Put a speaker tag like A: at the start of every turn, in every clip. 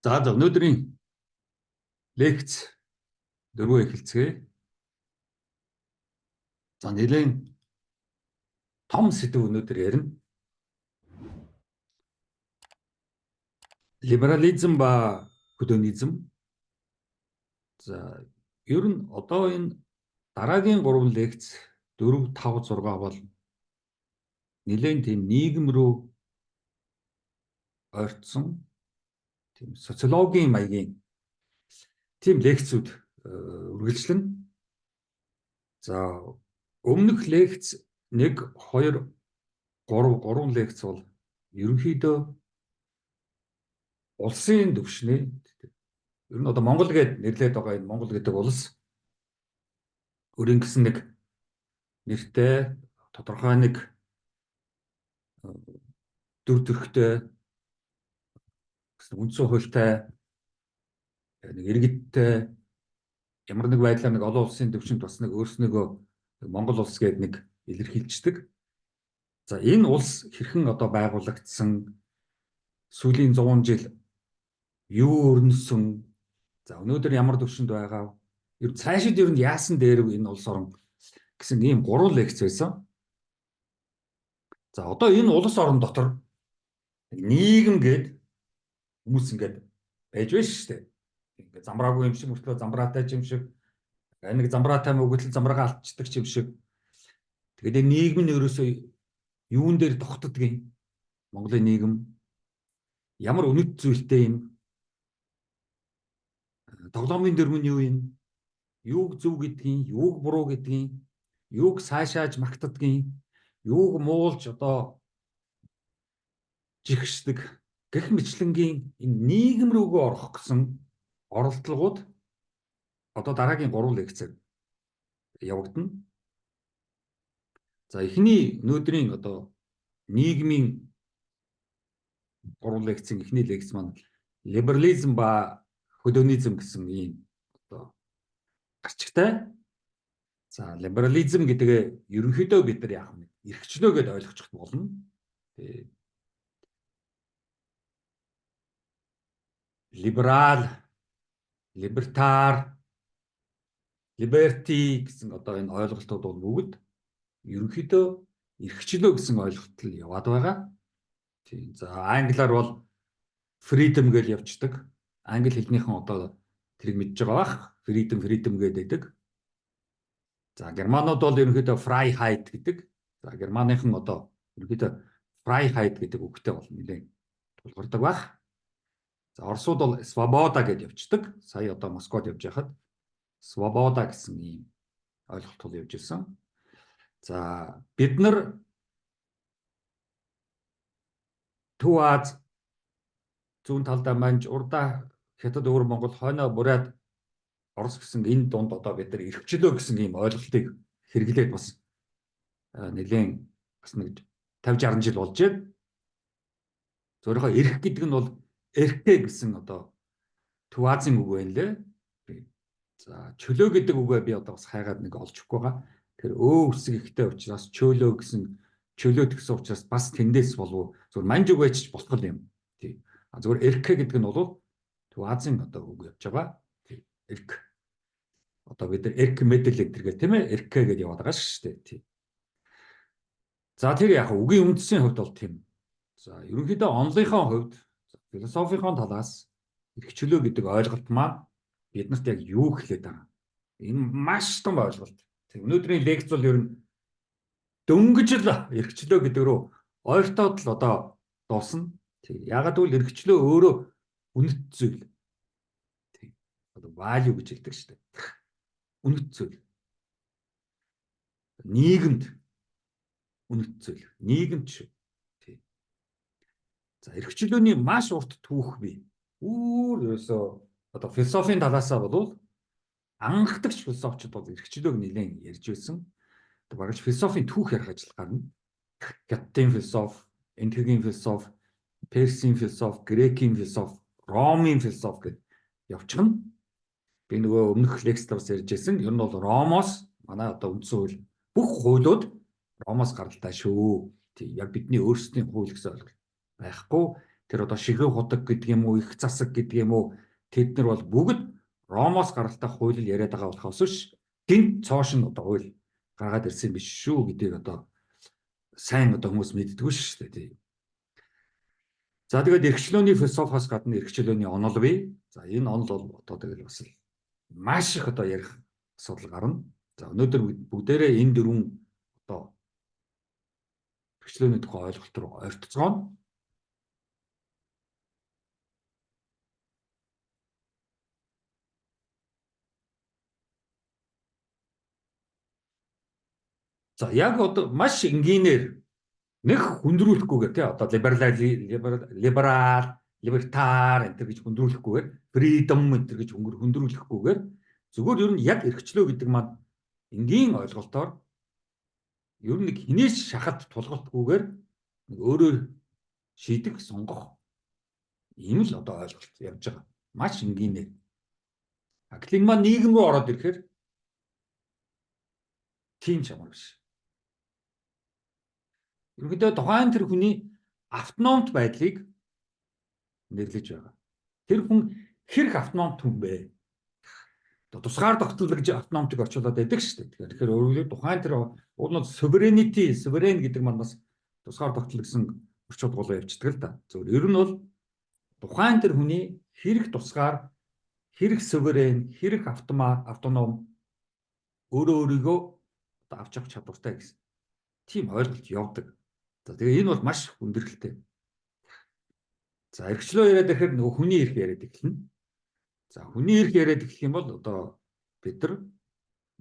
A: За өнөөдрийн лекц 4 эхэлцгээе. За нэлээд том сэдв өнөөдөр ярина. Либерализм ба худонизм. За ер нь одоо энэ дараагийн 3 лекц 4, 5, 6 бол нэлээд тийм нийгэм рүү ойртсон тийм социологийн маягийн тийм лекцүүд үргэлжлэнэ. За өмнөх лекц 1, 2, 3 лекц бол ерөнхийдөө улсын түвшний ер нь одоо Монгол гэдээ нэрлээд байгаа энэ Монгол гэдэг улс өөрийн гэсэн нэг нэртэй тодорхой нэг дүр төрхтэй үндсэн хуультай нэг иргэдтэй ямар нэг байдлаар нэг олон улсын төвчөнд бас нэг өөрснийгөө Монгол улс гэдэг нэг илэрхийлждэг. За энэ улс хэрхэн одоо байгуулагдсан, сүүлийн 100 жил юу өрнөсөн, за өнөөдөр ямар төвшөнд байгаа, ер цаашид ер нь яасан дээр энэ улс орн гэсэн ийм 3 лекц байсан. За одоо энэ улс орн дотор нийгэм гээд хүмүүс ингээд байж байна шүү дээ. Ингээд замбраагүй юм шиг мөртлөө замбраатай юм шиг, нэг замбраатай мөгөтл замбраага алдчихдаг юм шиг. Тэгээд нийгэм нь ерөөсөө юун дээр тогтдгийг, Монголын нийгэм ямар үнэт зүйлтэй юм, тоглоомын дөрмөн юу юм, юуг зөв гэдгийг, юуг буруу гэдгийг, юуг сайшааж магтдгийг, юуг муулж одоо жигшдэг гэх мэтлэнгийн энэ нийгэм рүүгээ орох гэсэн оролдлогууд одоо дараагийн 3 лекцээр явагдана. За эхний өнөөдрийн одоо нийгмийн 3 лекцийн эхний лекц маань либерализм ба худонизм гэсэн ийм одоо гарчигтай. За либерализм гэдгээ ерөнхийдөө бид нар яах вэ? Эрхчлөө гэдээ ойлгочих болно. Либерал, либертар, либерти гэсэн одоо энэ ойлголтууд бол бүгд ерөнхийдөө эрхчлөө гэсэн ойлголтод яваад байгаа. Тийм. За англиар бол freedom гэж явцдаг. Англи хэлнийхэн одоо тэрийг мэдж байгаа бах. Freedom гэдэг. За германууд бол ерөнхийдөө Freiheit гэдэг. За германыхан одоо ерөнхийдөө Freiheit гэдэг үгтэй бол нэлээд тулгардаг бах. За орсууд бол Svoboda гэж явцдаг. Сая одоо Москвад явж байхад Svoboda гэсэн ийм ойлголт явж ирсэн. За бид нар Төв Аз зүүн талдаа манж урдаа хятад өвөр Монгол хойноо бурайд Орос гэсэн энэ дунд одоо бид нар эрхчлөө гэсэн ийм ойлголтыг хэрэглээд бас нэлээд бас нэг 50-60 жил болж байна. Зөвхөн эрх гэдэг нь бол эрхтэй гэсэн одоо Төв Азийн үг байна лээ. За чөлөө гэдэг үгээ би одоо бас хайгаад нэг олж өгөхгүй байгаа. Тэр үсэг ихтэй учраас чөлөө гэсэн чөлөөд гэсэн учраас бас тэндээс болов зөвхөн манж үг байж болох юм. Тий. Зөвхөн эрх гэдэг нь бол Төв Азийн одоо үг явж байгаа. Тий. Эрх. Одоо бид нар эрх мэдэл гэдэргээ тийм ээ эрх гэдээ яваад байгаа шүү дээ. Тий. За тэр яг үгийн үндсийн хувьд бол тийм. За ерөнхийдөө онлынхаа хувьд философийн талаас эрхчлөө гэдэг ойлголт маань биднэрт яг юу хэлээд байгаа. Энэ маш том ойлголт. Өнөөдрийн лекц бол ер нь дөнгөж л эрхчлөө гэдэг рүү ойртоод л одоо дуусна. Ягаад гэвэл эрхчлөө өөрөө үнэт зүйл. Одоо value гэж хэлдэг шүү дээ. Үнэт зүйл. Нийгэмд үнэт зүйл. Нийгэмд шүү. За эрхчлөөний маш урт түүх бий. Ерөөсөө одоо философийн талаасаа бол анхдагч философчид бол эрхчлөөг нэлээд ярьж байсан. Багш философийн түүх ярих ажил гарна. Гаттын философи, энтгийн философи, персийн философи, грекийн философи, ромын философи гэж явчихна. Би нөгөө өмнөх лекцээр бас ярьж байсан. Ер нь бол Ромоос манай одоо үндсэн хууль бүх хуулиуд Ромоос гаралтай шүү. Яг бидний өөрсдийн хууль гэсэн ойлголт байхгүй. тэр одоо шигээ худаг гэдэг юм уу, их засаг гэдэг юм уу, тэд нар бол бүгд Ромоос гаралтай хуулийг яриад байгаа болохоос ш гинт цоош нь одоо хууль гаргаад ирсэн биш шүү гэдгийг одоо сайн одоо хүмүүс мэддэггүй шүү дээ тий. За тэгээд эрхчлөөний философиос гадна эрхчлөөний онол бий. За энэ онол бол одоо тэгэл бас маш их одоо ярих асуудал гарна. За өнөөдөр бүгдээрээ энэ дөрвөн одоо эрхчлөөний тухай ойлголт руу ойртцгооно. За яг одоо маш энгийнээр нэг хүндрүүлэхгүйгээр тий одоо либертар энэ гэж хүндрүүлэхгүйгээр freedom энэ гэж хүндрүүлэхгүйгээр зүгээр ер нь яг эрхчлөө гэдэг маань энгийн ойлголтоор ер нь нэг хинээс шахалт тулгалтгүйгээр өөрөө шийдэх сонгох ийм л одоо ойлголт явж байгаа. Маш энгийнээр. Гэтэл маань нийгэм рүү ороод ирэхээр тийм ч ямар биш. Ерөнхийдөө тухайн тэр хүний автономт байдлыг нэрлэж байгаа. Тэр хүн хэрэг автономт хүн бэ? Тусгаар тогтворлогч автономтыг орчуулад байдаг шүү дээ. Тэгэхээр өөрөөр тухайн тэр уул sovereignty, sovereign гэдэг маань бас тусгаар тогтворлогсон орчууд болоо явчихдаг л да. Зөвхөн ер нь бол тухайн тэр хүний хэрэг тусгаар, хэрэг sovereign, хэрэг автоном өөрөө өөрийгөө авч явах чадвартай гэсэн. Тийм ойлголт явдаг. За тэгээ энэ бол маш хүндрэлтэй. За эрхчлөө яриад ирэхээр нөгөө хүний эрх яриад эхэлнэ. За хүний эрх яриад эхлэх юм бол одоо бид нар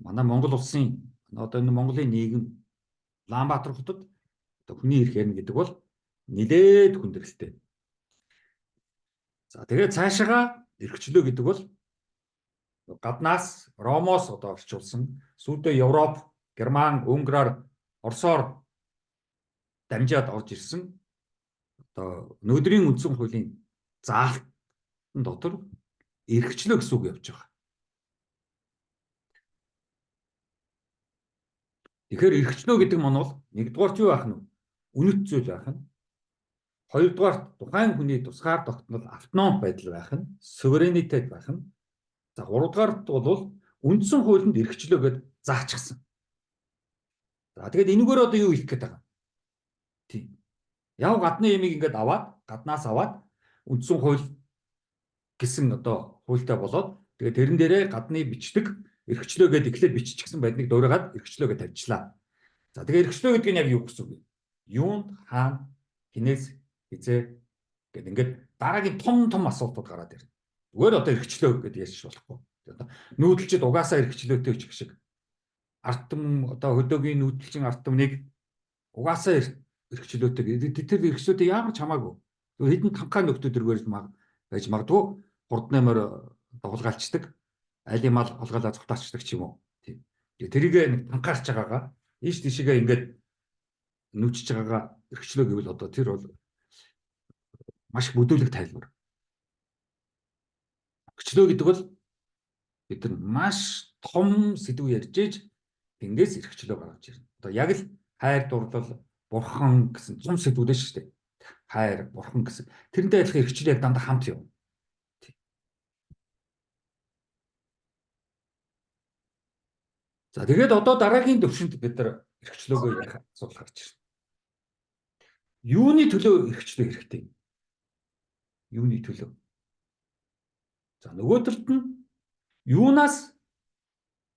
A: манай Монгол улсын одоо энэ Монголын нийгэм Улаанбаатар хотод одоо хүний эрх ярина гэдэг бол нэлээд хүндрэлтэй. За тэгээд цаашаага эрхчлөө гэдэг бол гаднаас Ромоос одоо орчуулсан сүүдээ Европ, Герман, Унгараар, Оросоор дамжаад орж ирсэн одоо өнөөдрийн үндсэн хуулийн заалтан дотор эрхчлөө гэсэн үг явж байгаа. Тэгэхээр эрхчлөө гэдэг нь бол нэгдүгээр юу байх нь үнэт зүйл байх нь. Хоёрдугаар тухайн хүний тусгаар тогтнол автоном байдал байх нь, суверенитет байх нь. За гуравдугаар бол үндсэн хуулинд эрхчлөө гэд заачсан. За тэгээд энэгээр одоо юу хэлэх гээд байгаа? Тийм. Яг гадны ямиг ингээд гаднаас аваад үндсэн хууль гэсэн одоо хуультай болоод тэгээд тэрэн дээрээ гадны бичдэг эрхчлөө гэдэг ихлээр биччихсэн байдныг дуурайгаад эрхчлөө гэж тавьчлаа. За тэгээд эрхчлөө гэдэг нь яг юу гэсэн үг вэ? Юунд хаана хинээс хизээ гэдэг ингээд дараагийн том асуудлууд гараад ирнэ. Зүгээр одоо эрхчлөө гэдэг ярьж болохгүй. Одоо нүүдэлчд угаасаа эрхчлөөтэй ч гэх шиг ард түмэн одоо хөдөөгийн нүүдэлчин ард түмнийг угаасаа эрхчлөөтэй. Тэр эрхчлөөтэй ямар ч хамаагүй. Хэдэн танхаа нөхдүүд өргөж байж магадгүй хурднаймаар доголгаалцдаг. Айлын мал олголоо цогтаачдаг ч юм уу. Тийм. Тэрийг нэг танхаарч байгаагаа ийш тийшээгээ ингээд нүчж байгаагаа эрхчлөө гэвэл одоо тэр бол маш бүдүүлэг тайлбар. Эрхчлөө гэдэг бол бид нар маш том сэдв ярьж ийж тэндээс эрхчлөө гаргаж ирнэ. Одоо яг л хайр дурлал бурхан гэсэн зам сэдвүүд шүү дээ. Хайр, бурхан гэсэн. Тэрнтэй адилхан эрхчлөө яг дандаа хамт явна. За тэгээд одоо дараагийн төвшөнд бид нар эрхчлөөгөө ярих асуудал гарч ирнэ. Юуны төлөө эрхчлөө хэрэгтэй? Юуны төлөө? За нөгөө талд нь юунаас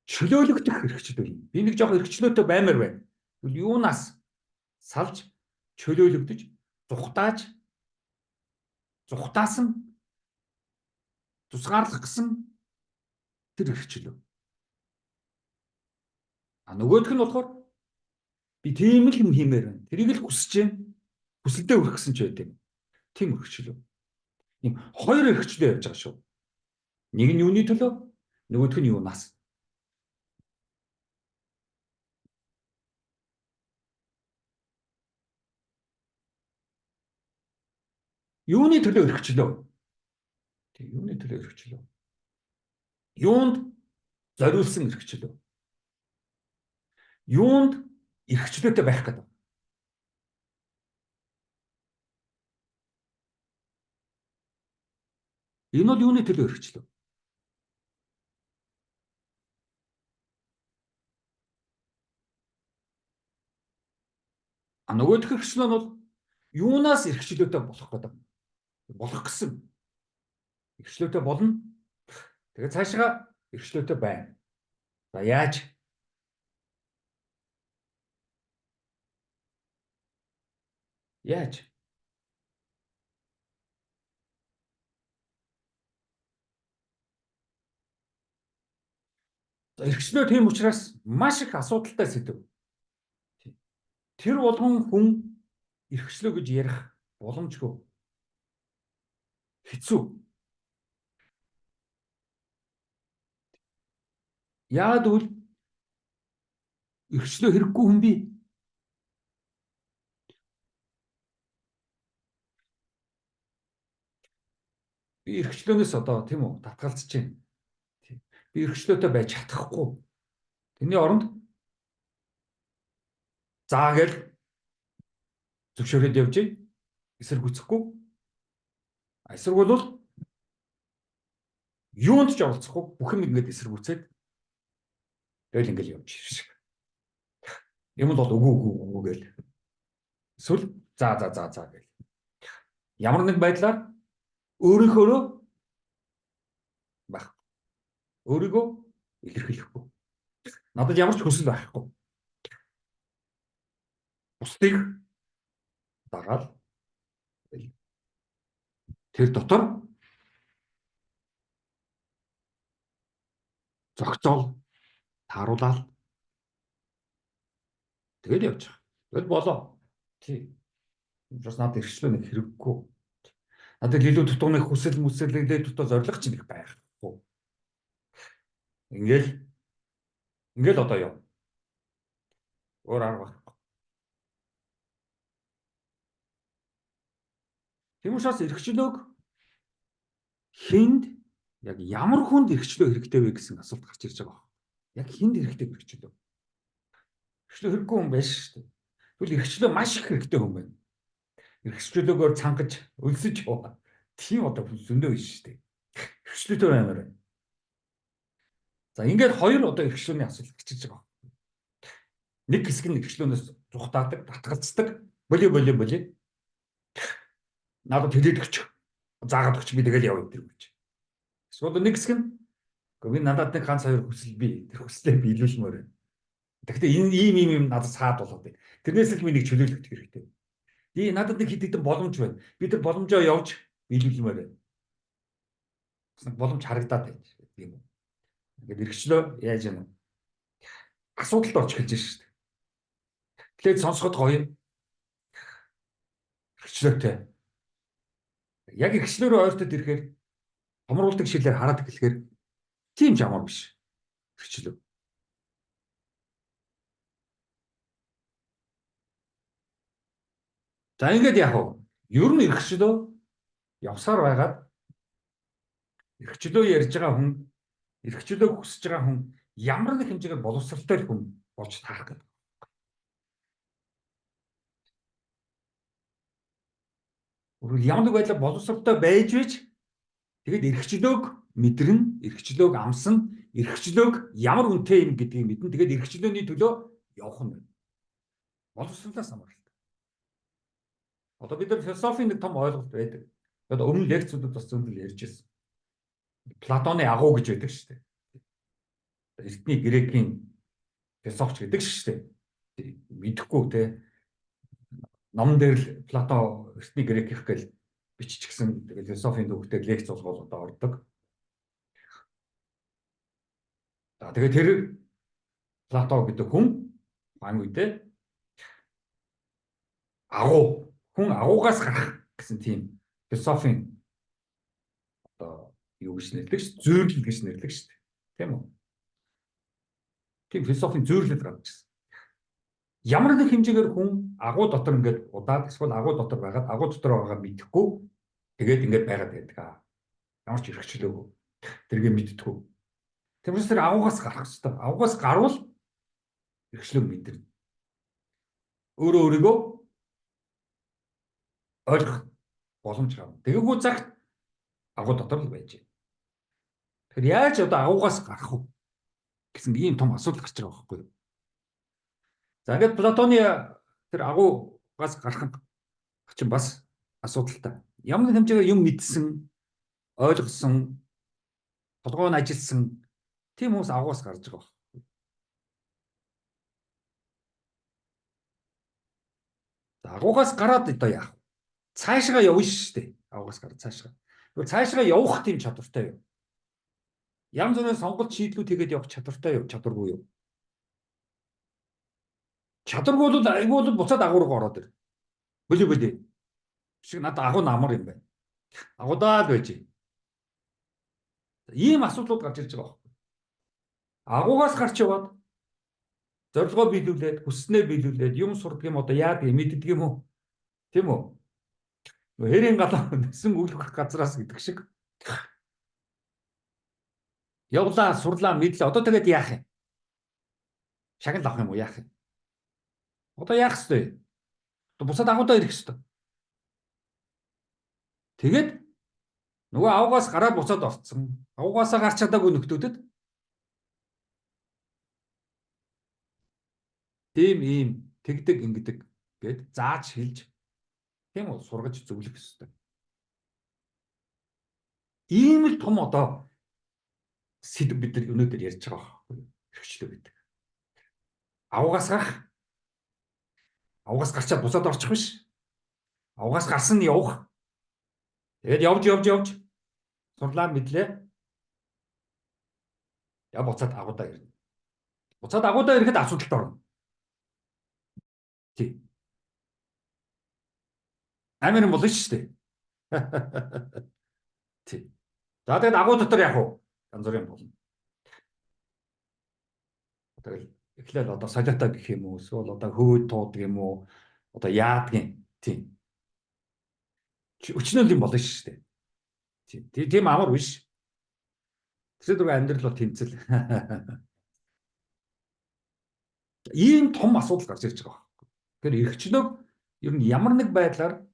A: чөлөөлөгдөх эрхчлөө юм. Би нэг жоох эрхчлөөтэй баймаар байна. Юунаас салж чөлөөлөгдөж, зүхтаасан, тусгаарлах гэсэн тэр эрхчлөө. Нөгөөх нь болохоор би тийм л юм хиймээр байна. Тэрийг л хүсэж байна. Хүсэлдээ хүрэх гэсэн ч байдаг. Тийм эрхчлөө. Ийм хоёр эрхчлөө явж байгаа шүү. Нэг нь юуны төлөө, нөгөөх нь юунаас. Юуны төлөө эрхчлөө? Тийм юуны төлөө эрхчлөө? Юунд зориулсан эрхчлөө? Юунд эрхчлөөтэй байх гэдэг. Энэ бол юуны төлөө эрхчлөө? А нөгөө дэх эрхчлөө нь бол юунаас эрхчлөөтэй болох гэдэг. Болох гэсэн. Эрхчлөөтэй болно. Тэгээд цаашаа эрхчлөөтэй байна. За яаж? Яаж? За эрхчлөө тийм учраас маш их асуудалтай сэдв. Тэр болгон хүн эрхчлөө гэж ярих боломжгүй. Хэцүү. Яагаад гэвэл эрхчлөө хэрэггүй хүн бий. Би эрхчлөөнөөс одоо тийм үү татгалзаж байна. Би эрхчлөөтэй байж чадахгүй. Тэний оронд заа гэл зөвшөөрөөд явж эсрэг гүцэхгүй. Эсрэг бол юунд ч оролцохгүй бүх юм ингээд эсрэг гүцээд тэгэл ингээд явж ирэх. Юм бол үгүй гэл. Эсвэл за гэл. Ямар нэг байдлаар өөрийнхөө байх. Өөрийгөө илэрхийлэхгүй. Надад ямар ч хүсэл байхгүй. Бусдыг дагаад тэр дотор зохицоол тааруулаад тэгэл явж байгаа. Тэгэл болоо. Тий. Бас надад эрхчлөө нэг хэрэггүй. Надад илүү дутууны хүсэл мүсэлээ дутуу зориг ч нэг байхгүй. Ингээл одоо яв. Өөр арга байхгүй. Тийм учраас эрхчлөөг хинд яг ямар хүнд эрхчлөө хэрэгтэй вэ гэсэн асуулт гарч ирж байгаа. Яг хинд хэрэгтэй эрхчлөө. Эрхчлөө хэрэггүй хүн байж шүү дээ. Тэгвэл эрхчлөө маш их хэрэгтэй хүн байна. Эрхчлөөгөөр цангаж өлсөж яваа. Тийм одоо зөндөө биш шүү дээ. Эрхчлөөтэй баймаар байна. За ингээд хоёр одоо эрхчлөөний асуулт гарч ирж байгаа. Нэг хэсэг нь эрхчлөөнөөс зүхтаадаг, татгалцдаг, боли. Надад хэлээд өгч. Заагаад өгч би тэгэл явъя гэдэг гэж. Эсвэл нэг хэсэг нь би надад нэг ганц хоёр хүсэл би тэр хүслээ биелүүлмээр байна. Тэгэхдээ энэ ийм надад саад болоод байна. Тэрнээс л би нэг чөлөөлөлт хэрэгтэй. Би надад нэг хэд хэдэн боломж байна. Би тэр боломжоо явж биелүүлмээр байна. Бас боломж харагдаад байна тийм үү. Ингээд эрхчлөө яаж юм. Асуудалд орж эхэлж шүү дээ. Тэгэхээр сонсоход гоё. Эрхчлөөтэй. Яг эрхчлөөрөө ойртод ирэхээр томруулдаг шилээр хараад эхлэхээр тийм ч амар биш. Эрхчлөө. За ингээд яг уу. Ер нь эрхчлөө явсаар байгаад эрхчлөө ярьж байгаа хүн, эрхчлөөг хүсэж байгаа хүн ямар нэг хэмжээгээр боловсралтай хүн болж таарах гэдэг. Өөрөөр ямар нэг байдлаар боловсралтай байж вэж тэгээд эрхчлөөг мэдэрнэ, эрхчлөөг амсна, эрхчлөөг ямар үнэтэй юм гэдгийг мэднэ. Тэгээд эрхчлөөний төлөө явах нь байна. Боловсралаас хамааралтай. Одоо бид нар философийн нэг том ойлголт байдаг. Одоо өмнө лекцүүдэд бас зөндөл ярьж байсан. Платоны агуу гэж байдаг шүү дээ. Эртний Грекийн философч гэдэг шүү дээ. Мэдэхгүй те. Номон дээр л Платон эртний Грекийнх гэл биччихсэн. Тэгээд философийн төвхтэй лекц болгоод одоо ордог. За тэгээд тэр Платон гэдэг хүн маань үедээ хүн агуугаас гарах гэсэн тийм философийн одоо юу гэж нэрлэдэг шүү дээ. Зүйрлэл гэж нэрлэдэг шүү дээ. Тийм үү? Тийм философийн зүйрлэл гарч ирсэн. Ямар нэг хэмжээгээр хүн агуу дотор ингээд удаад эсвэл агуу дотор байгаад агуу дотор байгаа мэдэхгүй тэгээд ингээд байгаад байдаг. Ямар ч эрхчлөөгүй. Тэргээ мэдтгүү. Тэрс тэр агуугаас гарах хэрэгтэй. Агуугаас гарвал эрхчлөөг мэдэрнэ. Өөрийгөө ойлгох боломж гарна. Тэгээгүү цагт Агуу дотор л байж байна. Тэгэхээр яаж одоо агуугаас гарах вэ гэсэн ийм том асуудал гарч байгаа байхгүй юу? За ингээд Платоны тэр агуугаас гарах чинь бас асуудалтай. Ямар нэг хэмжээгээр юм мэдсэн, ойлгосон, толгой нь ажилласан тийм хүмүүс агуугаас гарч байгаа. За агуугаас гараад одоо яах вэ? Цаашгаа явна шүү дээ. Агуугаас гараад цаашгаа. Тэгвэл цаашгаа явах тийм чадвартай юу? Янз бүрийн сонголт шийдлүүд хийгээд явах чадвартай юу? Чадваргүй юу? Чадваргүй бол айгүй бол буцаад агуу руу ороод ир. Бүлий. Шиг надад агуу намар юм байна. Агуудаа л байж. Ийм асуудлууд гарч ирж байгаа байхгүй. Агуугаас гарч яваад зорилгоо биелүүлээд, хүснээ биелүүлээд, юм сурдаг юм одоо яадаг юм мэддэг юм уу? Тийм үү? Хэрийн галаа нэсэн үглэх газраас гэдэг шиг. Явлаа, сурлаа, мэдлээ. Одоо тэгээд яах юм? Шагнал авах юм уу? Яах юм? Одоо яах ёстой? Одоо бусад агуудаа ирэх ёстой. Тэгээд нөгөө авгаас гараад буцаад орцсон. Авгаасаа гарч чадаагүй нөхдүүдэд тийм ийм тэгдэг ингэдэг гэд зааж хэлж тийм үү сургаж зөвлөх ёстой. Ийм л том одоо сэдв бид нар өнөөдөр ярьж байгаа байхгүй хэрэгчлөө гэдэг. Авгаас гарах, авгаас гарчаад буцаад орчих биш. Авгаас гарсан нь явах. Тэгээд явж сурлаа мэдлээ. Яа буцаад агуудаа ирнэ. Буцаад агуудаа ирэхэд асуудалд орно. Тий. Амар юм болно шүү дээ. Тий. За тэгээд агуу дотор яах вэ? Янз бүрийн болно. Тэгэл эхлээл одоо солиотой гэх юм уу? Эсвэл одоо хөөд туудаг юм уу? Одоо яадаг юм? Тийм. Өчнөл юм болно шүү дээ. Тийм амар биш. Тэр дөрөв амьдрал бол тэмцэл. Ийм том асуудал гарч ирж байгаа. Тэгэхээр эрхчлөөг ер нь ямар нэг байдлаар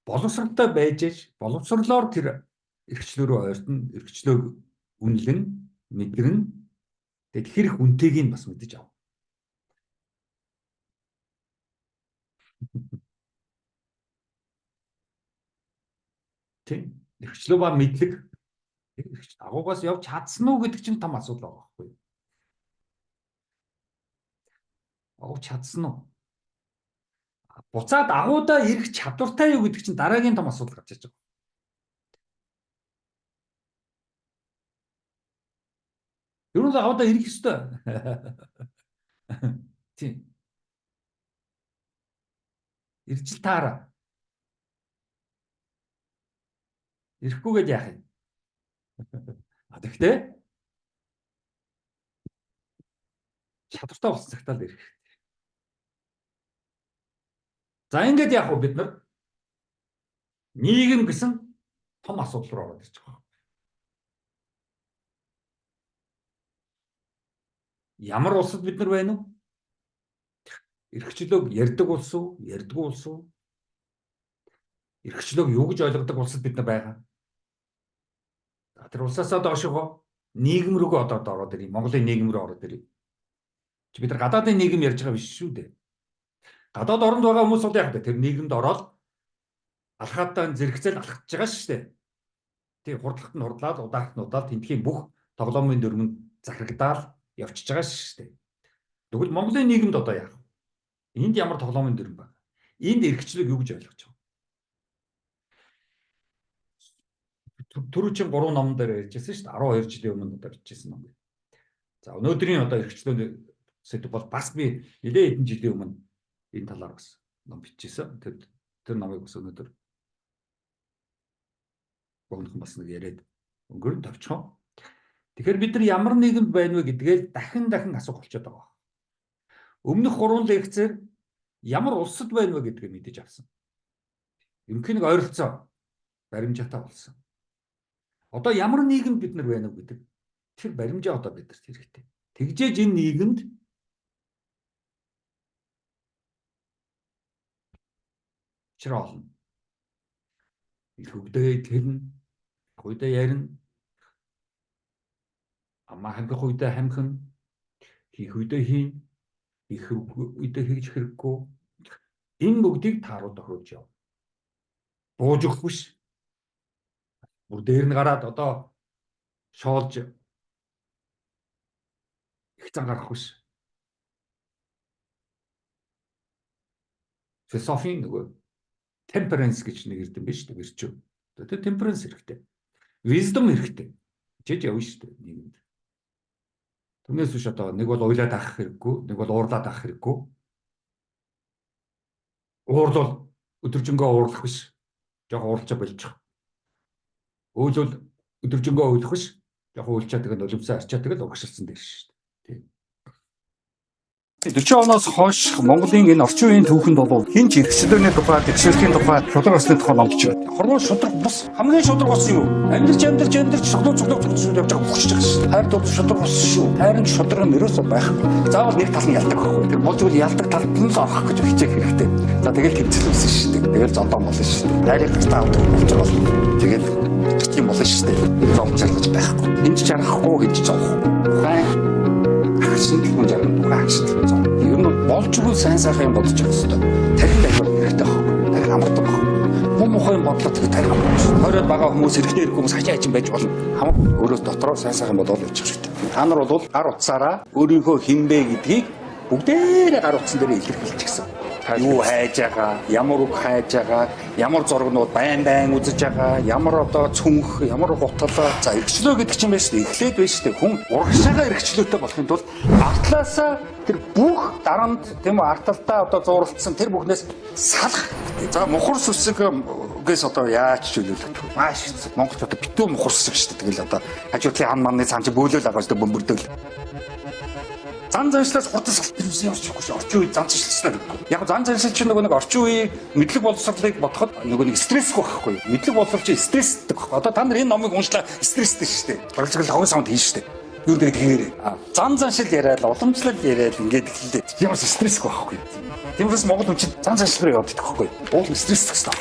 A: боловсралтай байж аж боловсрлоор тэр эрхчлөө рүү ойртон эрхчлөөг үнэлэн мэдэрнэ. Тэгээд хэрэг үнтэйг нь бас мэдэж ав. Тийм. Эрхчлөө ба мэдлэг агуугаас явж чадсан уу гэдэг чинь том асуудал байгаа байхгүй юу? Агууч чадсан уу? Буцаад агуудаа ирэх чадвартай юу гэдэг чинь дараагийн том асуудал гарч ирж байгаа. Ер нь агуудаа ирэх ёстой. Тийм. Иржил таараа. Ирэхгүйгээд яах юм? Тэгэхдээ чадвартай болсон цагтаа л ирэх. За ингээд яах вэ бид нар? Нийгэм гэсэн том асуудал руу ороод ирж байгаа. Ямар улсад бид нар байна уу? Эрхчлөөг ярьдаг улс уу? Ярьдаггүй улс уу? Эрхчлөөг юу гэж ойлгодог улсад бид нар байгаа? Тэр улсаасаа доошоо нийгэм рүүгээ одоо ороод ирээ. Монголын нийгэм рүү ороод ирээ. Бид нар гадаадын нийгэм ярьж байгаа биш шүү дээ. Гадаад оронд байгаа хүмүүс бол яг тэр нийгэмд ороод алхаатаа зэрэгцэл алхаж байгаа шүү дээ. Тийм хурдлагт нь хурдлаад удаахт нь удаад тентхийн бүх тоглоомын дөрмөнд захирагдаал явчихж байгаа шүү дээ. Тэгвэл Монголын нийгэмд одоо яах вэ? Энд ямар тоглоомын дөрм байна? Энд эрхчлөөг юу гэж ойлгож байгаа? Түрүүчийн 3 номон дээр ярьжсэн шүү дээ. 12 жилийн өмнө одоо бичсэн ном. За өнөөдрийн одоо эрхчлөөний сэдв бол бас би нэлээд хэдэн жилийн өмнө энэ талаар бас ном бичсэн. Тэр номыг бас өнөөдөр гомдхон бас нэг яриад өнгөрөн тавьчихсан. Тэгэхээр бид нар ямар нийгэмд байна вэ гэдгээл дахин асуух болчиход байгаа. Өмнөх 3 лекцээр ямар улсад байна вэ гэдгийг мэдэж авсан. Ерөнхий нэг ойролцоо баримжаатай болсон. Одоо ямар нийгэмд бид нар байна вэ гэдэг тэр баримжаа одоо бидэрт хэрэгтэй. Тэгжээж энэ нийгэмд учраа олно. Хөгдөө тэрнэ, үедээ ярина. Амаа хамгих үедээ хамхин, хийх үедээ хийн, их үедээ хийж хэрэггүй. Энэ бүгдийг тааруу тохиолж яв. Бууж өгөх биш. Бүр дээр нь гараад одоо шоолж их зан гарах биш. Философийн нөгөө temperance гэж нэг ирдэн биш үү? Ирчүү. Тэр temperance хэрэгтэй. Wisdom хэрэгтэй. Жиж явна шүү дээ нийгэмд. Түүнээс биш одоо нэг бол уйлаад авах хэрэггүй, нэг бол уурлаад авах хэрэггүй. Уурлал өдөржингөө уурлах биш. Жог уурлчаа болчих. Өөлөл өдөржингөө уйлах биш. Жог уйлчаа тэгээд нулимсаа арчаа тэгээд урагшилсан дээр шүү дээ. 40 оноос хойш Монголын энэ орчин үеийн түүхэнд бол хин ч эрхчлөөний тухай, тэгшэрхийн тухай, шудраг усны тухай номлож байна. Хорвоо шудраг бус хамгийн шудраг ус юу? Амьдарч цоглоо явж байгаа хүчж байгаа шүү. Хайр бол шудраг ус шүү. Хайрын шудраг нь ерөөсөө байхгүй. Заавал нэг тал нь ялдаг байхгүй. Тэр болж үл ялдаг талд нь л орох гэж хичээх хэрэгтэй. За тэгэл тэмцэл үсэн шүү дээ. Тэгэл зондоо болно шүү дээ. Найрыг тартаа авдаг болж байгаа бол тэгэл тийм болно шүү дээ. Зомчрлож байхгүй. Энд ч чарахгүй гэж зовх. Шинжилгээ жаргал тухайчилсан зам. Ер нь болж өгөл сайн сайхан юм бодож явах хэрэгтэй. Тархин дахиад хэрэгтэй байхгүй. Тархин амардаг байхгүй. Муу мухай бодлоо тархин амардаг. Хоороод байгаа хүмүүс эргэнэ ирэх хүмүүс хачаа хачин байж болно. Хамаагүй өөрөөс дотроо сайн сайхан бодоод явчих хэрэгтэй. Та нар бол гар утсаараа өөрийнхөө хинбэ гэдгийг бүгдээрээ гар утсан дээр илэрхийлчихсэн. Юу хайж байгаа, ямар үг хайж байгаа, ямар зургнууд байн үзэж байгаа, ямар одоо цүнх, ямар гутал. За эргчлөө гэдэг чинь байж тээ эхлээд байж тээ хүн урагшаага эргчлөөтэй болохын тулд артлаасаа тэр бүх дарамт тийм үү арталтаа одоо зууралцсан тэр бүхнээс салах. За мухар сүсгээс одоо яаж чөлөөлөх вэ? Маш хэцүү. Монголч одоо битүү мухар сүсэг шүү дээ. Тэгэл одоо хажуудлын хан манны цаан чи бөөлөл агааж одоо бөмбөрдөг. Зан заншлаас хурдан салтэрсэн явчихгүй шүү. Орчин үеийг зан заншлсан гэдэг. Яг зан заншил чинь нөгөө нэг орчин үеийг мэдлэг боловсролыг бодоход нөгөө нэг стрессгүй байхгүй. Мэдлэг боловсрол чинь стресстэй байхгүй. Одоо та нар энэ номыг уншлаа стресстэй шүү дээ. Барилгал хогон саунд хийн шүү дээ. Юу гэдэг тэгээрээ. Зан заншил яриад, уламжлал яриад ингээд хэлээ. Ямар стрессгүй байхгүй. Тиймээс Монгол хүн чинь зан заншил руу явдаг байхгүй. Уул стресстэй гэсэн.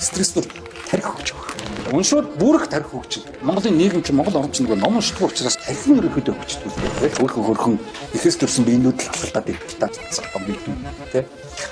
A: Стресс бол тарих өгч байгаа. Уншууд бүрэх тарих өгч. Монголын нийгэм чинь Монгол орн чинь нөгөө ном уншдаг учраас тархин өрөхөд өгчдөг. Хөрхөн ихэс төрсэн биенүүд л халтаад идэх таа бийдүү. Тэ?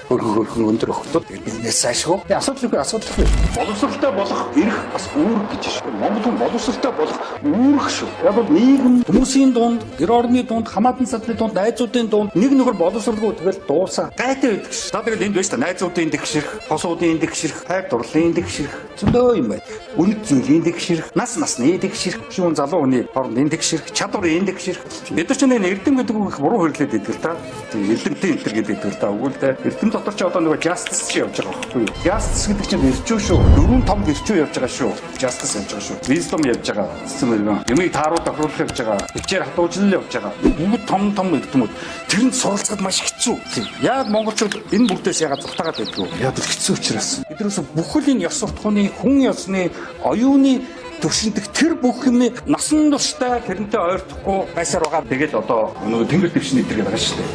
A: Хөрхөн өндөр охтод бизнес сайшгүй. Асуудалгүй. Боловсролтой болох эрх бас үүрэг гэж шүү. Монгол хүн боловсролтой болох үүрэг шүү. Яг бол нийгэм хүмүүсийн дунд, гэр орны дунд, хамаатан садлын дунд, найзуудын дунд нэг нөхөр боловсролгүй тэгэл дуусаа гайтай байдаг шүү. Та тэгэл энд байж та найзуудын дэгшэрх, хосуудын дэгшэрх, хайр дурлалын дэгшэрх зөндөө юм байна. Үнэт зүйлийн дэгшэрх, насны дэгшэрх, шүүн залуу хүний хоорондын дэгшэрх, чадварын дэгшэрх. Бид нар ч нэг эрдэм гэдэг үг буруу хэрлээд байдаг л та. Тийм эрдэмтэн энэ төр гэдэг л та. Үгүй л дээ. Эрдэм дотор ч одоо нэг justice чи явж байгаа байхгүй юу? Justice гэдэг чинь гэрчүү шүү. Дөрвөн том гэрчүү явж байгаа шүү. Justice явж байгаа шүү. Wisdom явж байгаа. Цэцэн мөргөн. Юмыг тааруу тохируулах явж байгаа. Хичээр хатуужлал явж байгаа. Бүгд том эрдэмүүд. Тэрэнд суралцахад маш хэцүү. Яг монголчууд энэ бүгдээс ягаад зутаагаад байдгүй. Яг л хэцүү учраас. Биднээс бүхэл энэ ёс суртахууны хүн ёсны оюуны төвшиндэг тэр бүх юм насан туршдаа тэрнтэй ойртохгүй байсаар байгаа. Тэгээд одоо нөгөө тэнгэр дэвшний эдэр байгаа шүү дээ.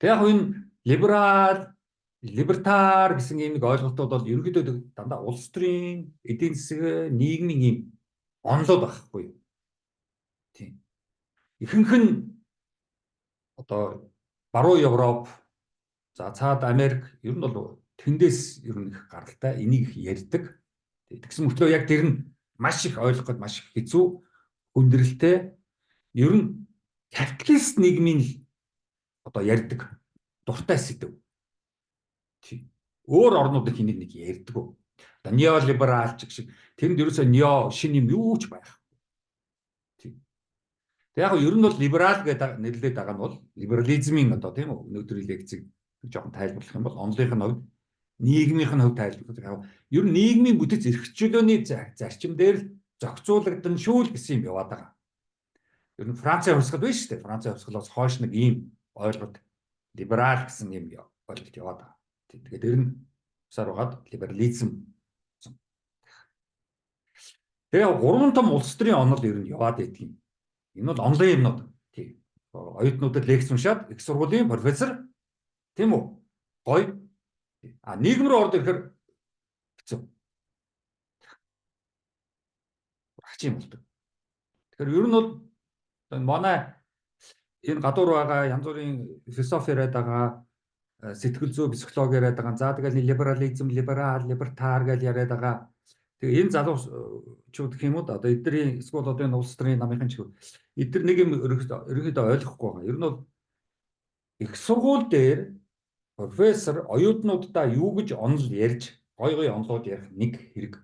A: Тэг яг энэ либертар гэсэн юм нэг ойлголтууд бол ерөнхийдөө дандаа улс төрийн эдийн засаг нийгмийн юм онлоод байхгүй юу? Тийм. Ихэнх нь одоо баруун Европ, за цаад Америк ер нь бол тэндээс ер нь их гаралтай энийг ярьдаг. Тэгсэн мөртлөө яг тэр нь маш их ойлгоход маш их хэцүү, хүндрэлтэй. Ер нь капиталист нийгмийн одоо ярьдаг дуртай сэдв. Өөр орнуудад хэнийг нэг ярьдаг. Одоо неолибералч шиг тэнд ерөөсөө нео шин юм юу ч байх. Тэг яг ер нь бол либерал гэдэг нэрлээд байгаа нь бол либерализмын одоо тийм үү өнөөдрийн лекцийг жоохон тайлбарлах юм бол онлынх нь хувьд нийгмийнх нь хувьд тайлбарлах. Ер нь нийгмийн бүтэц эрхчлөөний зарчим дээр л зохицуулагдан шүү л гэсэн юм яваад байгаа. Ер нь Францын хувьсгал биш үү? Францын хувьсгалаас хойш нэг ийм ойлголт либерал гэсэн юм ойлголт яваад байгаа. Тэгээд тэр нь сар угаад либерализм. Тэгээ гурван том улс төрийн онол ер нь яваад байдгийг. Энэ бол онлайн юмнууд. Тийм. Оюутнуудад лекц уншаад их сургуулийн профессор тийм үү? Гоё А нийгэм рүү орд ирэхээр хэцүү. Хачин болдог. Тэгэхээр ер нь бол манай энэ гадуур байгаа янз бүрийн философи яриад байгаа, сэтгэл зүй психологи яриад байгаа. За тэгэл либерализм, либертар гэж яриад байгаа. Тэгээ энэ залуучууд гэх юм уу одоо эдний эсвэл одоо энэ улс төрийн намынхан ч эдгээр нэг юм ерөнхийдөө ойлгохгүй байгаа. Ер нь бол их сургууль дээр профессор оюутнуудаа юу гэж онол ярьж, гой онолууд ярих нэг хэрэг.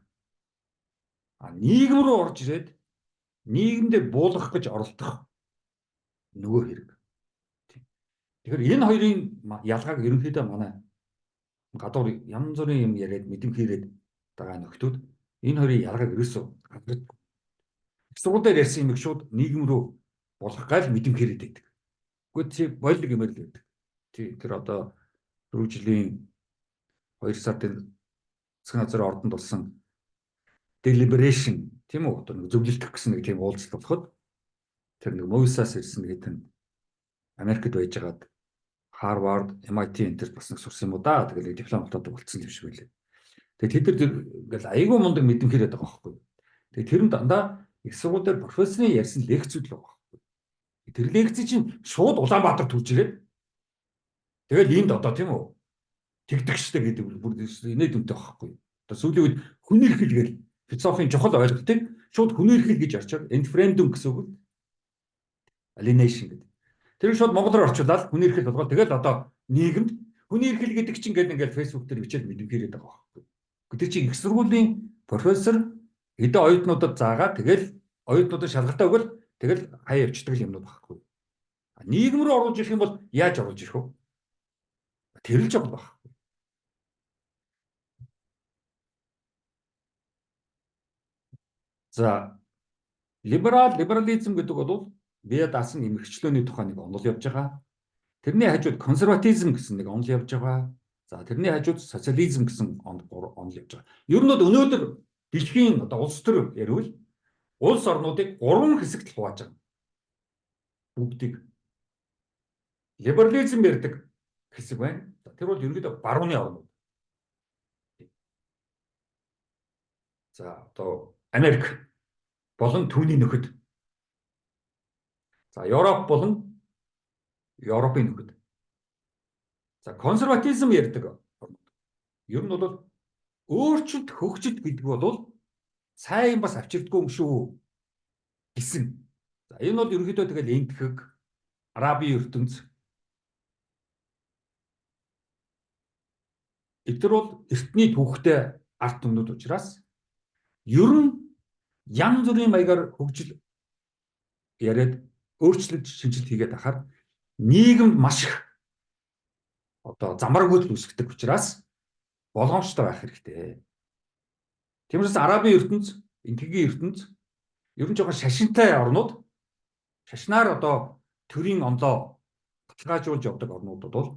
A: А нийгэм рүү орж ирээд нийгэмдээ буулгах гэж оролдох нөгөө хэрэг. Тэгэхээр энэ хоёрын ялгааг ерөнхийдөө манай гадуур янз бүрийн юм яриад мэдэм хийрээд байгаа нөхдүүд энэ хоёрын ялгааг ерөөсөө гадуур их сургууль дээр ярьсан юм их шууд нийгэм рүү болгох гал мэдэм хийрээд байдаг. Гэхдээ чи бойлог юм л байдаг. Тэр одоо 4 жилийн 2 сард засгийн газрын ордонд болсон deliberation тийм үү одоо зөвлөлдөх гэсэн нэг тийм уулзалт болоход тэр нэг Мойсаас ирсэн гэдэг нь Америкт байжгаад Harvard, MIT энтерс бас нэг сурсан юм уу да. Тэгэл диплом болоод болцсон юм шиг байлээ. Тэгээ тэд нар ингээл айгүй мундаг мэдэм хэрэг байгаа байхгүй. Тэгээ тэр нь дандаа их сургууль дээр профессорын ярьсан лекцүүд л байгаа байхгүй. Тэр лекц чинь шууд Улаанбаатар төрж ирээд тэгэл энд одоо тийм үү тэгдэгчтэй гэдэг бүр инээд үнэтэй байхгүй. Одоо сүүлийн үед хүний эрхэл гээл философийн чухал ойлголтыг шууд хүний эрхэл гэж орчоод инфрендум гэсэн үг. Alienation гэдэг. Тэр шууд монголоор орчуулаад хүний эрхэл болгоод тэгэл одоо нийгэмд хүний эрхэл гэдэг чинь ингээл фэйсбુક дээр бичээд мэдвэрэд байгаа байхгүй. Гэтэл чи их сургуулийн профессор эдэ оюутнуудад заагаад тэгэл оюутнуудад шалгалтаа өгөл тэгэл хаяа явчихдаг юмнууд байхгүй. Нийгэм рүү оруулж ирэх юм бол яаж оруулж ирэх вэ? Тэрэлж байгаа байхгүй. За либерализм гэдэг бол бие даасан эмгэгчлөөний тухай нэг онол явж байгаа. Тэрний хажууд консерватизм гэсэн нэг онол явж байгаа. За тэрний хажууд социализм гэсэн онол явж байгаа. Ер нь өнөөдөр дэлхийн одоо улс төр ярил улс орнуудыг 3 хэсэгт хувааж байгаа. Бүгдийг либерализм ярьдаг хэсэг байна. Тэр бол ерөнхийдөө барууны орнууд. За одоо Америк болон түүний нөхөд. За Европ болон Европын нөхөд. За консерватизм ярьдаг орнууд. Ер нь бол өөрчлөлт хөгжил гэдэг бол сайн бас авчирдгүй юм шүү гэсэн. За энэ бол ерөнхийдөө тэгэл эндхэг Арабын ертөнц. Эдгээр бол эртний түүхтэй арт түмнүүд учраас ер нь янз бүрийн маягаар хөгжил яриад өөрчлөлт шинжилт хийгээд ахаар нийгэмд маш их одоо замраггүй үүсгдэг учраас болгоомжтой байх хэрэгтэй. Тиймээс Арабын ертөнц, энтхэгийн ертөнц ер нь жоохон шашинтай орнууд шашнаар одоо төрийн онлоо баталгаажуулж явдаг орнуудад бол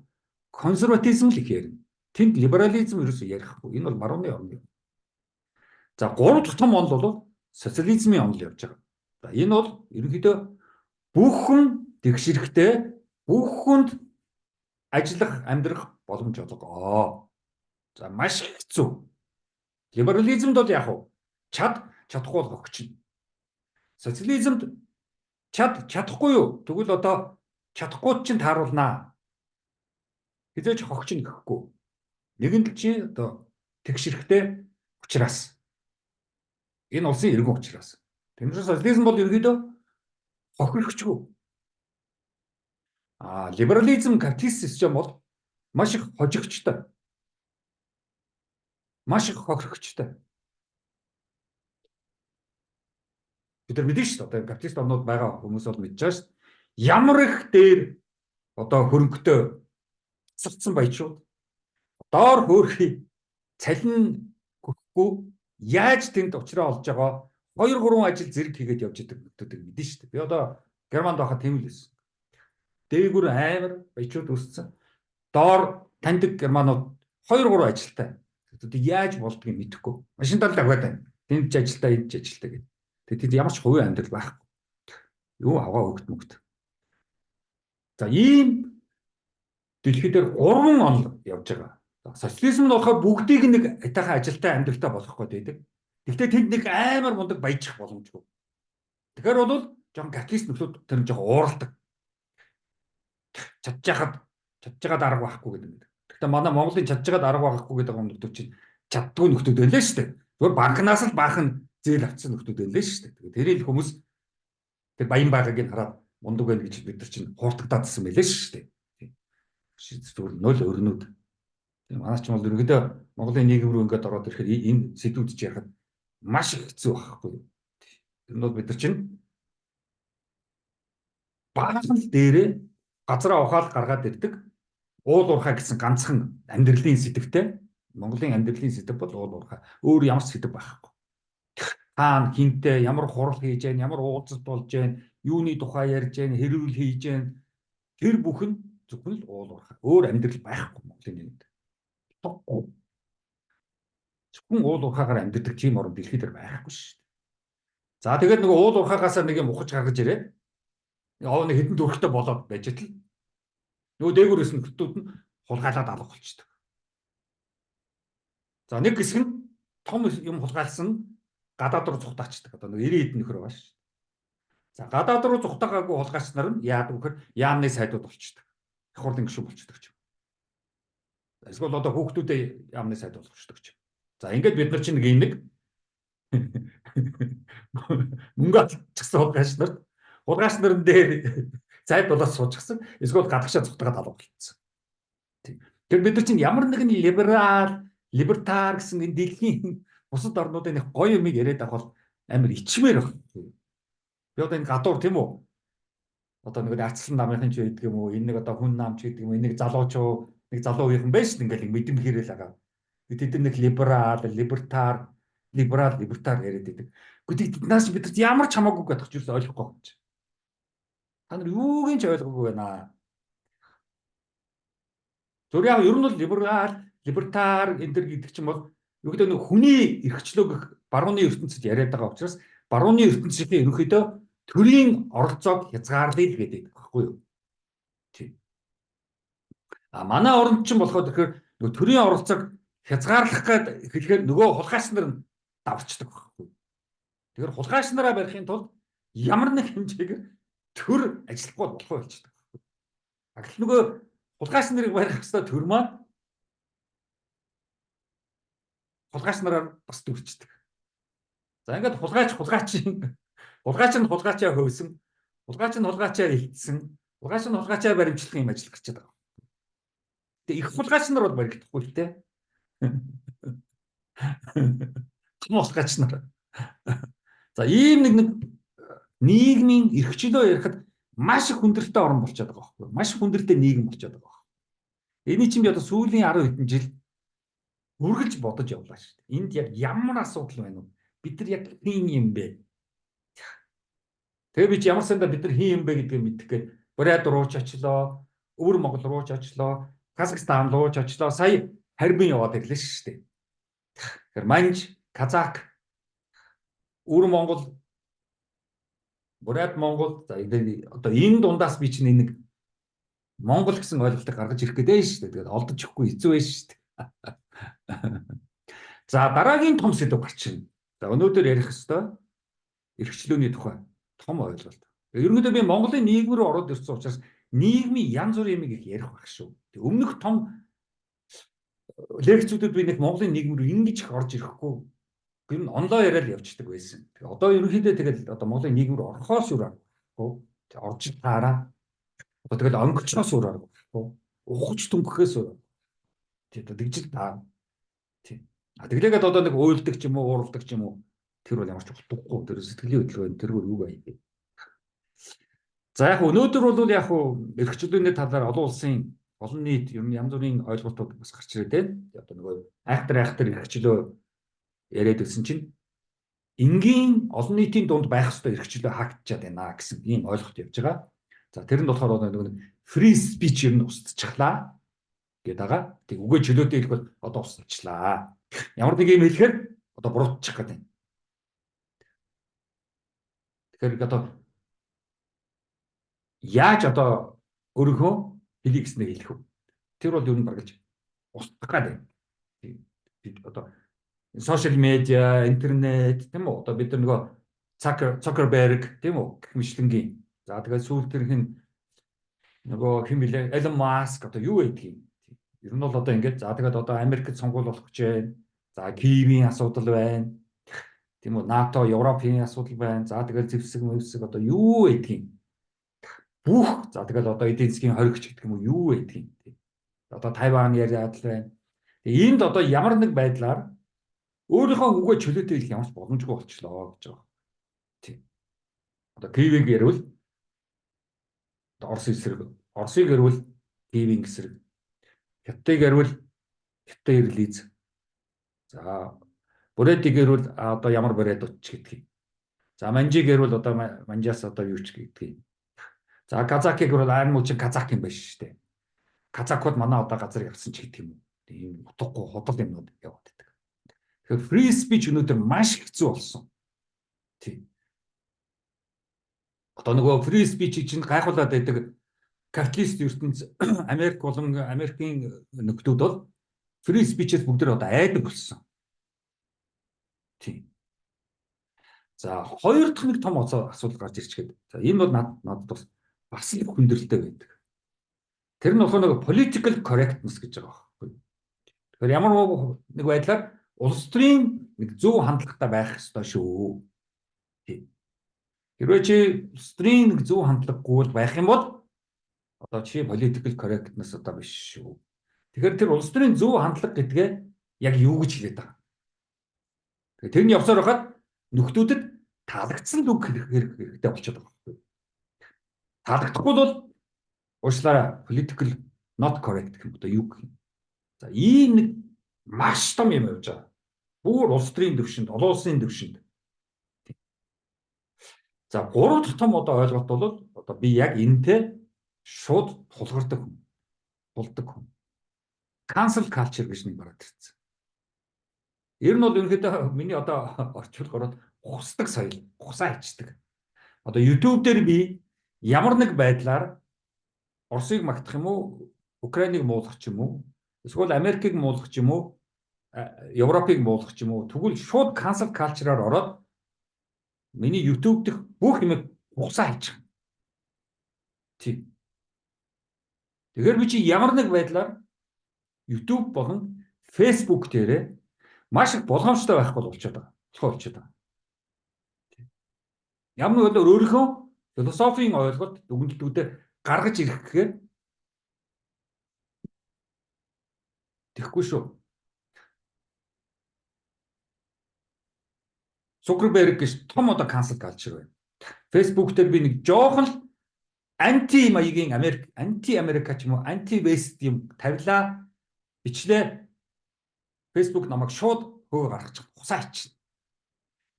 A: консерватизм л их ярина. Тэнд либерализм ерөөсөө ярихгүй. Энэ бол барууны орн юм. За 3 дахь том онол бол социализмын онол явж байгаа. За энэ бол ерөнхийдөө бүх хүн тэгшэрхтэй бүх хүнд ажиллах, амьдрах боломж олгоо. За маш хэцүү. Либерализмд бол яг уу чадахгүй бол өгч. Социализмд чадахгүй юу? Тэгвэл одоо чадахгүйд чинь тааруулнаа. Хизээч хогч нь гэхгүй. Нэгэнт чи одоо тэгшэрхтэй учраас. Энэ улсын иргэн учраас. Тиймээс социализм бол ерөөдөө хохирогчгүй. Либерализм капиталист систем бол маш их хожигчтой. Маш их хохирогчтой. Бид нар мэдэн шүү дээ. Одоо капиталист орнууд байгаа хүмүүс бол мэдж байгаа шүү дээ. Ямар их дээр одоо хөрөнгөтэй цацсан баячууд доор хөөрхий цалин өгөхгүй яаж тэнд уучраа олж байгаа 2-3 ажил зэрэг хийгээд явж идэг хүмүүсийг мэдэн шүү дээ. Би одоо Германд байхад тийм л байсан. Дээгүр амар баячууд өссөн. Доор таньдаг германууд 2-3 ажилтай. Тэд яаж болдгийг мэдэхгүй. Машин талд аваад байна. Тэнд ч ажилтай, энд ч ажилтай гэдэг. Тэд ямар ч хувийн амьдрал байхгүй. Юу аваа хөгт мөгт. За ийм дэлхий дээр 3 онол явж байгаа. Социализм нь болохоор бүгдийг нэг айтайхан ажилтай амьдралтай болгох гээд байдаг. Гэхдээ тэнд нэг амар мундаг баяжих боломжгүй. Тэгэхээр бол жоохон капиталист нөхцөл тэр нь жоохон ууралдаг. Чадчихад арга байхгүй гэдэг юм. Гэхдээ манай Монголын чадчихад арга байхгүй гэдэг нөхдөд чинь чаддгүй нөхдөд байлаа шүү дээ. Зүгээр банкнаас л баахан зээл авчихсан нөхдөд байлаа шүү дээ. Тэгээд тэрийг хүмүүс тэр баян байгаагийг хараад мундаг байл гэж бид нар чинь хууртагдаадсан байлаа шүү дээ. Зүгээр нөл өрнүүд. Манай ч бол ерөнхийдөө Монголын нийгэм рүү ингээд ороод ирэхээр энэ сэдвүүд чи яхад маш их хэцүү байхгүй. Тэр нь бол бид нар чинь баахан л дээрээ газараа ухаал гаргаад ирдэг уул уурхай гэсэн ганцхан амьдралын сэдвтэй. Монголын амьдралын сэдв бол уул уурхай. Өөр ямар сэдв байхгүй. Хаана хинтээ ямар хурал хийж гэн, ямар уулзалт болж гэн, юуны тухай ярьж гэн, хэрүүл хийж гэн. Тэр бүхэн зөвхөн л уул уурхай. Өөр амьдрал байхгүй Монголын нийгэмд. Зөвхөн уул уурхайгаар амьддаг тийм орн дэлхийд байхгүй шүү дээ. За тэгээд нөгөө уул уурхайгаас нэг юм ухаж гаргаж ирээд яваа нэг хэдэн төрхтэй болоод байж тал нөгөө дээгүүрээс нь хөтүүд нь хулгайлаад алга болчихдог. За нэг хэсэг нь том юм хулгайлсан гадаад руу цухтаачдаг. Одоо нэг 90 хэдэн нөхөр байгаа шүү. За гадаад руу цухтаагаагүй хулгайчнаар нь яадаг вөхөр яамны сайдууд болчихдог. Их хурлын гишүүн болчихдог ч юм. Эсвэл одоо хүүхдүүдээ яамны сайд болгочдог ч юм. За ингээд бид нар чинь нэг мөнгө авчихсан хулгайчнаар дээр сайд болоод суучихсан. Эсвэл гадагшаа цухтагаад алга болчихсон. Тэр бид нар чинь ямар нэгэн либертар гэсэн энэ дэлхийн бусад орнуудын их гоё юмыг яриад авах бол амар ичмээр байна. Би одоо энэ гадуур тийм үү? Одоо нэг ацсан намынхан ч байдаг юм уу? Энэ нэг одоо хүн нам ч гэдэг юм уу? Энэ нэг залууч уу? Нэг залуу үеийнхэн байж ингээл мэдэм хэрэл байгаа. Тэд нэг либертар яриад байдаг. Гэхдээ тэднээс бид нар ямар ч хамаагүй гэдэг ч юус ойлгохгүй юм чи. Та нар юуг ч ойлгоогүй байна. Зөв яг ер нь бол либертар энэ төр гэдэг чинь бол юу гэдэг нэг хүний эрхчлөөг барууны ертөнцид яриад байгаа учраас барууны ертөнцийн ерөнхийдөө төрийн оролцоог хязгаарлая гэдэг байхгүй юу? Тийм. Манай оронд чинь болохоор тэгэхээр нөгөө төрийн оролцоог хязгаарлах гээд хэлэхээр нөгөө хулгайч нар нь давчдаг байхгүй юу? Тэгэхээр хулгайч нараа барихын тулд ямар нэг хэмжээгээр төр ажиллахгүй болохгүй болчихдог байхгүй юу? Агт нөгөө хулгайч нарыг барих хэвээр төр маань хулгайч нараар бас дүрчдэг. За ингээд хулгайч нь хулгайчаа хөөсөн, хулгайч нь хулгайчаа илтсэн, хулгайч нь хулгайчаа баримтлах юм ажил гарчаад байгаа. Тэгээ их хулгайч нар бол баригдахгүй л те. Том хулгайч нар. За ийм нэг нийгмийн эрх чөлөө ярихад маш их хүндрэлтэй орн болчиход байгаа байхгүй юу? Маш хүндрэлтэй нийгэм болчиход байгаа. Эний чинь би одоо сүүлийн 10 хэдэн жил үргэлж бодож явлаа шүү дээ. Энд яг ямар асуудал байна вэ? Бид нар яг хин юм бэ? Тэгээ би ч ямар сандаа бид нар хин юм бэ гэдгийг мэдхгүй. Бурайд рууч очлоо, Өвөр Монгол рууч очлоо, Казахстан рууч очлоо. Сая харьбан яваад ирлээ шүү дээ. Тэгэхээр Манж, Казак, Өвөр Монгол, Бурайд Монгол за одоо энэ дундаас би чинь нэг Монгол гэсэн ойлголтыг гаргаж ирэх гэдэг шүү дээ. Тэгээд олдож ихгүй хэцүү байж шүү дээ. За дараагийн том сэдв гарчна. За өнөөдөр ярих хэвээр эрхчлөөний тухай том ойлголт. Ерөнхийдөө би Монголын нийгэм рүү ороод ирсэн учраас нийгмийн янз бүрийн юмыг их ярих байх шүү. Өмнөх том лекцүүдэд би нэг Монголын нийгэм рүү ингэж их орж ирэхгүй. Гэр нь онлоо яриад явждаг байсан. Одоо ерөнхийдөө тэгэл одоо Монголын нийгэм рүү орохоос үр аргагүй. Орж таараа. Одоо тэгэл онгоцноос үр аргагүй. Ухаж түнхэхээс үр. Тэгээд дэгжил таа. Тийм. Тэглээгээд одоо нэг уйлдаг ч юм уу, уурладаг ч юм уу. Тэр бол ямар ч утгагүй. Тэр сэтгэлийн хөдөлгөөн тэр юу байв. За яг өнөөдөр бол яг эрх чөлөөний талаар олон улсын олон нийт ер нь янз бүрийн ойлголтууд бас гарч ирээд байна. Одоо нөгөө айхтар эрх чөлөө яриад өгсөн чинь энгийн олон нийтийн дунд байх ёстой эрх чөлөө хаагдчихад байна гэсэн ийм ойлголт явж байгаа. За тэр нь болохоор нөгөө free speech юм устчихлаа гэдэг байгаа. Тэг үгээ чөлөөтэй хэлэх бол одоо устчихлаа. Ямар нэг юм хэлэхээр одоо буруутчих гэдэг юм. Тэгэхээр одоо яаж одоо өөрийнхөө хэлийг гэснээр хэлэх вэ? Тэр бол ер нь багж устгах гэдэг. Бид одоо сошиал медиа, интернет тийм үү? Одоо бид нар нөгөө Zuckerberg тийм үү? Гэх мэтлэнгийн. За тэгээд сүүлдэрх нь нөгөө хэн билээ? Elon Musk одоо юу байдгийг. Ер нь бол одоо ингэж за тэгээд одоо Америкт сонгуул болох гэж байна. За Киевийн асуудал байна. Тийм үү? НАТО, Европын асуудал байна. За тэгээд зэвсэг одоо юу байдгийг. Бүх за тэгээд одоо эдийн засгийн хоригч гэдэг юм уу юу байдгийг. Одоо Тайван яриад л байна. Тэгээ энд одоо ямар нэг байдлаар өөрийнхөө үгээ чөлөөтэй хэлэх ямарч боломжгүй болчлоо гэж байгаа. Тийм. Одоо Киевийг ярил Орос эсрэг, Оросыг ярил Киевийн эсрэг. Хятадыг ярил Хятад релиз. За Бурэдийг ярил одоо ямар Бурээд утч гэдгийг. За Манжиг ярил одоо Манжаас одоо юу ч гэдгийг. За Казакийг ярил муучин Казак юм байна шүү дээ. Казакууд манай одоо газар явсан ч гэдэг юм уу. Тийм утгагүй худал юмнууд яваад байдаг. Тэгэхээр free speech өнөөдөр маш хэцүү болсон. Тийм. Одоо нөгөө free speech чинь гайхуулаад байдаг капиталист ертөнц Америк болон Америкийн нөхдүүд бол free speech-ээс бүгд одоо айдаг болсон. Тийм. За хоёр дахь нэг том асуудал гарч ирчихэд. За энэ бол надад бас их хүндрэлтэй байдаг. Тэр нь болохоор нэг political correctness гэж байгаа байхгүй. Тэгэхээр ямар нэг байдлаар улс төрийн нэг зөв хандлагатай байх ёстой шүү. Тийм. Хэрвээ чи улс төрийн нэг зөв хандлагагүй байх юм бол одоо чи political correctness одоо биш шүү. Тэгэхээр тэр улс төрийн зөв хандлага гэдгээ яг юу гэж хэлээд байгаа. Тэгэхээр тэрний явсаар байхад нөхдүүдэд таалагдсан үг хэрэгтэй болчиход байгаа байхгүй. Таалагдахгүй бол уучлаарай political not correct гэх юм одоо юу гэх юм. За ийм нэг маш том юм явж байгаа. Бүр улс төрийн төвшөнд, олон улсын төвшөнд. За гурав дахь том одоо ойлголт бол одоо би яг энэтэй шууд тулгардаг хүн. Тулдаг хүн. Cancel culture гэж нэг гараад ирсэн. Ер нь бол ерөнхийдөө миний одоо орчуулгаар ухсдаг соёл, ухсаа ичдэг. Одоо YouTube дээр би ямар нэг байдлаар Оросыг магтах юм уу, Украиныг муулах ч юм уу, эсвэл Америкийг муулах ч юм уу, Европыг муулах ч юм уу, тэгвэл шууд cancel culture-аар ороод миний YouTube дэх бүх юм ухсаа хийчих. Тийм. Тэгэхээр би чи ямар нэг байдлаар YouTube болон Facebook дээрээ маш их болгоомжтой байхгүй болчиход байгаа. Болчиход байгаа. Ямар нэг байдлаар өөрийнхөө философийн ойлголт дүгнэлтүүдэд гаргаж ирэх гэхээр тэхгүй шүү. Zuckerberg гэж том одоо cancel culture байна. Facebook дээр би нэг жоохон л анти маягийн анти Америка ч юм уу анти West юм тавилаа бичлээ. Facebook намайг шууд хөө гаргачих хусаа ичнэ.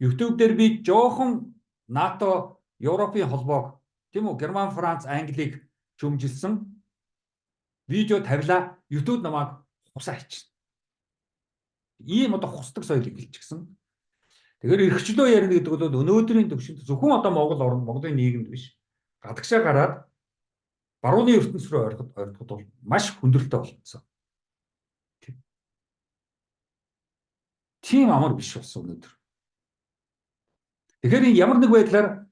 A: YouTube дээр би жоохон НАТО, Европын холбоог тийм үү Герман, Франц, Англиг чөмжилсэн видео тавилаа YouTube намайг хусаа ичнэ. Ийм одоо хусдаг соёл эхэлчихсэн. Тэгэхээр эрхчлөө ярина гэдэг бол өнөөдрийн төвшөнд зөвхөн одоо Монголын нийгэмд биш. Гадагшаа гараад барууны ертөнц рүү ойртоход бол маш хүндрэлтэй болчихсон. Тийм амар биш болсон өнөөдөр. Тэгэхээр ямар нэг байдлаар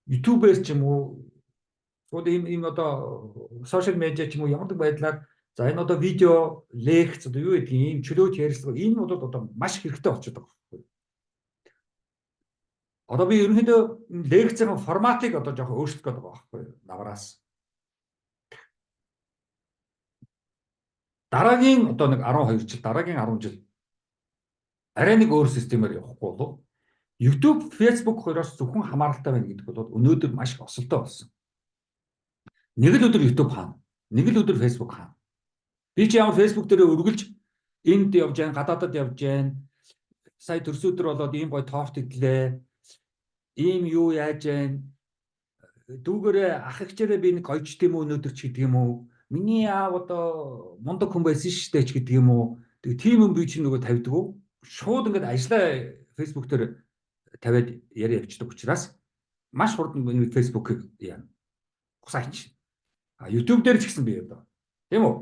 A: YouTube-ээр ч юм уу ийм одоо сошиал медиа ч юм уу ямар нэг байдлаар за энэ одоо видео, лекц одоо юу гэдгийг ийм чөлөөт ярилцлага энэ бол одоо маш хэрэгтэй болчиход байгаа. Одоо би ерөнхийдөө лекцийн форматыг одоо жоохон өөрчлөх гээд байгаа байхгүй навраас. Дараагийн одоо нэг 12 жил, дараагийн 10 жил арай нэг өөр системээр явахгүй бол YouTube, Facebook хоёроос зөвхөн хамааралтай байна гэдэг бол өнөөдөр маш их осолтой болсон. Нэг л өдөр YouTube хаана, нэг л өдөр Facebook хаана. Би ч ямар Facebook дээр өргөлж энд явж гэн, гадаадад явж гэн. Сая төрсөдөр болоод ийм гой торт идлээ. Ийм юу яаж гэн. Дүүгээрээ ах эгчээрээ би нэг гоёч тийм өнөөдөр ч гэдэг юм уу. Миний аав одоо мундаг хүн байсан шүү дээ ч гэдэг юм уу. Тэгээ тийм юм би чинь нөгөө тавьдгүй. Шууд ингээд ажиллаа Facebook дээр тавиад яриа явчихдаг учраас маш хурдан Facebook-ыг яа хусаач. YouTube дээр ч гэсэн би одоо. Тийм үү?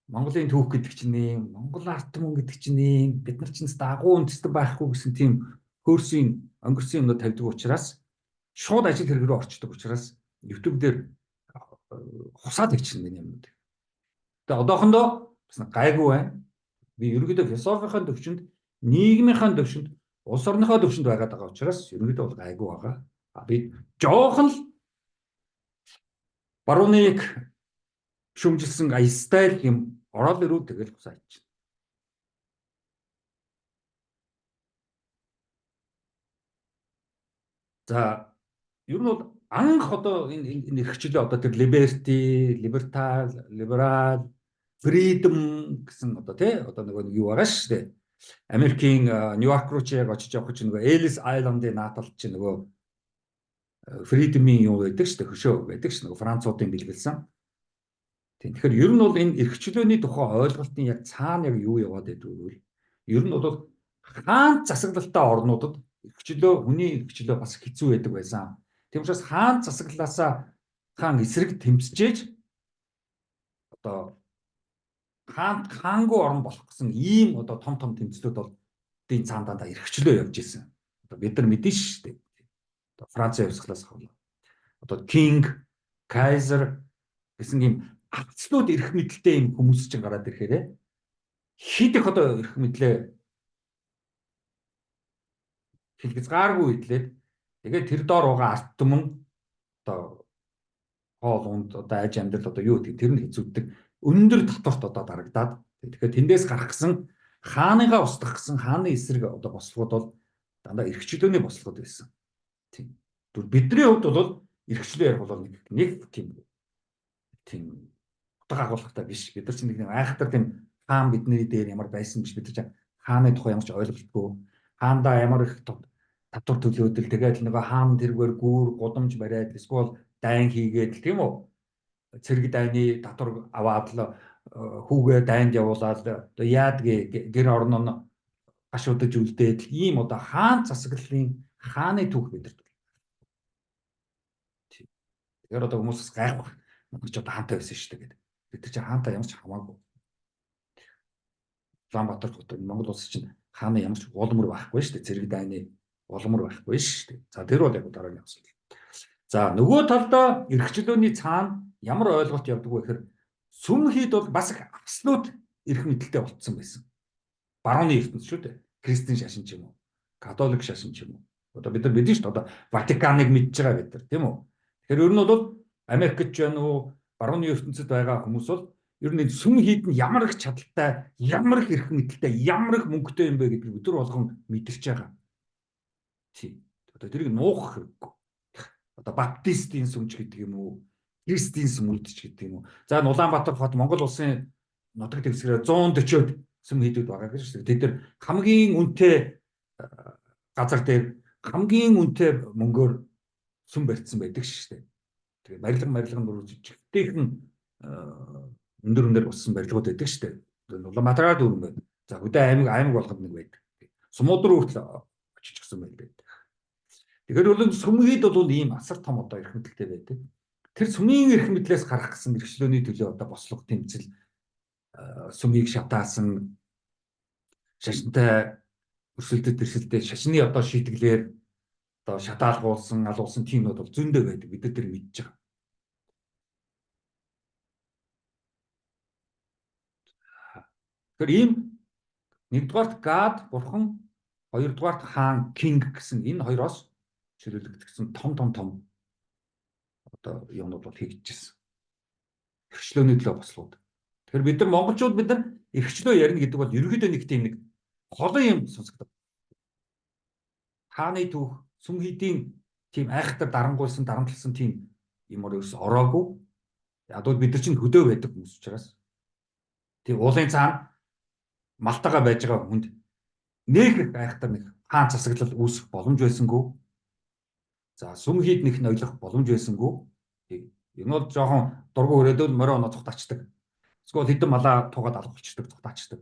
A: Монголын түүх гэдэг чинь юм, Монгол арт түмэн гэдэг чинь юм, бид нар чинь дагуу үндэстэн байхгүй гэсэн тийм хөрсийн өнгөрсөн юмнууд тавьдаг учраас шууд ажил хэрэг рүү орчдөг учраас YouTube дээр хусаад ичнэ миний юмнууд. Тэгээ одоохондоо бас гайгүй байна. Би ерөнхийдөө философийн төвшөнд, нийгмийн төвшөнд, улс орныхоо төвшөнд байгаад байгаа учраас ерөнхийдөө бол гайгүй байгаа. Би жоохон л барууныг шүмжилсэн стайл юм ороод ирүү тэгэл хусаач. За ер нь бол анх одоо энэ эрхчлөө одоо тэр liberal, freedom гэсэн одоо тий одоо нөгөө юу байгаа шүү дээ. Америкийн Нью-Йорк руу чи яг очиж явах чинь нөгөө Ellis Island-ын нааталт чи нөгөө freedom-ийн юу байдаг шүү дээ, хөшөө байдаг шүү нөгөө Француудын бэлгэлсэн. Тэгэхээр ер нь бол энэ эрхчлөөний тухай ойлголтын яг цаана яг юу яваад байдаг вэ? Ер нь бол хаан засаглалтай орнуудад хүний эрхчлөө бас хэцүү байдаг байсан. Тийм учраас хаан засаглалаасаа хаан эсрэг тэмцэж одоо хаангүй орн болох гэсэн ийм одоо том тэмцлүүд бол энэ цаандаа эрхчлөө явж исэн. Одоо бид нар мэдэн шүү дээ. Одоо Францын хувьсгалаас хавна. Одоо King, Kaiser гэсэн ийм агцлууд эрх мэдэлтэй ийм хүмүүс чинь гараад ирэхээр хэд их одоо эрх мэдлээ хэлгэцгааргүй идлээд тэгээд тэр доор байгаа арт түмэн одоо хоол унд одоо аж амьдрал одоо юу гэдэг тэр нь хэцүүддэг өндөр татварт одоо дарагдаад тэгэхээр тэндээс гарах гэсэн хааныгаа устгах гэсэн хааны эсрэг одоо бослогод бол дандаа эрхчлөөний бослогод байсан. Тийм. Бидний хувьд бол эрхчлөө ярих бол нэг тийм утга агуулгатай биш. Бид нар чинь нэг айхтар тийм хаан бидний дээр ямар байсан биш бид нар чинь хааны тухай ямар ч ойлголтгүй хаандаа ямар их татвар төлөөдөл тэгээд нөгөө хаан тэргээр гүүр гудамж бариад эсвэл дайн хийгээд тийм үү цэрэг дайны татвар аваад л хүүгээ дайнд явуулаад одоо яадгээ гэр орноо нь гашуудаж үлдээд ийм одоо хаан засаглалын хааны түүх бидэрт. Тэгэхээр одоо хүмүүс гайхах монгол ч одоо хаантай байсан шүү дээ гэдэг. Бид нар чинь хаантай ямар ч хамаагүй. Улаанбаатар хотод Монгол улс чинь хааны ямар ч улмөр байхгүй шүү дээ. Цэрэг дайны улмөр байхгүй шүү дээ. За тэр бол яг дараагийн асуудал. За нөгөө талдаа эрхчлөөний цаана ямар ойлголт явдаг вэ гэхээр сүм хийд бол бас их абсолют эрх мэдэлтэй болцсон байсан. Барууны ертөнц шүү дээ. Христийн шашин ч юм уу, католик шашин ч юм уу. Одоо бид нар мэдэн шүү дээ. Одоо Ватиканыг мэдж байгаа бид нар тийм үү. Тэгэхээр ер нь бол Америкч байна уу, барууны ертөнцид байгаа хүмүүс бол ер нь сүм хийд нь ямар их чадaltaй, ямар их эрх мэдэлтэй, ямар их мөнгөтэй юм бэ гэдгийг өдөр болгон мэдэрч байгаа. Тийм. Одоо тэрийг нуух хэрэггүй. Одоо баптистийн сүмч гэдэг юм уу, христийн сүм үлдчих гэдэг юм уу. За Улаанбаатар хот Монгол улсын нутаг дэвсгэрээр 140-од сүм хийдүүд байгаа гэж шүү дээ. Тэд нар хамгийн үнэтэй газар дээр хамгийн үнэтэй мөнгөөр сүм барьсан байдаг шүү дээ. Тэгээ барилга жигтэйхэн өндөр болсон барилгууд байдаг шүү дээ. Улаанбаатараа дүүрэн байна. За хөдөө аймаг болгонд нэг байдаг. Сумудруу хүртэл очиж гсэн байдаг. Тэгэхээр сүмгийд бол ийм асар том одоо эрх мэдэлтэй байдаг. Тэр сүмийн эрх мэдлээс гарах гэсэн эрхчлөөний төлөө одоо бослого тэмцэл сүмийг шатаасан шашинтай өрсөлдөд тэрсэлтэй шашны одоо шийтгэлээр одоо шатаалгуулсан алуулсан тиймнүүд бол зөндөө байдаг. Бид нар мэдж байгаа. Тэгэхээр ийм нэгдүгээрт God бурхан, хоёрдугаарт хаан King гэсэн энэ хоёроос чөлөөлөгдсөн том одоо юмнууд бол хийгдчихсэн. Эрхчлөөний төлөө бослогод. Тэгэхээр бид нар монголчууд бид нар эрхчлөө ярина гэдэг бол ерөөдөө нэг тийм холон юм сонсогддог. Хааны түүх, сүм хийдийн тийм айхтар дарамтлсан тийм юмор ерөөс ороогүй. Яг бол бид нар чинь хөдөө байдаг хүмүүс учраас. Тийм уулын цаана малтагаа байж байгаа хүнд нэг айхтар нэг хаан засаглал үүсэх боломж байсангүй. За сүм хийд нэг ноёлох боломж байсангүй. Энэ бол жоохон дургу өрөөдөө морио оноо цухтаачдаг. Эсвэл хэдэн малаа тугаад алга болчихдог, цухтаачдаг.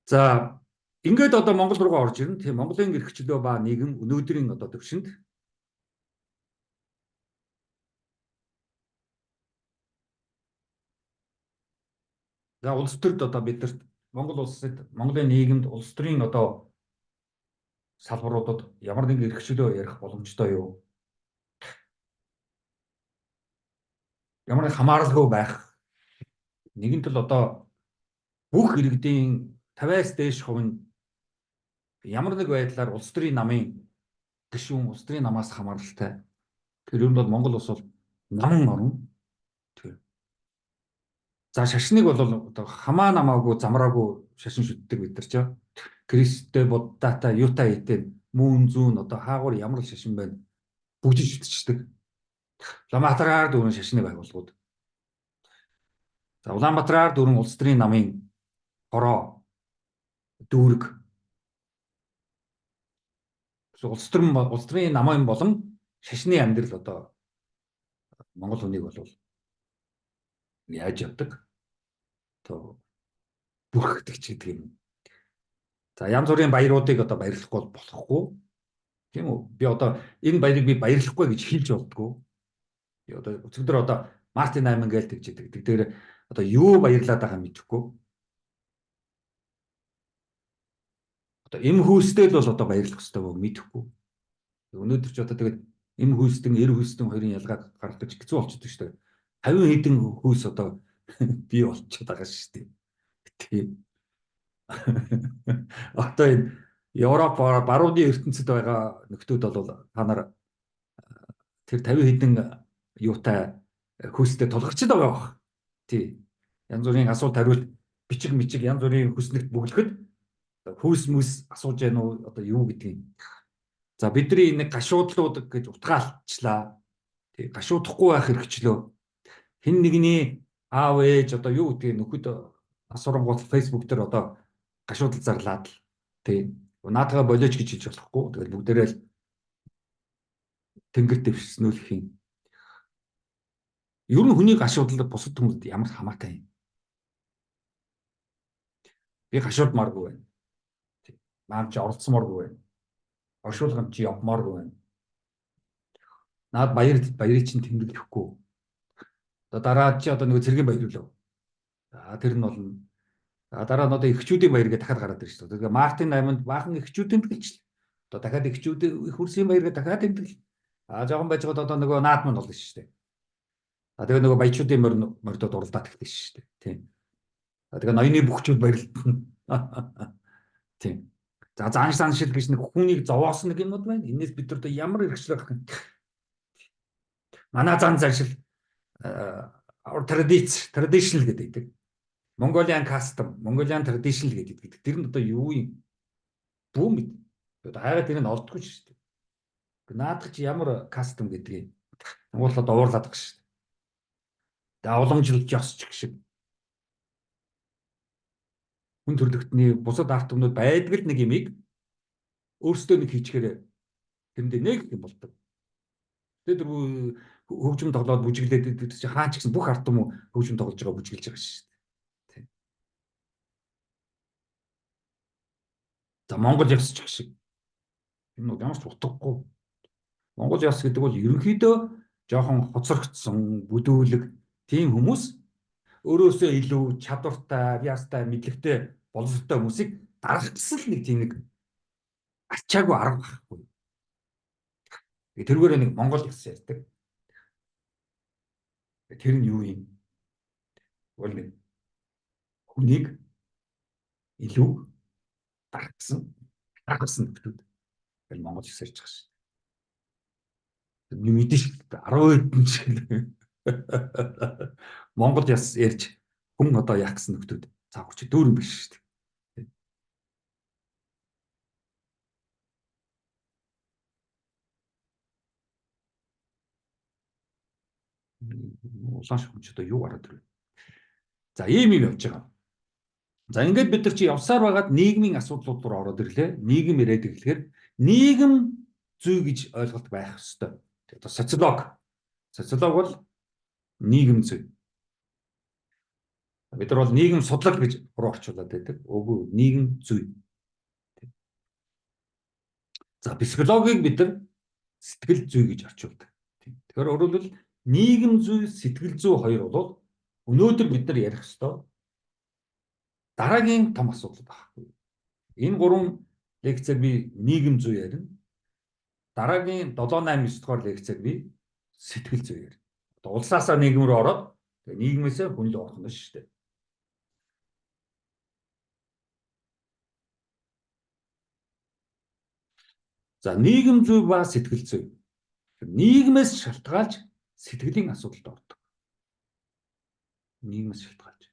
A: За ингээд одоо Монгол руу орж ирнэ. Тийм Монголын эрхчлөө ба нийгэм өнөөдрийн одоо төвшөнд За улс төрд одоо бидэрт Монгол улсад Монголын нийгэмд улс төрийн одоо салбаруудад ямар нэгэн эрх чөлөө ярих боломжтой юу? Ямар нэг хамааралгүй байх. Нэгэнт л одоо бүх иргэдийн 50-аас дээш хувь нь ямар нэг байдлаар улс төрийн намын гишүүн, улс төрийн намаас хамааралтай. Тэр юм бол Монгол улс бол наман орно. Тэр. За шашныг бол одоо хамаа намаагүй замраагүй шашин шүтдэг бид нар ч. Кристтэй, Буддатай, Ютай хитэн мөн зүүн одоо хаагур ямар л шашин байна. Бүгд шүтчихдэг. Улаанбаатараар дөрвөн шашны байгууллагууд. За Улаанбаатараар дөрвөн улс төрийн намын хороо дүүрэг улс төрийн намын болон шашны амьдрал одоо Монгол хүнийг бол яаж явдаг? Одоо бүрхэгдэг ч гэдэг юм. За янз бүрийн баяруудыг одоо баярлахгүй болохгүй. Тийм үү? Би одоо энэ баярыг би баярлахгүй гэж хэлж болдгоо. Би одоо өчигдөр одоо Мартин Айман гээл тэгж идэг. Тэгэхээр одоо юу баярлаад байгаа мэдэхгүй. Одоо эм хүйстэй л бол одоо баярлах хэрэгтэй бөө мэдэхгүй. Өнөөдөр ч одоо тэгээд эм хүйстэн, эр хүйстэн хоёрын ялгааг гаргах гэж хэцүү болчихдог шүү дээ. 50 хэдэн хүйс одоо бий болчиход байгаа шүү дээ. Тийм. Одоо энэ Европ барууны ертөнцид байгаа нөхдүүд бол та нар тэр 50 хэдэн юутай хүйстэй тулгарчд байгаа баг. Тий. Янз бүрийн асуулт хариулт бичиг мичиг янз бүрийн хүснэгт бөглөхөд хүйс мүс асууж яах нь одоо юу гэдгийг. За бидний нэг гашуудлууд гэж утгаалчлаа. Тий. Гашуудахгүй байх хэрэгчлөө. Хэн нэгний аав ээж одоо юу гэдгийг нөхөд асуурангууд Facebook дээр одоо гашуудал зарлаад л тий. Наадгаа болооч гэж хэлж болохгүй. Тэгэл бүгдээрээ л тэнгэр дэвшснүүлэх юм. Ер нь хүний гашуудлал бусад хүмүүст ямар хамаатай юм. Би гашуудмааргүй байна. Наам чи оролцсомооргүй байна. Оршуулганд чи явмааргүй байна. Наад баярыг чинь тэмдэглэхгүй. Одоо дараа чи одоо нөгөө цэргийн баяр үлээ. За тэр нь болно. За дараа нь одоо эхчүүдийн баяр гэж дахиад гараад ирж байна. Тэгээ Мартин Айманд баахан эхчүүдийн тэмдэглэж. Одоо дахиад эхчүүдийн их хурсын баяр гэж дахиад тэмдэглэж. Жоохон байж гоод одоо нөгөө наадман болно шүү дээ. Тэгээ нөгөө баячуудын мордод уралдаад ихтэй шүү дээ. Тийм. Тэгээ ноёны бүхчүүд баярлалаа. Тийм. За заан саншил гэж нэг хүнийг зовоосон нэг юмуд байна. Энээс бид нар ямар хэрэгчлээ гэх юм. Манай зан заншил traditional гэдэг. Mongolian custom, Mongolian traditional гэдэг. Тэр нь одоо юу юм? Бүү мэд. Одоо хайгаад тэр нь олдгүй шүү дээ. Наадах чи ямар custom гэдэг юм. Уурлаад уурлаад байгаа шүү дээ. Тэгээ уламжлалт ёсч шиг. Хүн төрлөختний бусад арт түмнүүд байдаг л нэг юмыг өөрсдөө нэг хийчихээрээ тэрэндээ нэг юм болдог. Тэгээд хөгжим тоглоод бүжиглээд чи хаач гэсэн бүх арт түмэн хөгжим тоглож байгаа бүжиглж байгаа шүү дээ. За Монгол ёс ч шиг. Энэ ямар ч утгагүй. Монгол ёс гэдэг бол ерөнхийдөө жоохон хоцрогдсон, бүдүүлэг тийм хүмүүс өөрөөсөө илүү чадвартай, ястай, мэдлэгтэй боловсртой хүмүүсийг дарагчсан нэг тийм нэг ачаагүй арга байхгүй. Тэрүүгээр нэг Монгол ёс ярьдаг. Тэр нь юу юм? Бол нэг хүнийг илүү дарагчсан нөхдөд. Тэгэл Монгол ёс ярьж байгаа шүү. Мэдээж 10 хэдэн жил Монгол яс ярьж хүн одоо яах гэсэн нөхдөд цаагч дүүрэн биш шүү дээ. Улаан шүмч одоо юу гараад ирв. За ийм юм явж байгаа. За ингээд бид нар чи явсаар байгаад нийгмийн асуудлууд руу ороод ирлээ. Нийгэм ирээд ирэхээр нийгэм зүй гэж ойлголт байх ёстой. Одоо социолог бол нийгэм зүй. Бид нар бол нийгэм судлал гэж руу орчуулад байдаг. Үгүй нийгэм зүй. За психологийг бид нар сэтгэл зүй гэж орчуулдаг. Тэгэхээр өөрөлдвөл нийгэм зүй, сэтгэл зүй хоёр бол өнөөдөр бид нар ярих ёстой дараагийн том асуудал байхгүй. Энэ 3 лекцээр би нийгэм зүй ярина. Дараагийн 7, 8, 9 дугаар лекцээр би сэтгэл зүй ярина. Одоо улсаасаа нийгэм рүү ороод нийгмээсээ хүн л орох нь шүү дээ. За нийгэм зүй ба сэтгэл зүй. Нийгмээс шалтгаалж сэтгэлийн асуудалд ордог. Нийгмээс шалтгаалж.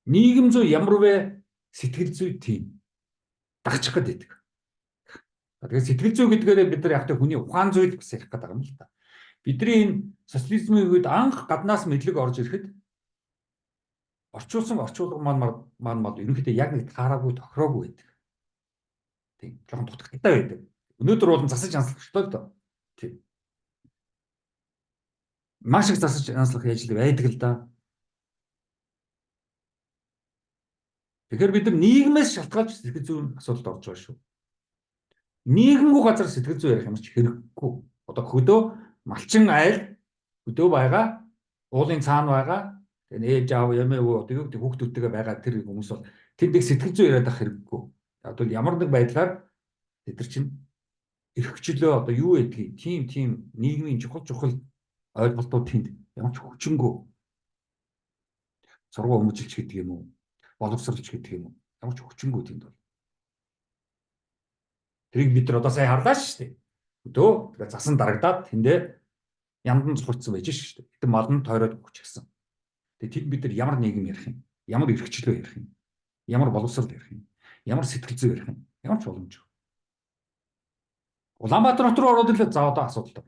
A: Нийгэм зүй ямар вэ? Сэтгэл зүй тийм. Дагчих гэдэг. Тэгэхээр сэтгэл зүй гэдгээр бид нар яг та хүний ухаан зүйл бас ярих гэдэг юм л та. Бидний энэ социализмын үед анх гаднаас мэдлэг орж ирэхэд орчуулсан орчуулга маань ерөнхийдөө яг нэг таараагүй тохироогүй байдаг. Тийм. Жохон дутагдaltaй байдаг. Өнөөдөр бол засаж анслахтай л доо. Тийм. Маш их засаж анслах ажил байдаг л да. Тэгэхээр бид нар нийгмээс шалтгаалж сэтгэл зүйн асуудалд орж байгаа шүү. Нийгэмгүй газар сэтгэл зүй ярих юм ч хэрэггүй. Одоо хөдөө малчин айл хөдөө байгаа, уулын цаана байгаа. Тэгээ ээж аав ямаа өвөө одоо юу гэдэг хүүхдүүдтэйгээ байгаа тэр хүмүүс бол тэндээ сэтгэл зүй яриад ах хэрэггүй. Одоо ямар нэг байдлаар тэд нар чинь эрхчлөө одоо юу гэдгийг тийм нийгмийн чухал ойлголтууд тэнд ямар ч хүчингүй сургууль хүмүүжилч гэдэг юм уу? Боловсруулж гэдэг юм уу? Ямар ч хүчингүй тэнд бол. Тэрийг бид нар одоо сайн харлаа шүү дээ. Өдөө тэгээ засан дарагдаад тэндээ яндан цуцсан байж шүү дээ. Гэтэ мал нь тойроод өгчихсэн. Тэгээ тэд бид нар ямар нийгэм ярих юм? Ямар эрхчлөө ярих юм? Ямар боловсрол ярих юм? Ямар сэтгэл зүй ярих юм? Ямар ч боломжгүй. Улаанбаатар хот руу ороод ирлээ за одоо асуудалтай.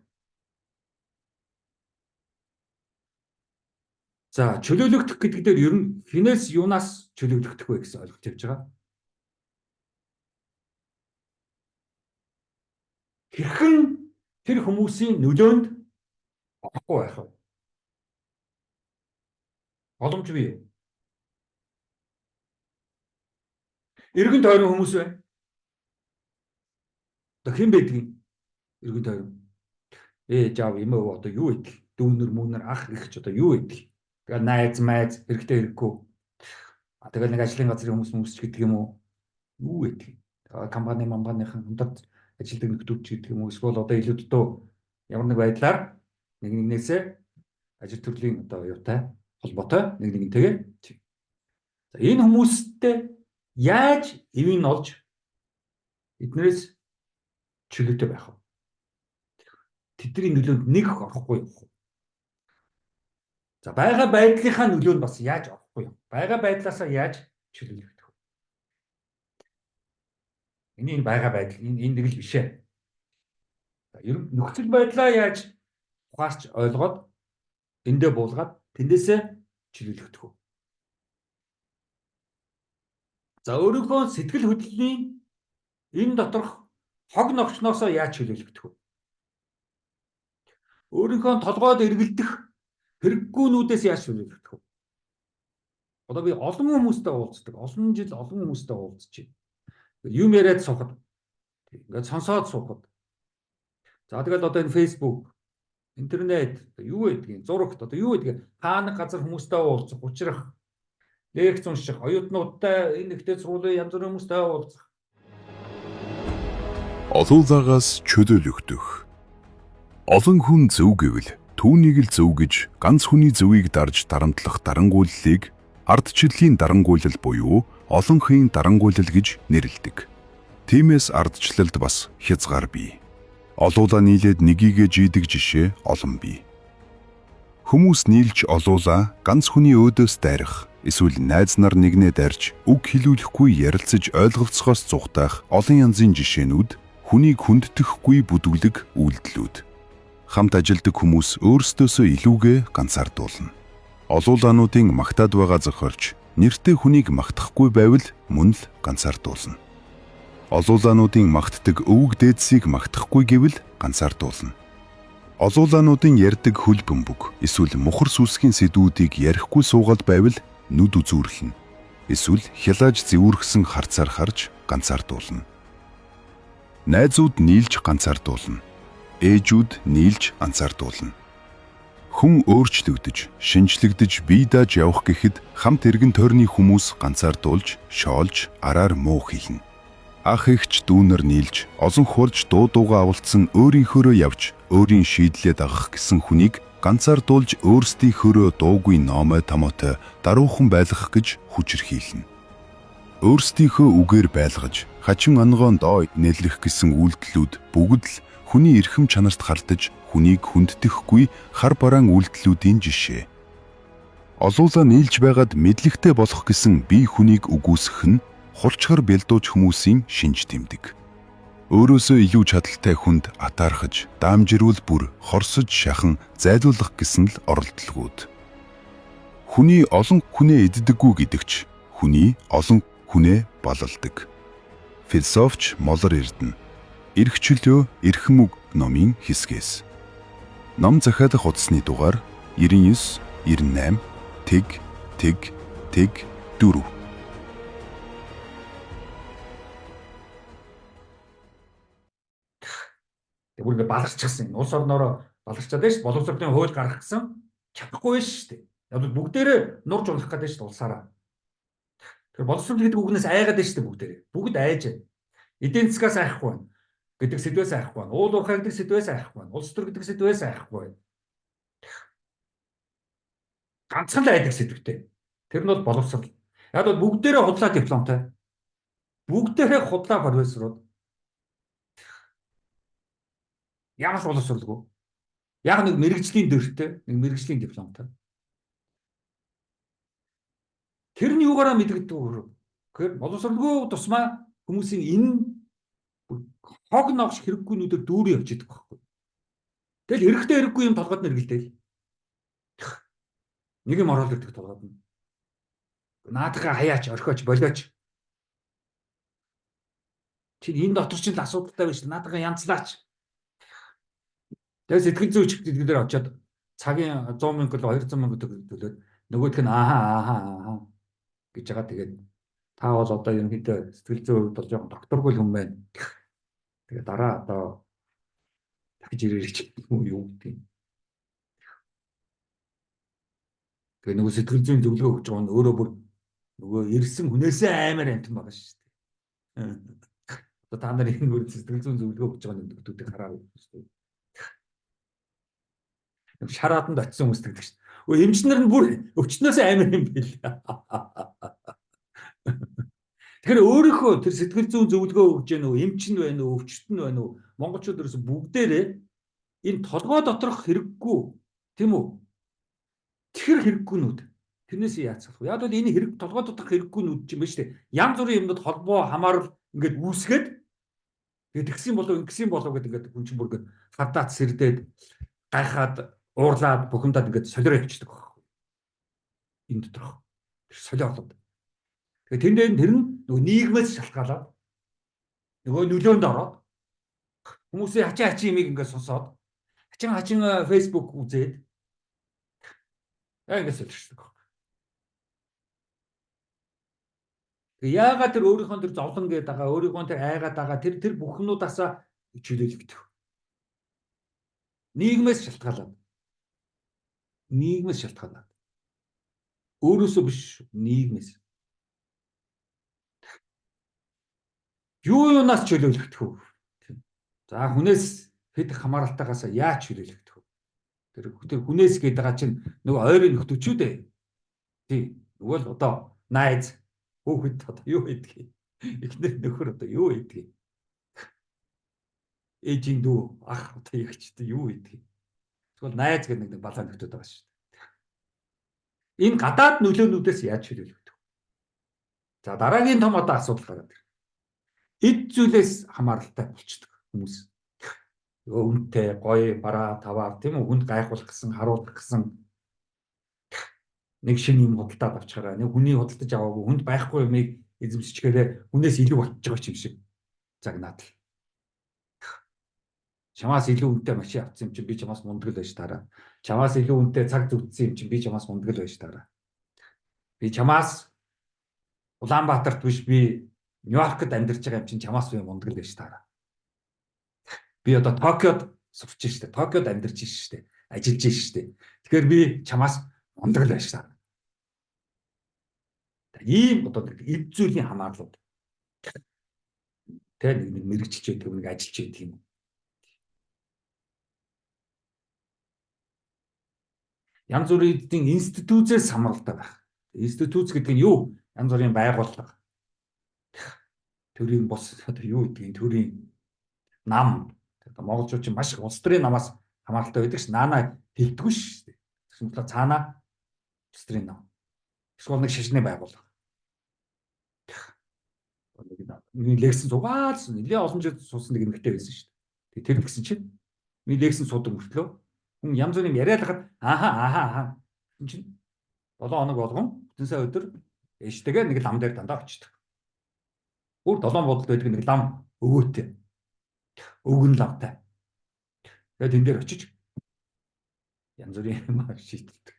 A: За чөлөөлөгдөх гэдэг дээр ер нь хинээс юунаас чөлөөлөгдөх вэ гэсэн ойлголт явж байгаа. Хэрхэн тэр хүмүүсийн нөлөөнд орохгүй байх вэ? Боломж бий юу? Эргэн тойрон хүмүүс байна. Одоо хэн байдгийг эргэн тойрон. Жаав юм уу одоо юу идэх? Дүүнэр мөнэр ах их ч одоо юу идэх? Тэгээ найз хэрэгтэй хэрэггүй. Тэгээ нэг ажлын газрын хүмүүс ч гэдэг юм уу? Юу идэх? Компанийн хамтад ажилтдаг нөхдүүд ч гэдэг юм уу? Эсвэл одоо илүү дутуу ямар нэг байдлаар нэгнээсээ ажил төрлийн одоо юутай холбоотой нэгнтэйгээ. За энэ хүмүүстэй яаж эвийн олж эднээс чөлөөтэй байх вэ? Тэдний нөлөөнд нэг орохгүй юу? За байгаа байдлынхаа нөлөөнд бас яаж орохгүй юу? Байгаа байдлаасаа яаж чөлөөлөх вэ? Энэ байгаа байдал энэ нэг л биш ээ. За ер нь нөхцөл байдлаа яаж ухаарч ойлгоод эндээ буулгаад тэндээсээ чөлөөлөх вэ? За өөрийнхөө сэтгэл хөдлөлийн энэ доторх хог новчноосоо яаж чөлөөлөх вэ? Өөрийнхөө толгойд эргэлдэх хэрэггүйнүүдээс яаж чөлөөлөх вэ? Одоо би олон хүмүүстэй уулздаг. Олон жил олон хүмүүстэй уулзж байна. Юм яриад суухад ингээд сонсоод суухад. За тэгэл одоо энэ Facebook, интернет юу гэдгийг зурагт одоо юу гэдгийг хаана газар хүмүүстэй уулзах, учрах, лекц унших, оюутнуудтай энэ ихтэй сургуулийн янз бүрийн хүмүүстэй уулзах.
B: Олуулагаас чөлөөлөгдөх. Олон хүн зөв гэвэл түүнийг л зөв гэж ганц хүний зөвийг дарж дарамтлах дарангуйллыг ардчиллийн дарангуйлал буюу олонхын дарангуйлал гэж нэрлэдэг. Тиймээс ардчлалд бас хязгаар бий. Олуулаа нийлээд нэгийгэ жийдэг жишээ олон бий. Хүмүүс нийлж олуулаа ганц хүний өөдөөс дайрах, эсвэл найз нар нэгнээ дайрч үг хэлүүлэхгүй ярилцаж ойлголцохоос зугатах олон янзын жишээнүүд хүнийг хүндэтгэхгүй бүдүүлэг үйлдэлүүд. Хамт ажилдаг хүмүүс өөрсдөөсөө илүүгээ ганцаардуулна. Олуулаануудын магтаад байгаа зохиолч нэртэй хүнийг магтахгүй байвал мөн л ганцаардуулна. Олуулаануудын магтдаг өвөг дээдсийг магтахгүй гэвэл ганцаардуулна. Олуулаануудын ярьдаг хөл бөмбөг эсвэл мухар сүсгийн сэдвүүдийг ярихгүй суугаад байвал нүд үзүүрлэнэ. Эсвэл хялааж зэвүүргсэн харцаар харж ганцаардуулна. Найзууд нийлж ганцаардуулна. Ээжүүд нийлж анцаардуулна. Хүн өөрчлөгдөж, шинжлэгдэж бие дааж явах гэхэд хамт эргэн тойрны хүмүүс ганцаардуулж, шоолж, араар муу хийхнэ. Ах эгч дүүнэр нийлж, олон хурж дуугаа авалцсан өөрийнхөөрөө явж, өөрийн шийдлээ дагах гэсэн хүнийг ганцаардуулж өөрсдийнхөөрөө дуугүй номой томоотой даруухан байлгах гэж хүчирхийлнэ. Өөрсдийнхөө үгээр байлгаж, хачин онгоон доо нэлрэх гэсэн үйлдэлүүд бүгд л хүний эрхэм чанарт хартаж, хүнийг хүндэтгэхгүй хар бараан үйлдэлүүдийн жишээ. Олуула нийлж байгаад мэдлэгтэй болох гэсэн бие хүнийг үгүйсгэх нь хурцгар бэлдууж хүмүүсийн шинж тэмдэг. Өөрөөсөө илүү чадaltaй хүнд атаархаж, даамжирүүл бүр хорсож шахан зайлуулах гэсэн л оролдлогууд. Хүний олон хүнээ иддэггүй гэдэгч хүний олон хүнээ бололдог. Философч Молор Эрдэнэ. Эрх чөлөө эрхэм үг номын хэсгээс. Ном захиалах утасны дугаар 99 98 тэг 4.
A: Бүр ингэ баларчихсан. Улс орноороо баларчаад байж боловсролын хууль гаргах гэсэн чадахгүй шүү дээ. Яг л бүгдээрээ нурж унах гэдэг шүү дээ улсаараа. Тэгэхээр боловсрол гэдэг үгнээс айгаад шүү дээ бүгдээрээ. Бүгд айж байна. Эдийн засгаас айхгүй байна гэдэг сэдвээс айхгүй байна. Уул уурхай гэдэг сэдвээс айхгүй байна. Улс төр гэдэг сэдвээс айхгүй байна. Ганцхан л айдаг сэдвтэй. Тэр нь бол боловсрол. Яг бол бүгдээрээ худлаа дипломтой. Бүгдээрээ худлаа профессорууд. Ямар ч боловсролгүй. Яг нэг мэрэгжлийн дөрвтэй, нэг мэрэгжлийн дипломтой. Тэр нь юугаараа мэдэгддэг вэ? Тэгэхээр боловсролгүй тусмаа хүмүүсийн энэ хог ногш хэрэггүйнүүдээр дүүрэн явж идэх байхгүй. Тэгэл эрэхтэй хэрэггүй юм толгойд нь эргэлдээл. Нэг юм ороод ирдэг толгойд нь. Наадахаа хаяач, орхиоч, болиоч. Чи энэ дотор чинь л асуудалтай байж наадахаа янзлаач. Тэгээ сэтгэл зүйч гэдэг очиод цагийн 100 мянга л 200 мянга төлөөд нөгөөх нь аа гэж байгаа. Тэгээд та бол одоо ерөнхийдөө сэтгэл зүйн хувьд бол жоохон докторгүй хүн байна. Тэгээ дараа одоо дахиж ирээрэй ч юу гэдэг юм. Тэгээ нөгөө сэтгэл зүйн зөвлөгөө өгч байгаа нь өөрөө бүр нөгөө ирсэн хүнээсээ амар амтан байгаа шүү дээ. Одоо та нар энэ бүр сэтгэл зүйн зөвлөгөө өгч байгаа нөхдүүдийг хараад шүү дээ. Шараатанд очисон хүмүүс гэдэг шүү дээ. Өө эмчнэр нь бүр өвчнөөс амар юм бэл. Тэгэхээр өөрийнхөө тэр сэтгэл зүйн зөвлөгөө өгж яа нөө эмч нь байна уу, өвчтөн байна уу? Монголчууд ерөөсө бүгдээрээ энэ толгой доторх хэрэггүй тийм үү? Тэр хэрэггүйнүүд. Тэрнээс яацах вэ? Яг бол энэ хэрэг толгой доторх хэрэггүйнүүд ч юм ба шүү дээ. Янз бүрийн юмнууд холбоо хамаарал ингээд үүсгээд тэгээд тэгсэн болов ингэсэн болов гэдэг ингээд хүн чинь бүр ингээд хадаад сэрдээд гайхаад уурлаад бухимдаад ингээд солиороо явчихдаг байхгүй. Энэ доторх тэр солиорлууд. Тэгээ тэр нь нөгөө нийгмээс шалтгаалаад нөгөө нөлөөнд ороод хүмүүсийн хачи юмыг ингээд сонсоод хачин Facebook үзээд ингээд солирчдаг байхгүй. Тэгээ яагаад тэр өөрийнхөө тэр зовлон гээд байгаа өөрийнхөө тэр айгаад байгаа тэр бүхнуудаасаа чөлөөлөгдөв. Нийгмээс шалтгаалаад. Нийгмээс шалтгаалаад. Өөрөөсөө биш нийгмээс. Юунаас чөлөөлөгдөх вэ? За хүнээс хэд хамааралтайгаас яаж чөлөөлөгдөх вэ? Тэр хүнээс гээд байгаа чинь нөгөө ойрын нөхдүүд шүү дээ. Тий. Нөгөө л одоо найз хүүхэд одоо юу хийдэг? Эхнэр нөхөр одоо юу хийдэг? Ээжийн дүү ах одоо ягчтай юу хийдэг? Тэгвэл найз гэдэг нэг балаа нөхдүүд байгаа шүү дээ. Энэ гадаад нөлөөнүүдээс яаж чөлөөлөгдөх вэ? За дараагийн том одоо асуудал гараад ирнэ. Эд зүйлээс хамааралтай болчихдог хүмүүс. Өвөнтэй, гоё, бараа, таваар тийм үү хүнд гайхуулах гэсэн, харуулах гэсэн нэг шинэ юм худалдаад авчаараа нэг хүний худалдаж аваагүй хүнд байхгүй юмыг эзэмшчихээрээ хүнээс илүү болчихж байгаа юм шиг загнаад л. Чамаас илүү үнэтэй машин авсан юм чинь би чамаас мундаг л байж таараа. Чамаас илүү үнэтэй цаг зүтсэн юм чинь би чамаас мундаг л байж таараа. Би чамаас Улаанбаатарт биш би Нью-Йоркт амьдарч байгаа юм чинь чамаас би мундаг л байж таараа. Би одоо Токиод сурч штэ. Токиод амьдарч штэ. Ажиллаж штэ. Тэгэхээр би чамаас мундаг л байж таараа. Ийм одоо эд зүйлийн хамаарлууд. Тэ нэг мэрэгчилж байдаг, нэг ажиллаж байдаг юм. Янз бүрийн институцээс хамааралтай байх. Институц гэдэг нь юу? Янз бүрийн байгууллага. Төрийн бос одоо юу гэдгийг төрийн нам. Одоо монголчууд чинь маш улс төрийн намаас хамааралтай байдаг ш. Наана хэлдэггүй ш. Тэгсэн мэт цаана улс төрийн нам. Эсвэл нэг шашны байгууллага. Нэг лексэн зугаалсан. Нэлээд олон жил суусан нэг эмэгтэй байсан ш. Тэр гэсэн чинь би лексэн суудаг мөртлөө хүн янз бүрийн яриад хахад ааха энэ чинь 7 хоног болгон бүтэн сая өдөр ээжтэйгээ нэг лам дээр дандаа очдог. Бүр 7 бодолд байдаг нэг лам өвөөтэй. Өвгөн ламтай. Тэгээд тэн дээр очиж янз бүрийн юм шийдэлдэг.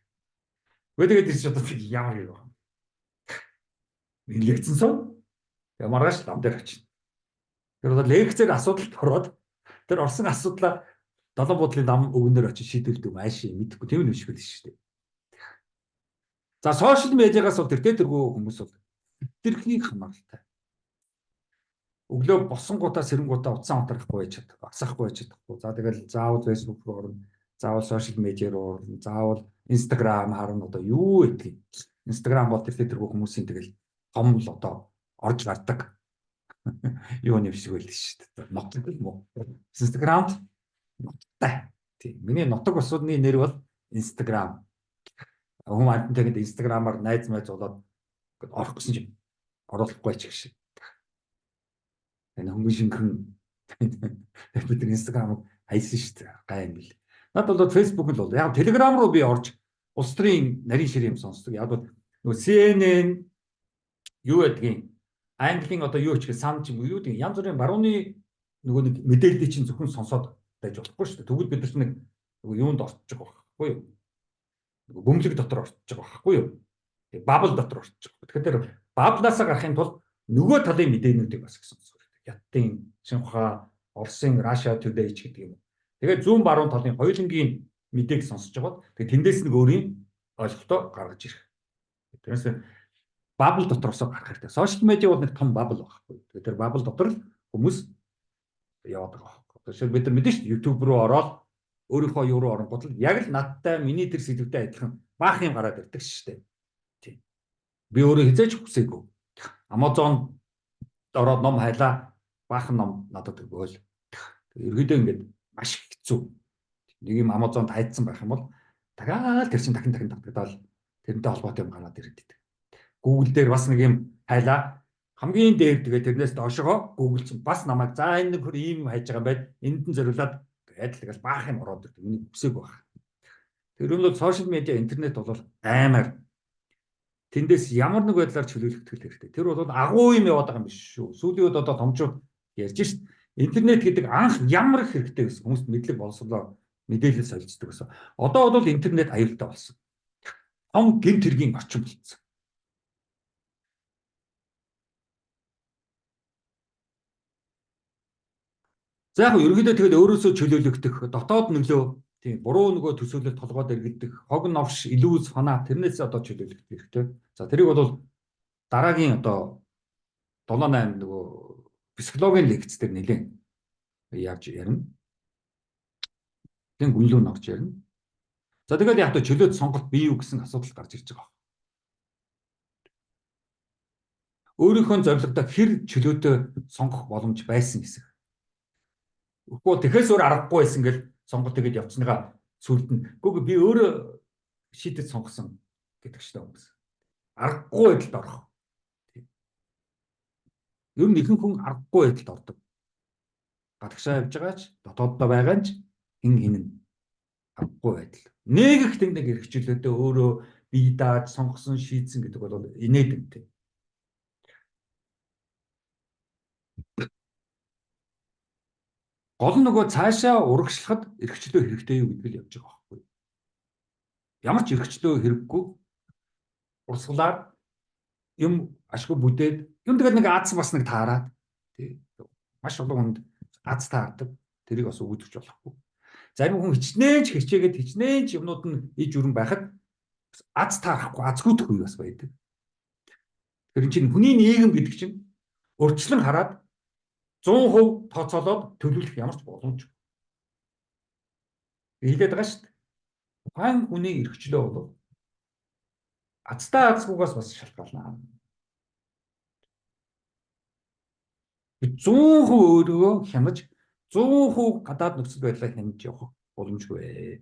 A: Тэгээд тийч одоо ямар юм. Лекцэн суу. Тэгээд маргааш лам дээр очив. Тэр одоо лекцээр асуудалд ороод тэр орсон асуудлаа 7 бодлын лам өвгөнөр очиж шийдвэрлэдэг маш юм мэдэхгүй тийм нь биш байл шүү дээ. За сошиал медиагаас бол тэргүү хүмүүс бол тэрхийг хамааралтай. Өглөө босонгуудаа сэрэнгуудаа утсан унтрахгүй байж чадах, асахгүй байж чадахгүй. За тэгэл заавал Facebook руу орно, заавал сошиал медиа руу орно, заавал Instagram харна одоо юу гэдгийг. Instagram бол тэргүү хүмүүсийн тэгэл том л одоо орж гардаг. Юу нэвшиг байл шүү дээ. Нотог юм уу? Instagram ноттай. Тийм. Миний нотог усны нэр бол Instagram. Хүн амттай гэдэг Instagram-аар найз майз болоод орох гэсэн чинь оруулахгүй ч гэж. Энэ хүмүүс шинхэн бид Instagram-ыг хайсан шүү дээ. Гай юм бил. Надад бол Facebook л бол яг Telegram руу би орж улс төрийн нарийн шир юм сонсдог. Яг бол нөгөө CNN юу гэдгийг Английн одоо юу ч гэх сан ч юм уу юу гэдэг янз бүрийн барууны нөгөө нэг мэдээллийг чинь зөвхөн сонсоод байж болохгүй шүү дээ. Тэгвэл бид нар нэг нөгөө юунд орчих байхгүй юу? Бөмбөлөг дотор орчих байхгүй юу? Бабл дотор орчих. Тэгэхээр баблаасаа гарахын тулд нөгөө талын мэдээнүүдийг бас гэсэн үг. Хятадын, Шинхua, Оросын Russia Today ч гэдэг юм. Тэгээд зүүн баруун талын хоёулангийн мэдээг сонсож байгаад тэгээд тэндээс нэг өөрийн ойлголтоо гаргаж ирэх. Тэрнээс бабл дотроосоо гарах хэрэгтэй. Сошиал медиа бол нэг том бабл байхгүй. Тэгээд тэр бабл дотор л хүмүүс яваад байгаа байхгүй. Тэгэхээр бид нар мэдэн шүү дээ YouTube руу ороод өөрийнхөө юу руу оронгууд л яг л надтай миний тэр сэдвтэй адилхан баах юм гараад ирдэг шүү дээ. Тийм. Би өөрөө хизээч хүсээгүй. Amazon ороод ном хайлаа баахан ном надад өгөөл. Ерөөдөө ингээд маш хэцүү. Нэг юм Amazon-д хайдсан байх юм бол тагаал тэр чин дахин татгадаал тэрнтэй холбоотой юм гараад ирээд. Google дээр бас нэг юм хайлаа. Хамгийн дээр тэгээ тэрнээс доошоо Google чинь бас намайг за энэ нэг хөр ийм хайж байгаа юм байд. Энд нь зориулаад адил тэгэл баах юм ороод ирдэг. Миний хүсээг баг. Тэр нь бол сошиал медиа интернет бол аймаар тэндээс ямар нэг байдлаар чөлөөлөгдөх хэрэгтэй. Тэр бол агуу юм яваад байгаа юм биш шүү. Сүүлийн үед одоо томчууд ярьж шít. Интернет гэдэг анх ямар их хэрэгтэй гэсэн хүмүүст мэдлэг боловсруулаа мэдээлэл солилцдог гэсэн. Одоо бол интернет аюултай болсон. Том гэмт хэргийн орчин болсон. За яг ерөнхийдөө тэгээд өөрөөсөө чөлөөлөгдөх дотоод нөлөө тийм буруу нөгөө төсөөлөлт толгойд эргэлдэх хог новш илүүз фана тэрнээс одоо чөлөөлөгдөх хэрэгтэй. За тэрийг бол дараагийн одоо 7-8 нөгөө психологийн лекц дээр нэлээд явж ярина. Тэн гүнлүү ногч ярина. За тэгээд яг чөлөөт сонголт бий юу гэсэн асуудал гарч ирж байгаа. Өөрийнхөө зорилгодоо хэр чөлөөтэй сонгох боломж байсан гэсэн. Үгүй тэгэхээс өөр аргагүй байсан гэл сонголт тэгээд явцныгаа сүлд нь. Үгүй би өөрөө шийдэж сонгосон гэдэг ч юм. Аргагүй байдалд орох. Ер нь ихэнх хүн аргагүй байдалд ордог. Гадагшаа явж байгаач, дотооддоо байгаа ч хин аргагүй байдал. Нэг их нэг эрхчлөөдөө өөрөө бие дааж сонгосон шийдсэн гэдэг бол инээдэмтэй. Гол нөгөө цаашаа урагшлахад эрхчлөө хэрэгтэй юу гэдгийг явж байгаа байхгүй. Ямар ч эрхчлөө хэрэггүй урсгалаар юм ашгүй бүдээд юм тэгэл нэг аз бас нэг таарад тий. Маш олон хүнд аз таардаг. Тэрийг бас өгөөдөж болохгүй. Зарим хүн хичнээн ч хичээгээд хичнээн ч юмнууд нь иж өрн байхад аз таарахгүй азгүйдэх үе бас байдаг. Тэр чинь хүний нийгэм гэдэг чинь урьдчилан хараад 100% тооцоолоод төлөвлөх ямар ч боломжгүй. Хэлээд байгаа шүү дээ. Тухайн хүний эрхчлөө бол азтай азгүйгээс бас шалтгаална. 100% өөрийгөө хянаж 100% гадаад нөхцөл байдлаа хянаж явах боломжгүй.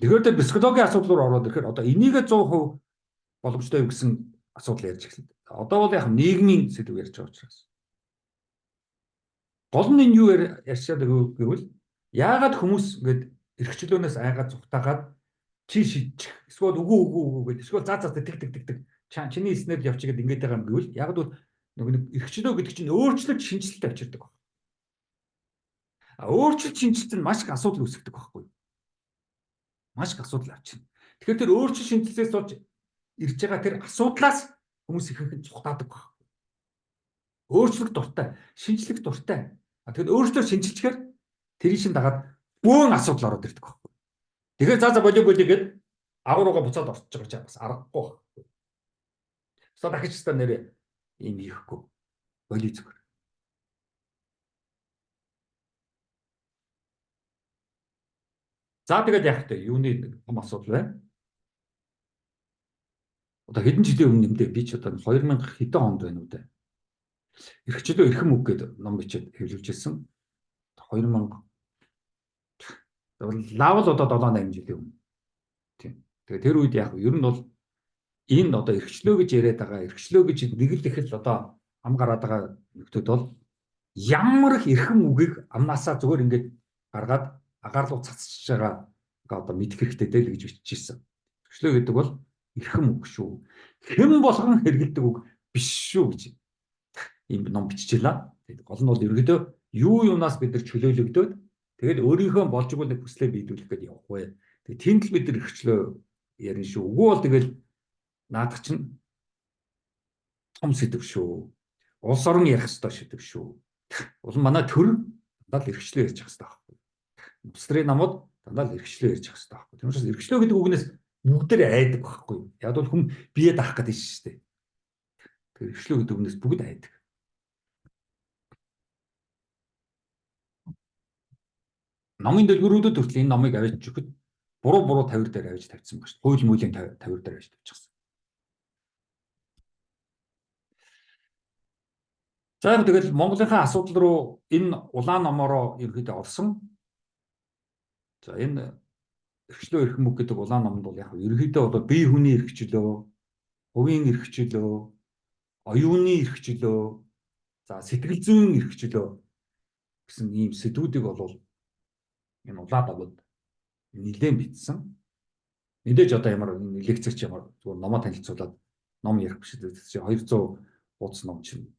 A: Тэгэхээр психологийн асуудал руу ороод ирэхээр одоо энийг 100% боломжтой юу гэсэн асуудал ярьж эхэллээ. Одоо бол яг нийгмийн сэдв ярьж байгаа учраас. Гол нь юу ярьчаад гэвэл яагаад хүмүүс ингээд эрхчлөөнөөс айгаад зүхтаагаад чи шийдчих. Эсвэл үгүй гэдэг. Эсвэл заа тэг. Чиний эснээр явчих гээд ингэж байгаа юм гэвэл яагаад бол нэг эрхчлөө гэдэг чинь өөрчлөлт шинжилэлт авчирдаг баг. Өөрчлөлт шинжилэлт нь маш их асуудал үүсгдэг байхгүй юу? Маш их асуудал авчирна. Тэгэхээр тэр өөрчлөлт шинжилэлээс болж ирж байгаа тэр асуудлаас хүмүүс ихэнх нь цухтаадаг баг. Өөрчлөлт дуртай, шинжлэх дуртай. Тэгэхээр өөрчлөлт шинжилчихээр тэрийн шин дагаад бөөн асуудал ороод ирдэг баг. Тэгэхээр за болио гэдэг агууруугаа буцаад орчиж байгаа ч бас аргагүй баг. Сод дахиж та нэр юм хийхгүй. Болио зүгээр. За тэгээд яг тэ юуны том асуудал байна. Одоо хэдэн жилийн өмнө нэмдээ би ч одоо 2000 хэдэн онд байна уу дээ. Эрхчлөө эрхэм үг гэдэг ном бичээд хэвлүүлж ирсэн. 2000 лавл одоо 7-8 жилийн өмнө. Тийм. Тэгээ тэр үед яг ер нь бол энэ одоо эрхчлөө гэж яриад байгаа эрхчлөө гэж нэг л их л одоо ам гараад байгаа нөхдөд бол ямар их эрхэм үгийг амнаасаа зүгээр ингээд гаргаад агаар руу цацчихж байгаа одоо мэдэх хэрэгтэй дээ л гэж бичижсэн. Эрхчлөө гэдэг бол эрхэм үг шүү. Хэн болгон хэрэгэлдэг үг биш шүү гэж ийм ном биччихлаа. Гол нь бол ерөөдөө юу юунаас бид нар чөлөөлөгдөөд тэгээд өөрийнхөө болж байгаа нэг хүслээ биелүүлэх гэдэг явах бай. Тэгээд тэнд л бид нар эрхчлөө ярина шүү. Үгүй бол тэгэл наадах чинь том сэдв шүү. Улс орон ярих ёстой сэдв шүү. Улан манай төр дандаа л эрхчлөө ярьж явах хэрэгтэй байхгүй. Улсрын намууд дандаа л эрхчлөө ярьж явах хэрэгтэй байхгүй. Тийм учраас эрхчлөө гэдэг үгнээс бүгдээр айдаг байхгүй. Яг бол хүн бие даах гэдэг шүү дээ. Тэр эрхчлөө гэдэг үгнээс бүгд айдаг. Номын дэлгүүрүүдэд хүртэл энэ номыг авч өгөхөд буруу тавир дээр авч тавьсан байна шүү. Хууль муулийн тавир дээр авч тавьчихсан. За тэгэл Монголынхаа асуудал руу энэ улаан номороо ерөөдөө орсон. За энэ эрхчлөө эрхэм үг гэдэг улаан номд бол яг ерөөдөө бол бие хүний эрхчлөө, хувийн эрхчлөө, оюуны эрхчлөө, за сэтгэл зүйн эрхчлөө гэсэн ийм сэдвүүдийг бол энэ улаан номод нэлээд бичсэн. Мэдээж одоо ямар лекцч ямар зүгээр номоо танилцуулаад ном ярих биш үү? 200 хуудас ном чинь.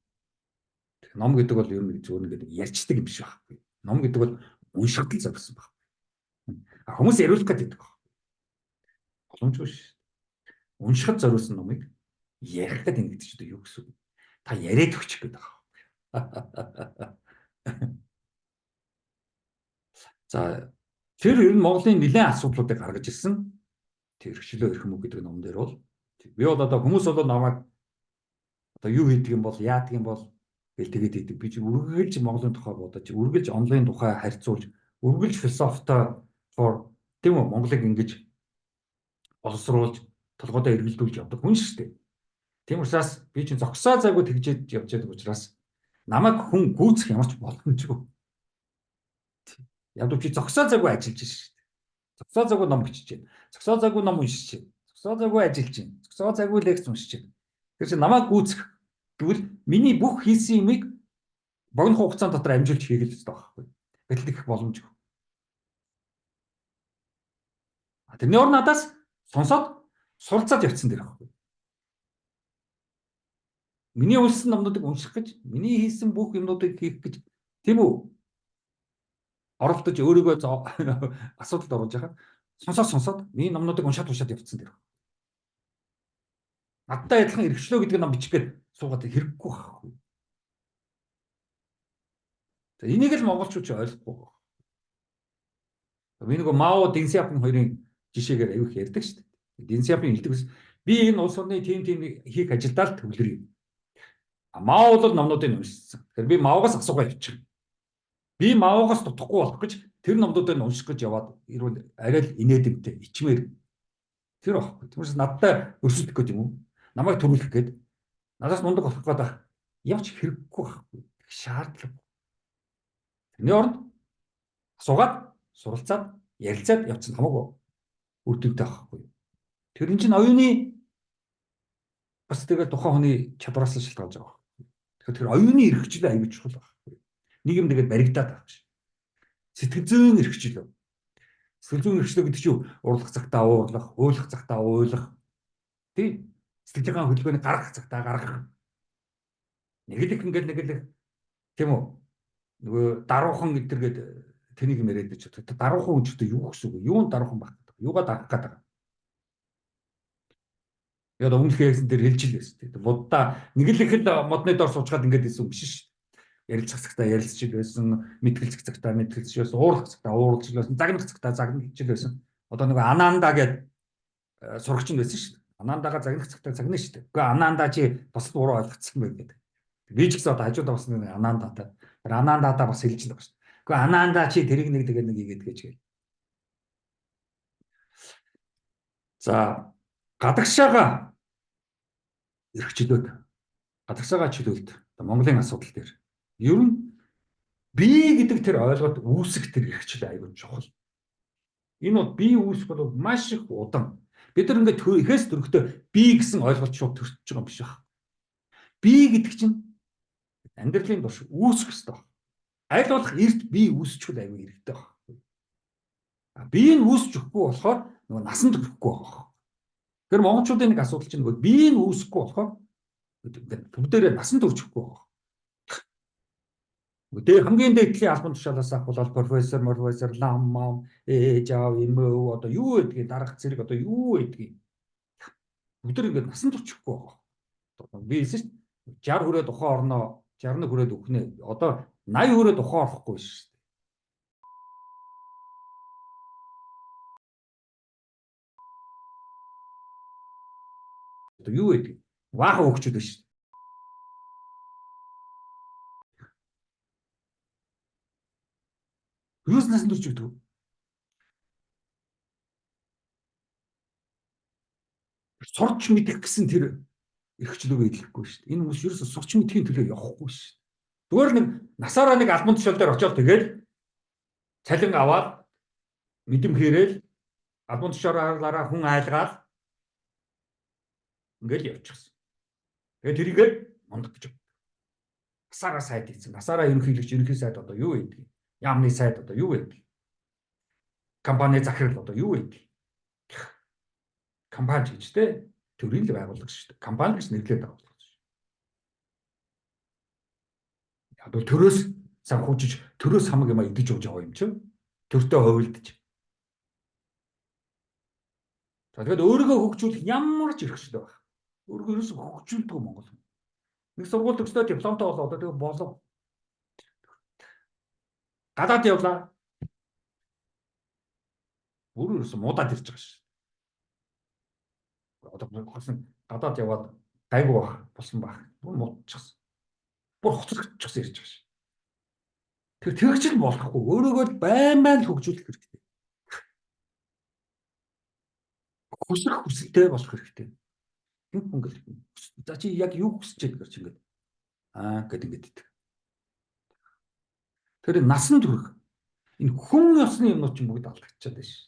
A: Ном гэдэг бол ер нь зүгээр нэг ярьцдаг юм биш байхгүй. Ном гэдэг бол уншихад л зориулсан баг. Хүмүүс яриулах гэдэг баг. Боломжгүй шүү. Уншихад зориулсан номыг ярих гэдэг ингэдэг чинь юу гэсэн үг? Та яриад өгчих гэдэг баг. За тэр ер нь Монголын нэлээд асуудлуудыг гаргаж ирсэн. Тэр эрхчлөө эрхэм үг гэдэг ном дээр бол би бол одоо хүмүүс бол намайг одоо юу хийдэг юм бол яадаг юм бол гэл тэгээд хийдэг. Би ч үргэлж Монголын тухай бодож, үргэлж онлайн тухай харьцуулж, үргэлж философитой тийм үү Монголыг ингэж боловсруулж, толгойдоо эргэлдүүлж явдаг хүн шүү дээ. Тийм учраас би чинь зогсоо зайгүй тэгжээд явж байгаа учраас намайг хүн гүйцэх ямар ч боломжгүй. Яг чи зогсоо зайгүй ажиллаж шүү дээ. Зогсоо зайгүй ном бичиж байна. Зогсоо зайгүй ном уншиж байна. Зогсоо зайгүй ажиллаж байна. Зогсоо зайгүй лекц уншиж байна. Тэр чинь намайг гүйцэх гэвэл миний бүх хийсэн юмыг богино хугацаанд дотор амжилт хийх хэрэгтэй байхгүй. Гэтэл их боломжгүй. Тэрний орн надаас сонсоод суралцаад явцсан дэр байхгүй. Миний уншсан номнуудыг унших гэж, миний хийсэн бүх юмнуудыг хийх гэж тийм үү? Оролдож өөрийгөө асуудалд оруулж байгаа. Сонсоод миний номнуудыг уншаад явцсан дэр. Надтай адилхан эрхчлөө гэдэг ном бичих гээд суугаад хэрэггүй байхгүй. За энийг л монголчууд ч ойлгохгүй байна. Би нэг Мао Дэн Сяопин хоёрын жишээгээр аюух ярьдаг шүү дээ. Дэн Сяопин хэлдэг ус би энэ улс орны тийм хийх ажилдаа л төвлөрье. Мао бол номнуудыг уншсан. Тэгэхээр би Маогоос асуугаа явчих. Би Маогоос дутахгүй болох гэж тэр номнуудыг унших гэж яваад ирвэл арай л инээдэмтэй ичмээр тэр байхгүй. Тиймээс надтай өрсөлдөх гэдэг юм уу? Намайг төрүүлэх гээд надаас мундаг болох гэдэг явж хэрэггүй байхгүй. Шаардлага. Тэрний оронд асуугаад суралцаад ярилцаад явцсан хамаагүй үр дүнтэй байхгүй. Тэр нь чинь оюуны бас тэгээд тухайн хүний чадвараас л шалтгаалж байгаа. Тэгэхээр оюуны эрхчлөө аюул чухал байхгүй. Нэг юм тэгээд баригдаад байгаа ш. Сэтгэл зүйн эрхчлөө. Сэтгэл зүйн эрхчлөө гэдэг чинь урлах цагтаа уурлах, уйлах цагтаа уйлах. Тий? Сэтгэлийн хөдөлгөөнийг гаргах цагтаа гаргах. Нэг л их ингээд нэг л тийм үү? Нөгөө даруухан гэдэргээд тэнийг мэрэд ч даруухан хүчтэй юу гэсэн үг вэ? Юунд даруухан байх гэдэг? Юугаа дагах гэдэг? Яг өмнөх ярьсан дээр хэлж л байсан. Тэгээд буддаа нэг л их л модны дор суучгаад ингээд исэн юм биш шүү. Ярилцах цагтаа ярилцж ил байсан, мэтгэлцэх цагтаа мэтгэлцэж байсан, уурлах цагтаа уурлж ил байсан, загнах цагтаа загнаж ил байсан. Одоо нэг Ананда гэдэг сурагч нь байсан шүү. Анандагаа загнах цагтаа загнана шүү. Үгүй Ананда чи бас буруу ойлгоцсон байх гэдэг. Би ч гэсэн одоо хажууд бас нэг Анандатай. Тэр Анандадаа бас хэлж байгаа шүү. Үгүй Ананда чи тэрийг нэг тэгээд нэг игээд гэж гээл. За гадагшаага эрхчлөөд гадагшаага чөлөөлт Монголын асуудал дээр ер нь би гэдэг тэр ойлголт үүсэх тэр эрхчлөө аягүй чухал. Энэ бол би үүсэх бол маш их удаан. Бид нар ингээд ихээс төрөхдөө би гэсэн ойлголт шууд төрчихөж байгаа юм биш үү? Би гэдэг чинь амьдралын турш үүсэх ёстой. Аль болох эрт би үүсчихвэл аягүй хэрэгтэй байна. Би нь үүсч өгөхгүй болохоор нөгөө насан туршихгүй байгаа. Тэр монголчуудын нэг асуудал чинь нөгөө би нь үүсэхгүй болохоор төв дээрээ насан туршихгүй байгаа. Тэгээ хамгийн дээдлийн албан тушаалаас авах бол профессор, лам, ээж аав, эмээ одоо юу гэдгийг дарах зэрэг одоо юу гэдгийг бүгд ингээд насан туршихгүй байгаа. Би хэлсэн шүү дээ 60 хүрээд ухаан орноо 61 хүрээд өгнө. Одоо 80 хүрээд ухаан орохгүй шүү дээ. Одоо юу гэдгийг ваахан өгчүүд байна шүү дээ. Юус насан турш өгдөг. Сурч мэдэх гэсэн тэр эрхчлөөгөө хэлэхгүй шүү дээ. Энэ хүмүүс ерөөсө сурч мэдхийн төлөө явахгүй шүү дээ. Зүгээр нэг насаараа нэг албан тушаал дээр очиод тэгэл цалин аваад мэдэм хийрээл албан тушаалаараа хүн айлгаад ингээл явчихсан. Тэгээд тэрийгээ мундаг гэж. Насаараа сайд хийсэн. Насаараа ерөнхий сайд одоо юу гэдэг? Яамны сайд одоо юу гэдэг? Компани захирал одоо юу гэдэг? Компани гэж те төрийн л байгууллага шүү дээ. Компани гэж нэрлээд байгаа юм шүү. Яг бол төрөөс санхүүжиж, төрөөс хамаг юм идэж ууж байгаа юм чинь. Төртөө хувилдаж. За тэгээд өөрийгөө хөгжүүлэх ямар ч эрхчлөө байх. Өөрийгөө ерөөсөө хөгжүүлдэг Монгол. Нэг сургууль төгсдөө дипломтой болоо одоо тэгээд болов. Гадаад явлаа. Өөрөө ерөөсөө муудаад ирж байгаа шүү. Одоо хосон гадаад яваад гайгүй байх болсон байх. Бүр муудчихсан. Бүр хоцрогдчихсан ирж байгаа ш. Тэр тэгж л болохгүй. Өөрөөгөө л байн л хөгжүүлэх хэрэгтэй. Хүсэх хүсэлтэй болох хэрэгтэй. Юм ингээл. За чи яг юу хүсэж байгаа чи ингээд гэдэг ингээд. Тэр насан турш энэ хүн ёсны юмнууд чинь бүгд алдчихад байна ш.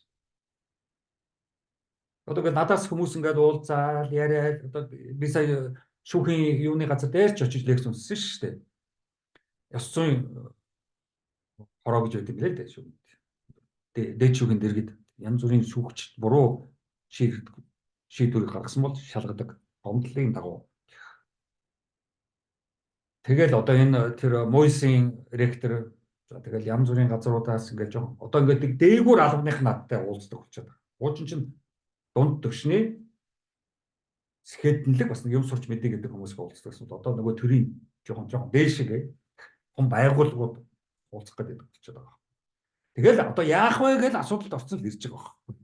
A: Одоо ингээд надаас хүмүүс ингээд уулзаал яриад одоо би сая шүүхийн юуны газар дээр ч очиж лекц унссан шүү дээ. Ёс зүйн хороо гэж байдаг лээ дээ шүү. Дээд шүүхийн дэргэд янз бүрийн шүүгч буруу шийдвэрийг гаргасан бол шалгадаг гомдлын дагуу. Тэгэл одоо энэ тэр Мойсын ректор за тэгэл янз бүрийн газруудаас ингээд жоо одоо ингээд дээгүүр албаных надтай уулздаг болчиход байна. Уучин чинь дунд төвшний сэхэднэлэг бас нэг юм сурч мэдээ гэдэг хүмүүсийг уулздаг гэсэн. Одоо нөгөө төрийн жоохон дээшгээ том байгууллагууд уулзах гэдэг болчиход байгаа. Тэгэл одоо яах вэ гэж асуудалд орсон л ирж байгаа байхгүй.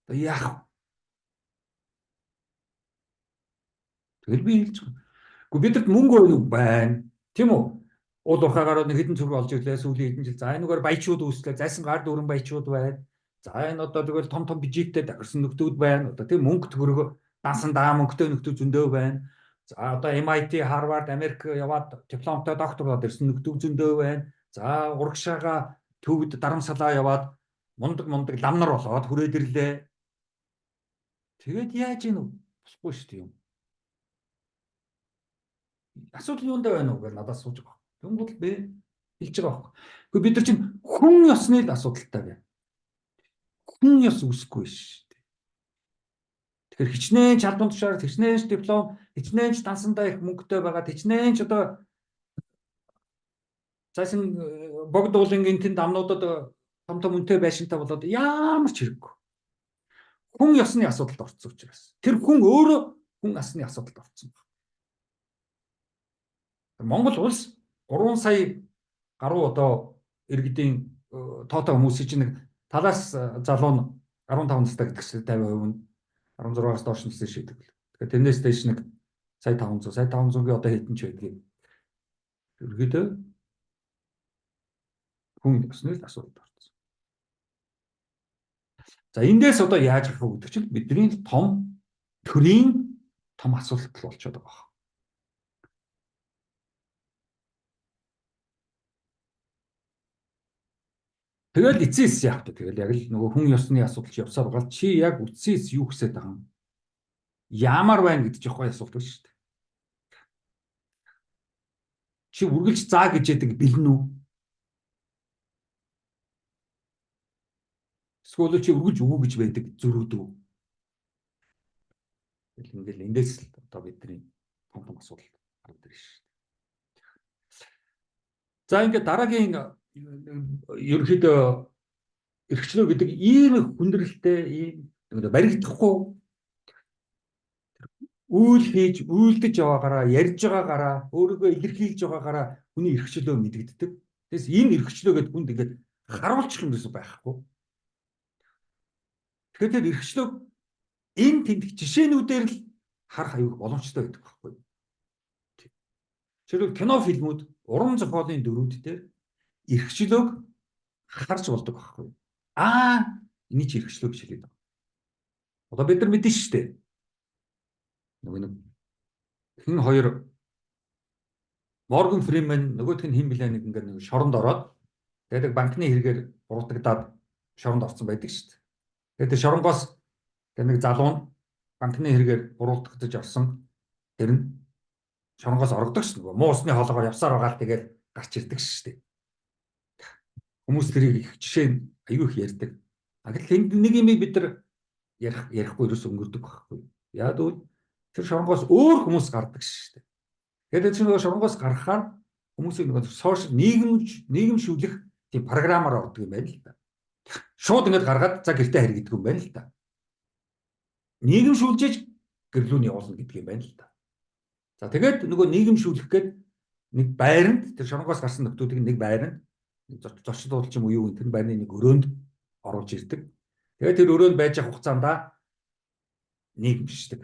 A: Одоо яах вэ? Тэгэл би хэлж байгаа. Гэхдээ бидэд мөнгө байна. Тийм үү? Уул урхаагаар нэг хэдэн цүрэг олж ирлээ сүүлийн хэдэн жил. За энэгээр баячууд үүслээ. Зайсан гар дүүрэн баячууд байна. За энэ одоо тэгэл том бижигтэй дахирсан нөхдүүд байна. Одоо тийм мөнгө төгрөг дансан даа мөнгөтэй нөхдүүд зөндөө байна. За одоо MIT, Harvard, Америк яваад дипломтой докторлоод ирсэн нөхдүүд зөндөө байна. За урагшаага төвд дарамсалаа яваад мундаг лам нар болоод хүрээд ирлээ. Тэгээд яаж ийн вэ? Болохгүй шүү дээ юм. Асуудал юундаа байна уу гэж надаас сууж байгаа. Тэнгүүд би хэлж байгаа байхгүй. Гэхдээ бид нар чинь хүн ёсны л асуудалтай байна. Хүн ёс үүсэхгүй шүү дээ. Тэгэхээр хичнээн чалбан тушаар, хичнээн диплом, хичнээн дансандаа их мөнгөтэй байгаа, хичнээн одоо зайсан богд уулынгийн тэнд амнуудад том үнэтэй байшинтай болоод ямар ч хэрэггүй. Хүн ёсны асуудалд орсон учраас. Тэр хүн өөрөө хүн асны асуудалд орсон байна. Монгол улс 3 сая гаруй одоо иргэдийн тоотой хүмүүсийн чинь нэг талаас залуу нь 15 настай гэдэг чинь 50% нь 16-аас доош насны шийдэг. Тэгэхээр тэрнээс дэш нэг сая 500-гийн одоо хэдэн ч байдгийг. Ерөөдөө хүн ёсны асуудалд орсон. За эндээс одоо яаж гарах вэ гэдэг чинь бидний төрийн том асуудал болчиход байгаа. Тэгэл эцээс яах вэ? Тэгэл яг л нөгөө хүн ёсны асуудал явсаар байгаа. Чи яг үтсээс юу хүсэж байгаа юм? Ямар байна гэдэг жоохон асуулт байна шүү дээ. Чи үргэлж заа гэж яадаг бэлэн үү? Эсвэл чи үргэлж өгөө гэж байдаг зөрүүд үү? Тэгэл ингээл эндээс л одоо бидний том асуудал гардаг шүү дээ. За ингээд дараагийн ерөнхийдөө эрхчлөө гэдэг ийм хүндрэлтэй ийм баригдахгүй үйл хийж үйлдэж яваагаараа ярьж байгаагаараа өөрийгөө илэрхийлж байгаагаараа хүний эрхчлөө мэдэгддэг. Тэгээс энэ эрхчлөө гэдэг хүнд ингээд харуулчих юм гэсэн байхгүй. Тэгэхээр эрхчлөө энэ тэнд жишээнүүдээр л харах аюул боломжтой байдаг байхгүй. Жишээлбэл кино фильмүүд уран зохиолын дөрүүд дээр эрхчлөөг харж болдог байхгүй. Эний чи эрхчлөө гэж хэлээд байгаа. Одоо бид нар мэдэн шүү дээ. Нэг хин хоёр Морган Фримен нөгөөх нь хин блэ нэг ингээд нэг шоронд ороод тэгээд банкны хэрэгээр буруутагдаад шоронд орсон байдаг шүү дээ. Тэгээд шоронгоос нэг залуу нь банкны хэрэгээр буруутгагдаж орсон. Тэр нь шоронгоос орогдог шүү дээ. Муу усны хоолоогоор явсаар байгаа л тэгээд гарч ирдэг шүү дээ. Хүмүүс тэрийг их жишээ нь аюу их ярьдаг. Гэтэл нэг юм бид нар ярихгүй ерөөс өнгөрдөг байхгүй. Яг үл тэр шоронгоос өөр хүмүүс гардаг шүү дээ. Тэгээд тэр нөгөө шоронгоос гарахаар хүмүүсийг нөгөө сошиал нийгэмшүүлэх тийм програмаар ордог юм байна л да. Шууд ингэж гаргаад за гэртээ харигддаг юм байна л да. Нийгэмшүүлжиж гэрлүүн явуулна гэдэг юм байна л да. За тэгээд нөгөө нийгэмшүүлэх гээд нэг байранд тэр шоронгоос гарсан нөхдүүдийг нэг байранд зочдууд ч юм уу юу тэр байрны нэг өрөөнд оруулж ирдэг. Тэгээд тэр өрөөнд байж явах хугацаанд нийгэмшдэг.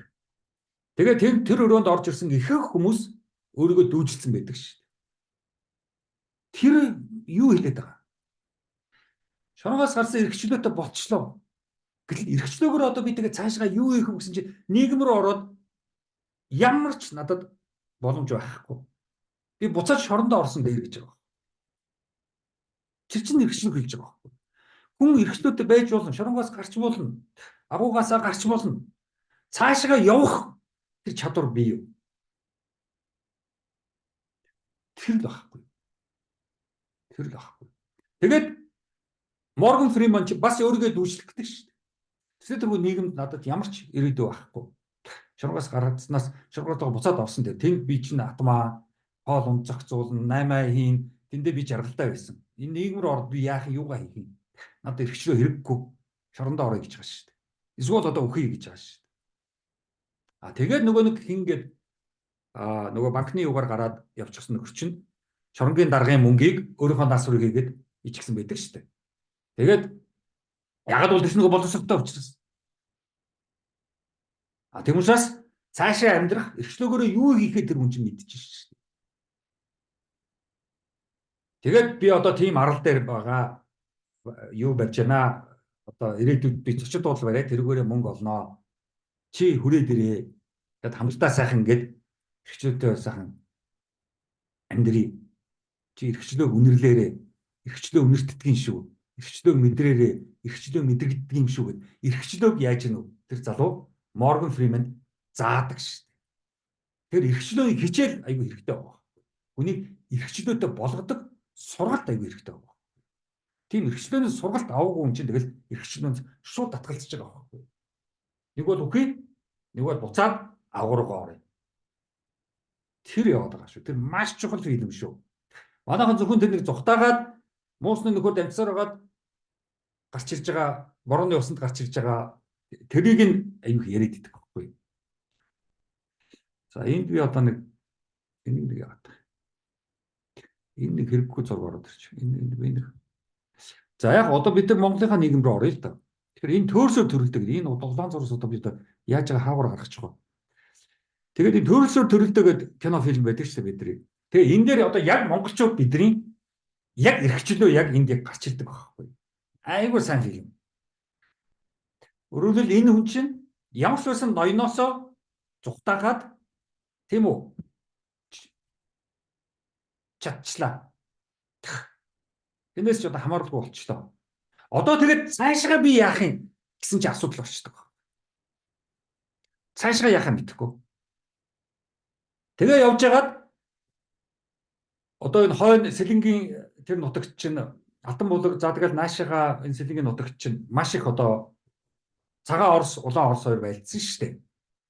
A: Тэгээд тэр өрөөнд орж ирсэн ихэнх хүмүүс өөрийгөө дүүжилсэн байдаг шүү дээ. Тэр юу хэлээд байгаа? Шоронгоос гарсан эрхчлөөтэй болчлоо. Гэтэл эрхчлөөгөр одоо би тэгээ цаашгаа юу хийх вэ гэсэн чинь нийгэм рүү ороод ямар ч надад боломж байхгүй. Би буцаад шорондоо орсон дээр гэж байгаа. Тэр чинь эрхчлөө хэлж байгаа байхгүй. Хүн эрхчлөөтэй байж болно, шоронгоос гарч болно, агуугаасаа гарч болно. Цаашгаа явах тэр чадвар бий юу? Тэр л байхгүй. Тэгээд Морган Фриман чи бас өөрийгөө дүүжлэх гэдэг шүү дээ. Тэгэхээр тэр нийгэмд надад ямар ч ирээдүй байхгүй. Шоронгоос гаргаснаас шоронгоотойгоо буцаад орсон дээр тэнд би чинь атмаа, хоол унд зохицуулна, 8 хийн, тэндээ би жаргалтай байсан. Энэ нийгэм рүү орд би яах юугаа хийх юм? Надад эрхчлөө хэрэггүй. Шорондоо орё гэж байгаа шүү дээ. Эсвэл одоо өхий гэж байгаа шүү дээ. Тэгээд нөгөө нэг хингээд нөгөө банкны югаар гараад явчихсан нөхөр чинь шоронгийн даргын мөнгийг өөрийнхөө нас руу хийгээд ичгсэн байдаг шүү дээ. Тэгээд ягаад бол тэс нөгөө боловсролтой учраас. Тийм учраас цаашаа амьдрах эрхчлөөгөөрөө юу хийхэд тэр хүн чинь мэдчихэж шүү дээ. Тэгээд би одоо тийм арал дээр байгаа юу барьж байна. Одоо ирээдүйд би зочид дуудлага бариад тэрүүгээрээ мөнгө олноо. Чи хүрээд ирээ. Тэгэд хамтдаа сайхан ингээд эрхчлөөтэй сайхан амьдрий. Чи эрхчлөөг үнэрлээрээ. Эрхчлөө үнэртдгийн шүү. Эрхчлөөг мэдрээрээ. Эрхчлөө мэдрэгддэг юм шүү гэд. Эрхчлөөг яаж гэнэ тэр залуу Морган Фриман заадаг шүү дээ. Тэр эрхчлөөийг хичээл айгүй хэрэгтэй байгаа. Үнийг эрхчлөөтэй болгодог сургалт айгүй хэрэгтэй байгаа. Тийм эрхчлөөний сургалт аваагүй хүн чинь тэгэл эрхчлөөнд шууд татгалзаж байгаа байхгүй. Нэг бол үгүй, нэг бол буцаад агуургаа орё. Тэр яваад байгаа шүү. Тэр маш чухал фильм шүү. Манайхан зөвхөн тэр нэг зүхтаагаад муусны нөхөд амьдсаар байгаад гарч ирж байгаа, борооны усанд гарч ирж байгаа тэрийг нь аюух яриад идэх байхгүй. За энд би одоо нэг яагаад. Энэ нэг хэрэггүй зураг ороод ирчих. Энэ би нэг. За яг одоо бид нар Монголынхаа нийгэм рүү орё л да. Тэгэхээр энэ төөрсөөр төрөлдөг. Энэ улаан зураас одоо бид яаж байгаа хаагуур гаргачих вэ? Тэгээд энэ төөрсөөр төрөлдөг кино фильм байдаг шүү дээ бидний. Тэгээ энэ дээр одоо яг монголчууд бидний яг эрхчлөө яг энд яг гарч ирдэг байхгүй. Айгуу сайн фильм. Өөрөөр хэлбэл энэ хүн чинь ямар ч байсан ноёноосоо зүхтаагаад тийм үү? Чадчлаа. Энэс ч одоо хамааралгүй болчихлоо. Одоо тэгээд цаашгаа би яах юм гэсэн чи асуудал болчихдог. Цаашгаа яахаа мэдэхгүй. Тэгээ явж байгаад одоо энэ хойно Сэлэнгийн тэр нутагт чинь Алтан булаг за тэгэл наашаага энэ Сэлэнгийн нутагт чинь маш их одоо цагаан Орос, улаан Орос хоёр байлцсан шүү дээ.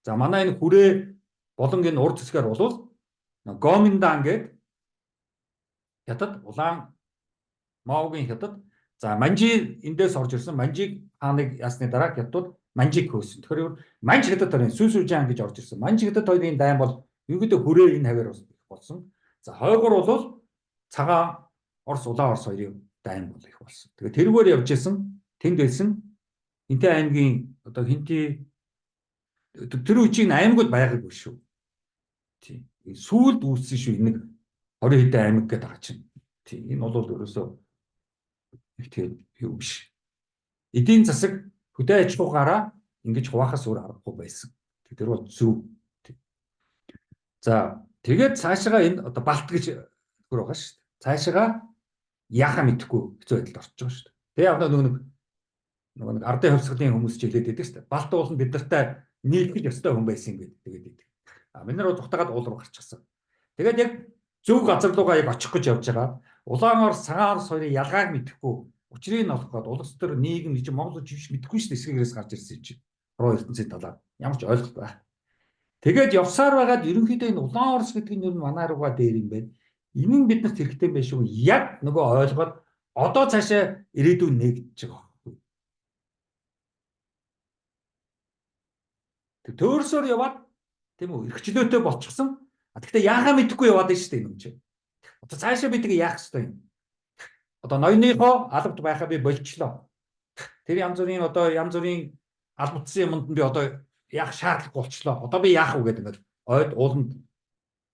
A: За манай энэ хүрээ болон энэ урд хэсгээр бол Гоминдан гээд хятад улаан Маогийн хятад за Манжи эндээс орж ирсэн Манжиг хааныг ясны дараа хятад Манжиг хөөсөн. Тэгэхээр Манж хятад хоёрын Сүсүжан гэж орж ирсэн. Манж хятад хоёрын дайн бол юугдээ хүрээ энэ хавар болсон. За хойгоор бол цагаан Орос улаан Орос хоёрын дайн бол их болсон. Тэгээ тэрүүгээр явж исэн тэнд байсан Хинтээ аймгийн одоо Хинтээ тэр үеийн аймагуд байгаагүй шүү. Тийм. Сүүлд үүссэн шүү нэг 20 хэдэн аймаг гэдэг байгаа чинь. Тийм. Энэ бол ерөөсөө тэгээд юу биш. Эдийн засаг хөдөө аж ахуйгаараа ингэж хуваахаас өөр аргагүй байсан. Тэр бол зөв. За тэгээд цаашаа энэ одоо Балт гэж хөр байгаа шүү дээ. Цаашаа яахаа мэдэхгүй хэцүү байдалд орж байгаа шүү дээ. Тэгээ яг нэг ардын хувьсгалын хүмүүс ч хэлээд байдаг шүү дээ. Балт уул нь бид нартай нийлэх ёстой хүн байсан гэдэг тэгээд байдаг. Бид нар зүхтагаад уул руу гарчихсан. Тэгээд яг зөв газар руугаа яг очих гэж явж байгаа. Улаан Орос, цагаан Орос хоёрын ялгааг мэдэхгүй. Учрыг нь олох гээд улс төр нийгэм чинь Монгол живш мэдэхгүй шүү дээ. Эсрэгээрээс гарч ирсэн чинь. Руу ертөнцийн талаар ямар ч ойлголт байна. Тэгээд явсаар байгаад ерөнхийдөө энэ улаан Орос гэдэг нь юу манай руугаа дээр юм байна. Энэ нь биднэрт хэрэгтэй байх шүү. Яг нөгөө ойлгоод одоо цаашаа ирээдүйн нэгдэж байгаа. Тэг төөрсөөр яваад тийм үү эрхчлөөтэй болчихсон. Гэхдээ яахаа мэдэхгүй яваад байна шүү дээ энэ юм чинь. Одоо цаашаа би тэгээ яах ёстой юм. Одоо ноёныхоо албад байхаа би болчихлоо. Тэр янз бүрийн албадсан юмд нь би одоо яах шаардлагагүй болчихлоо. Одоо би яах вэ гэдэг ингээд ойд ууланд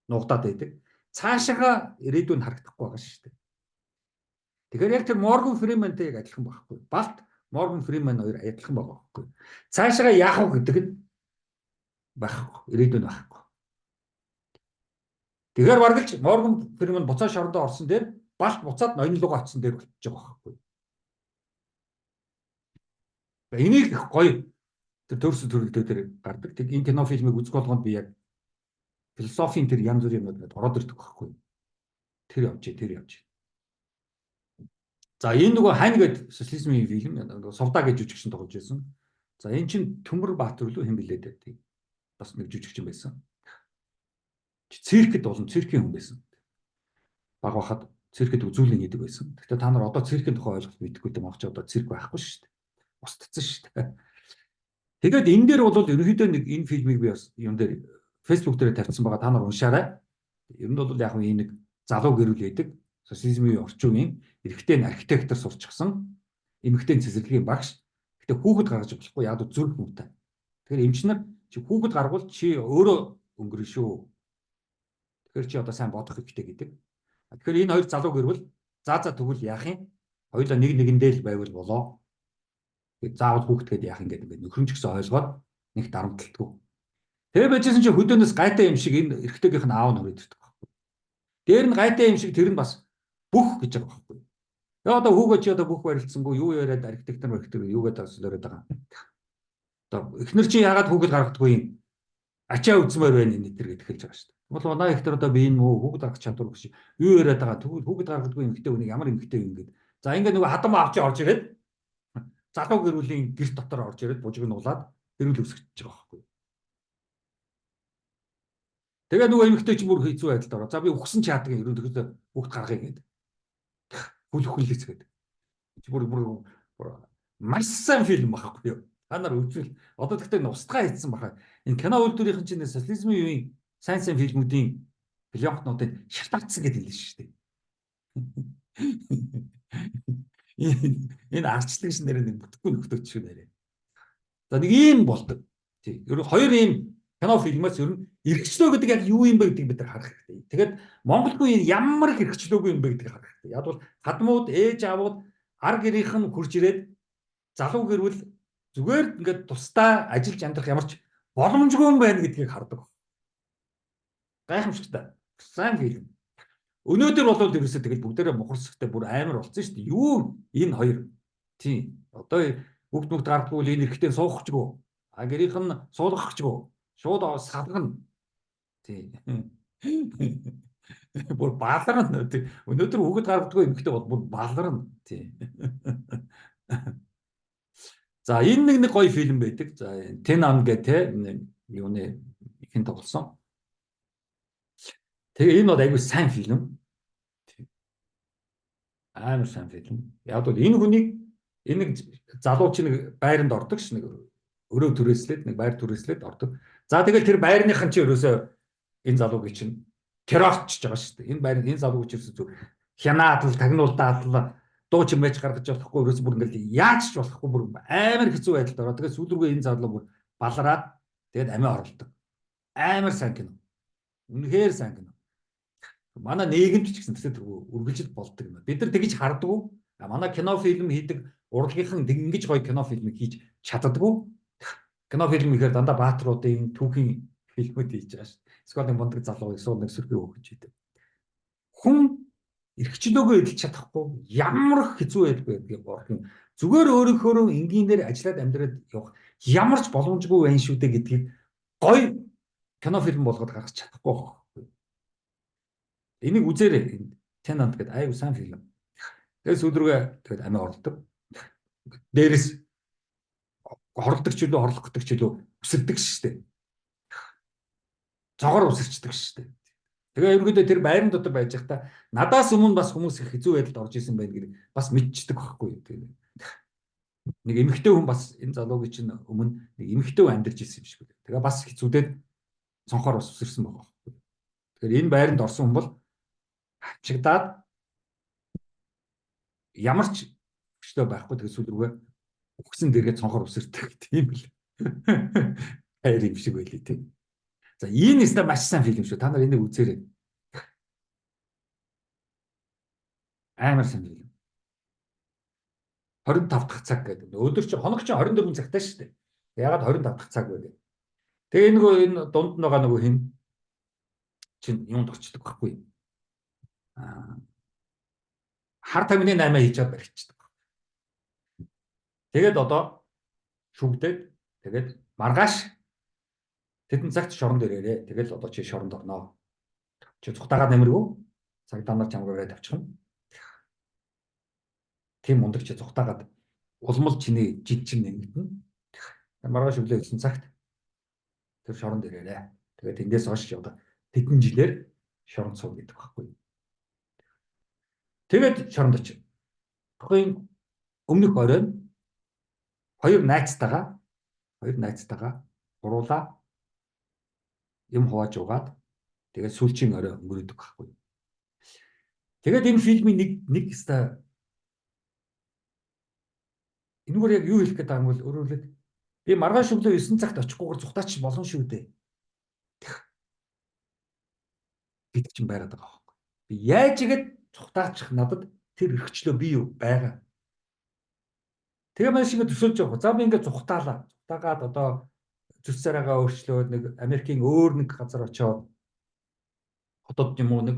A: нуугдаад байдаг. Цаашаага ирээдүйн харагдахгүй байгаа шүү дээ. Тэгэхээр яг тэр Морган Фриментэй яг адилхан байхгүй. Балт Морган Фримен хоёр адилхан байгаа байхгүй. Цаашаага яах вэ гэдэг нь байхгүй. Ирээдүйн байхгүй. Тэгэхээр баргалж Морган Фримен буцаа шорондоо орсон дээр Балт буцаад ноёнлогоо очсон дээр болчихж байгаа байхгүй. Энийг их гоё тэр төрсөн төрөлдөө тэр гардаг. Тэг энэ кино фильмийг үзэх болгонд би яг философийн тэр янз бүрийн юмнууд ороод ирдэг байхгүй. Тэр явж. За энэ нөгөө хань гэдэг социализмын фильм Совда гэж жүжигчин тоглож байсан. За энэ чинь Төмөр Баатар лөө хэн блээд байдаг. Бас нэг жүжигчин байсан. Циркэд болон циркийн хүн байсан. Баг бахад циркэд үзүүлэн хийдэг байсан. Гэхдээ та нар одоо циркийн тухай ойлголт мэдэхгүй юм авч одоо цирк байхгүй шүү дээ. Устдсан шүү дээ. Тэгээд энэ дээр бол ерөнхийдөө нэг энэ фильмийг би бас юм дээр Facebook дээр тавьсан байгаа, та нар уншаарай. Ер нь бол яг энэ нэг залуу гэрүүл байдаг. Социализмын орчин үеийн эрэгтэй архитектор сурчсан эмэгтэй цэцэрлэгийн багш. Гэтэ хүүхэд гаргаж болохгүй, яг зүрх муутай. Тэгэхээр эмчнэр чи хүүхэд гаргуул чи өөрөө өнгөрөн шүү. Тэгэхээр чи одоо сайн бодох хэрэгтэй гэдэг. Тэгэхээр энэ хоёр залуу гэрүүл за тэгвэл яах юм? Хоёулаа нэг нэгэндээ л байвал болоо. Заавал хүүхдгээд яах юм гэдэг нөхөрч гэсэн ойлгоод нэг дарамтлалгүй. Тэгээ байжсэн чи хөдөөнөөс гайтай юм шиг энэ эрэгтэйгийнх нь аав нь хүрээд ирдэг байхгүй. Дээр нь гайтай юм шиг тэр нь бас бүх гэж байгаа байхгүй. Тэгээ одоо хүүгээ чи одоо бүх барилцсангүй юу яриад архитектор юу гэдэг асуулаад байгаа. Одоо эхнэр чи яагаад хүүхэд гаргадаггүй юм? Ачаа үзмээр байна энэ төр гэж хэлж байгаа шүү дээ. Бол манай ихтер одоо би энэ хүүхэд гаргах чадвар гэж юу яриад байгаа. Тэгвэл хүүхэд гаргадаггүй эмэгтэй хүнийг ямар эмэгтэй юм гээд. За ингээ нөгөө хадам авч орж ирээд залуу гэрүүлийн гэрт дотор орж ирээд бужиг нь уулаад гэрүүл өсгөж байгаа байхгүй. Тэгээ нөгөө эмэгтэй ч бүр хэцүү байдалд ороо. За би үхсэн ч яадаг юм ерөнхийдөө хүүхд гаргая гэдэг. Хүл хүлээц гэдэг. Чи бүр маш сайн фильм байхгүй юу? Та нар үзвэл одоо тэгтээ устгаа хийсэн баха. Энэ кино үйлдвэрийн чинь социализмын үеийн сайн фильмүүдийн пленкнуудыг шалтгаалцсан гэдэг хэлсэн шүү дээ. Энэ арчлаг шинээр нэг бүтэхгүй нөхдөж шүү нэрээ. За нэг ийм болдог. Тий. Ер нь хоёр ийм кино фильмээс ер нь эрхчлөө гэдэг яг юу юм бэ гэдгийг бид нар харах хэрэгтэй. Тэгээд Монголгүй ямар их эрхчлөөгүй юм бэ гэдгийг харах хэрэгтэй. Яг бол хадмууд, ээж аавууд, ар гэрийнх нь хурж ирээд залуу гэрвэл зүгээр ингээд тусдаа ажиллаж амьдрах ямар ч боломжгүй юм байна гэдгийг хардаг. Гайхамшигтай. Сайн фильм. Өнөөдөр бол ерөөсөө тэгэл бүгдээрээ мухарсахтай бүр амар болсон шүү дээ. Юу энэ хоёр. Тийм. Одоо бүгд гардггүй энэ эрхтэн суухчгүй. А гэрийнх нь суулгахчгүй. Шууд салгана. Тийм. Бүр баларна. Өнөөдөр хүүхэд гардггүй эмэгтэй бол бүр баларна. Тийм. За энэ нэг гоё фильм байдаг. За Тенан гэдэг юуны ихэн тоглосон. Тэгээ энэ бол айгүй сайн фильм. Амар сайн фильм. Яг бол энэ хүнийг энэ залуу чи нэг байранд ордог ш нэг өрөө түрээслээд нэг байр түрээслээд ордог. За тэгэл тэр байрныхан чи өрөөсөө энэ залуугийн чинь террорчж байгаа шүү дээ. Энэ байранд энэ залууг чи зүг хянаадлал, тагнуулдаадлал, дуу чимээч гаргаж болохгүй өрөөс бүр ингээл яаж ч болохгүй бүр амар хэцүү байдалд ороо. Тэгээ сүүлрүүгээ энэ залуу бүр балараад тэгээд амиа оруулдаг. Амар сайн кино. Үнэхээр сайн кино. Манай нийгэмч ч гэсэн тэр үргэлжил болдог юм. Бид нар тэгж харддаг. Манай кино фильм хийдэг урлагийнхан ингэж гоё кино фильмийг хийж чаддаггүй. Кино фильм ихээр дандаа баатруудын түүхийн фильмүүд хийж байгаа шүү. Эсвэл нэг мундаг залуу эсвэл нэг сөрхий хөөгч хийдэг. Хүн эрхчлөөгөө эдэлж чадахгүй ямар хэцүү байдгүй гэдгийг борхон зүгээр өөрийнхөө энгийнээр ажиллаад амьдраад явах ямар ч боломжгүй байх шүү дээ гэдгийг гоё кино фильм болгоод гаргаж чадахгүй байна. Энийг үзээрэй. Тенант гэдэг аюу сайн фильм. Тэгээд сүүлрүүгээ тэгээд амиа орлдог. Дээрээс хорлдог ч үлээ хорлох гэдэг ч үлээ өсөрдөг шээ. Цогоор өсөрчдөг шээ. Тэгээ ерөнхийдөө тэр байран дотор байж байхдаа надаас өмнө бас хүмүүс их хэцүү байдалд орж исэн байх гэдэг бас мэдчихдэг байхгүй юу. Тэгээд нэг эмэгтэй хүн бас энэ залуугийн чинь өмнө нэг эмэгтэй хүн амьдарч исэн юм шиг үү. Тэгээ бас хэцүүдээд цонхоор бас өсөрсөн байгаа байхгүй юу. Тэгэхээр энэ байранд орсон хүн бол хавчигдаад ямар ч өчтөө байхгүй тэгээ сүүлрүүгээ өгсөн дэргээ цонхоор өсөрдөг тийм л. Хайр юм шиг байлээ тийм. За энэ нэстэ маш сайн фильм шүү. Та нар энийг үзээрэй. Амар сайн фильм. 25 дахь цаг гэдэг. Өдөр чи хоног чи 24 цагтай шүү дээ. Ягаад 25 дахь цаг вэ? Тэгээ энэ дунд нь байгаа нөгөө хин чин юунд орчдөг байхгүй. Хар тамины 8 хийж чад барьчихдаг. Тэгээд одоо шүгдээд тэгээд маргааш тэдэн цагт шоронд ирээрээ. Тэгэл одоо чи шоронд орноо. Чи цухтагаад нэмэргүй. Цагдаа нар чамгаараа тавьчихна. Тийм мундаг чи цухтагаад улмал чиний жид чин нэмэгдэнэ. Маргааш өглөө 9 цагт тэр шоронд ирээрээ. Тэгээд тэндээс хойш одоо тэдэн жилээр шоронд сууг гэдэг байхгүй. Тэгээд шоронд очив. Тэгэхгүй өмнөх оройн хоёр найзтайгаа хоёр найзтайгаа гуруулаа юм хувааж угаад тэгээд сүүлчийн орой өнгөрөөдөг байхгүй. Тэгээд энэ фильмийн нэг хэвээр энэгээр яг юу хэлэх гээд байгаа юм бол өөрөөр би маргааш өглөө 9 цагт очихгүйгээр зүхтаач болно шүү дээ. Гэдэг чинь байгаад байгаа байхгүй. Би яаж игээд зүхтаачих надад тэр эрхчлөө би юу байгаа. Тэгээ маш их төсөөлж явах. За би ингээд зүхтаалаа. Зүхтаагаад одоо зүс царайгаа өөрчлөөд нэг Америкийн өөр нэг газар очоод хотод юм уу нэг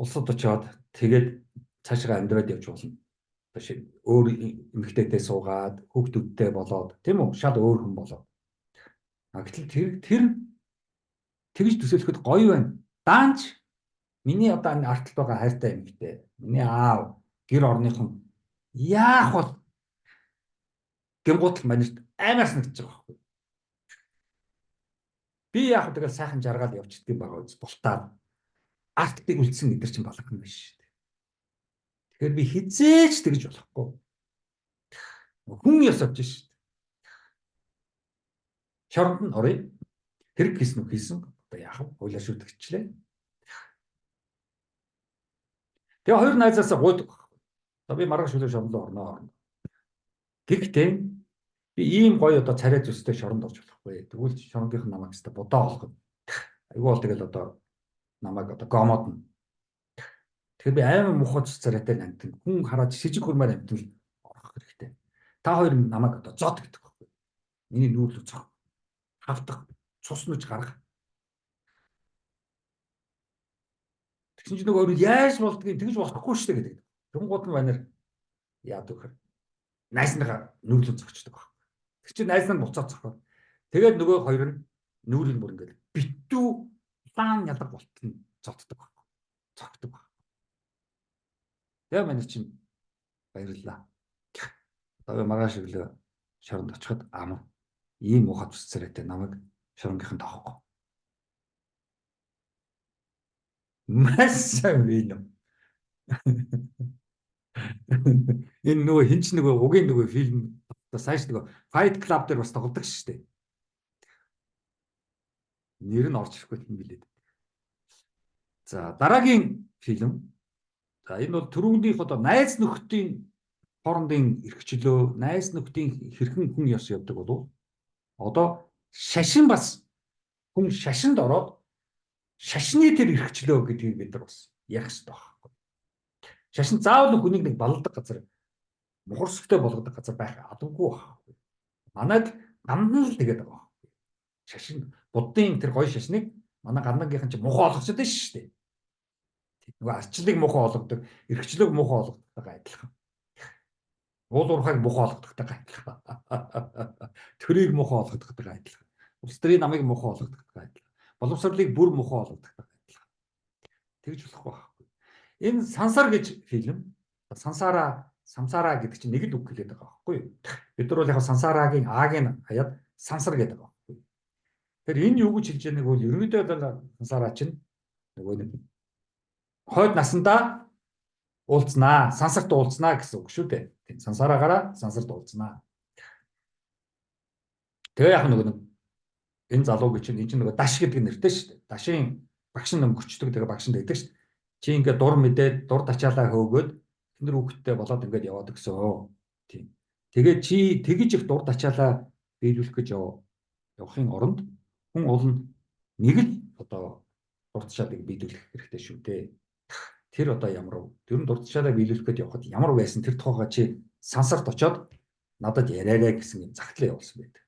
A: улсад очоод тэгээд цаашгаа амьдраад явж болно. Башиг өөр эмэгтэйдээ суугаад хүүхдүүдтэй болоод тийм үү шал өөр хүн болоод. Гэтэл тэр тэгж төсөөлөхөд гоё байна. Даанч миний одоо энэ арталт байгаа хайртай эмэгтэй. Миний аав гэр орныхон яах бол гингуутал манерт амар санагдаж байгаа байхгүй. Би яах вэ тэгэл сайхан жаргаад явчихдаг юм байгаа үз бултаа. Арттыг үлдсэн гэдэр чинь балган биш шүү дээ. Тэгэхээр би хизээч тэгж болохгүй. Хүн ёс авч шүү дээ. Шоронд нь орё. Хэрэг хийсэн үү хийсэн. Одоо яах вэ? Хойлоо шүтгчлээ. Тэгээ хоёр найзаасаа гуйдаг. Одоо би маргааш өглөө шоронд орно. Гэхдээ би ийм гоё одоо царай зүстэй шоронд орж болохгүй. Тэгвэл шорондынх нь намайг өстө будаа болгох. Айгүй бол тэгэл одоо намайг одоо гомодно. Тэгэхээр би аймаг мухад царайтай амтэн хүн хараад шижиг хурмаар амтэн орох хэрэгтэй. Та хоёр намайг одоо зод гэдэг байхгүй. Миний нүүрлүү цог. Хавтах, цуснууч гарах. Тэгсэн чинь нөгөө яаж болдгийг тэгж болохгүй шүү дээ гэдэг. Тунгууд нь манер яадаг вэ? Найсныхаа нүүрлэн зогчдөг баг. Тэг чи найс нь буцаад зохиод. Тэгээд нөгөө хоёр нь нүүрийн бүр ингээд битүү лаан ялга болтон зоддог баг. Цогтдог баг. Тэгээ манер чинь баярлалаа. Одоо маргааш өглөө шоронд очиход ам ийм ухаад ус царайтай намайг шоронгийнхан таахгүй. Маш сайн юм. Энэ нөгөө хинч нөгөө угийн нөгөө фильм сайш нөгөө Fight Club дээр бас тоглодог шүү дээ. Нэр нь орж ирэхгүй юм билээ. За дараагийн фильм. За энэ бол түрүүнийх одоо найз нөхдийн хоорондын эрхчлөө, найз нөхдийн хэрхэн хүн ёс явдаг болов одоо шашин бас хүн шашинд ороод шашны тэр эрхчлөө гэдгийг бид нар бас ярих хэрэгтэй байхгүй. Шашин заавал хүнийг нэг балладаг газар мухарсгтэй болгодог газар байх албагүй байхгүй. Манайд гамдан л тэгээд байгаа байхгүй. Шашин буддын тэр гоё шашныг манай гамдангийнхан ч мухаа олгочод шүү дээ. Нөгөө арчлыг мухаа олгодог, эрхчлөөг мухаа олгодогтойгоо адилхан. Уул уурхайг мухаа олгодогтойгоо адилхан. Төрийг мухаа олгодогтойгоо адилхан. Улс төрийн намыг мухаа олгодогтойгоо адилхан. Боловсролыг бүр мухаа олгодогтойгоо адилхан. Тэгж болохгүй байхгүй. Энэ сансар гэж фильм. Самсара гэдэг чинь нэг л үг хэлээд байгаа байхгүй юу? Бид нар бол яг сансарагийн ааг нь хаяад сансар гэдэг байгаа байхгүй юу? Тэгэхээр энэ юу гэж хэлж байгааг бол ерөнхийдөө бол сансараа чинь нөгөө нэг хойд насандаа уулзнаа, сансарт уулзнаа гэсэн үг шүү дээ. Тийм сансараагаараа сансарт уулзнаа. Тэгээ яг нөгөө энэ залуу гэж чинь нөгөө даш гэдэг нэртэй шүү дээ. Дашийн багш нь өмгөрчдөг тэгээ багш нь гэдэг шүү дээ. Чи ингээд дур мэдээд дур тачаалаа хөөгөөд тэр хүүхдтэй болоод ингээд яваад өгсөн. Тийм. Тэгээд чи тэгж их дур тачаалаа биелүүлэх гэж явахын оронд хүн олон нэг л одоо дур тачаалыг биелүүлэх хэрэгтэй шүү дээ. Тэр одоо ямар вэ? Тэр нь дур тачаалаа биелүүлэх гэж явахад ямар байсан тэр тухайга чи сансарт очоод надад яриарай гэсэн юм загтлаа явуулсан байдаг.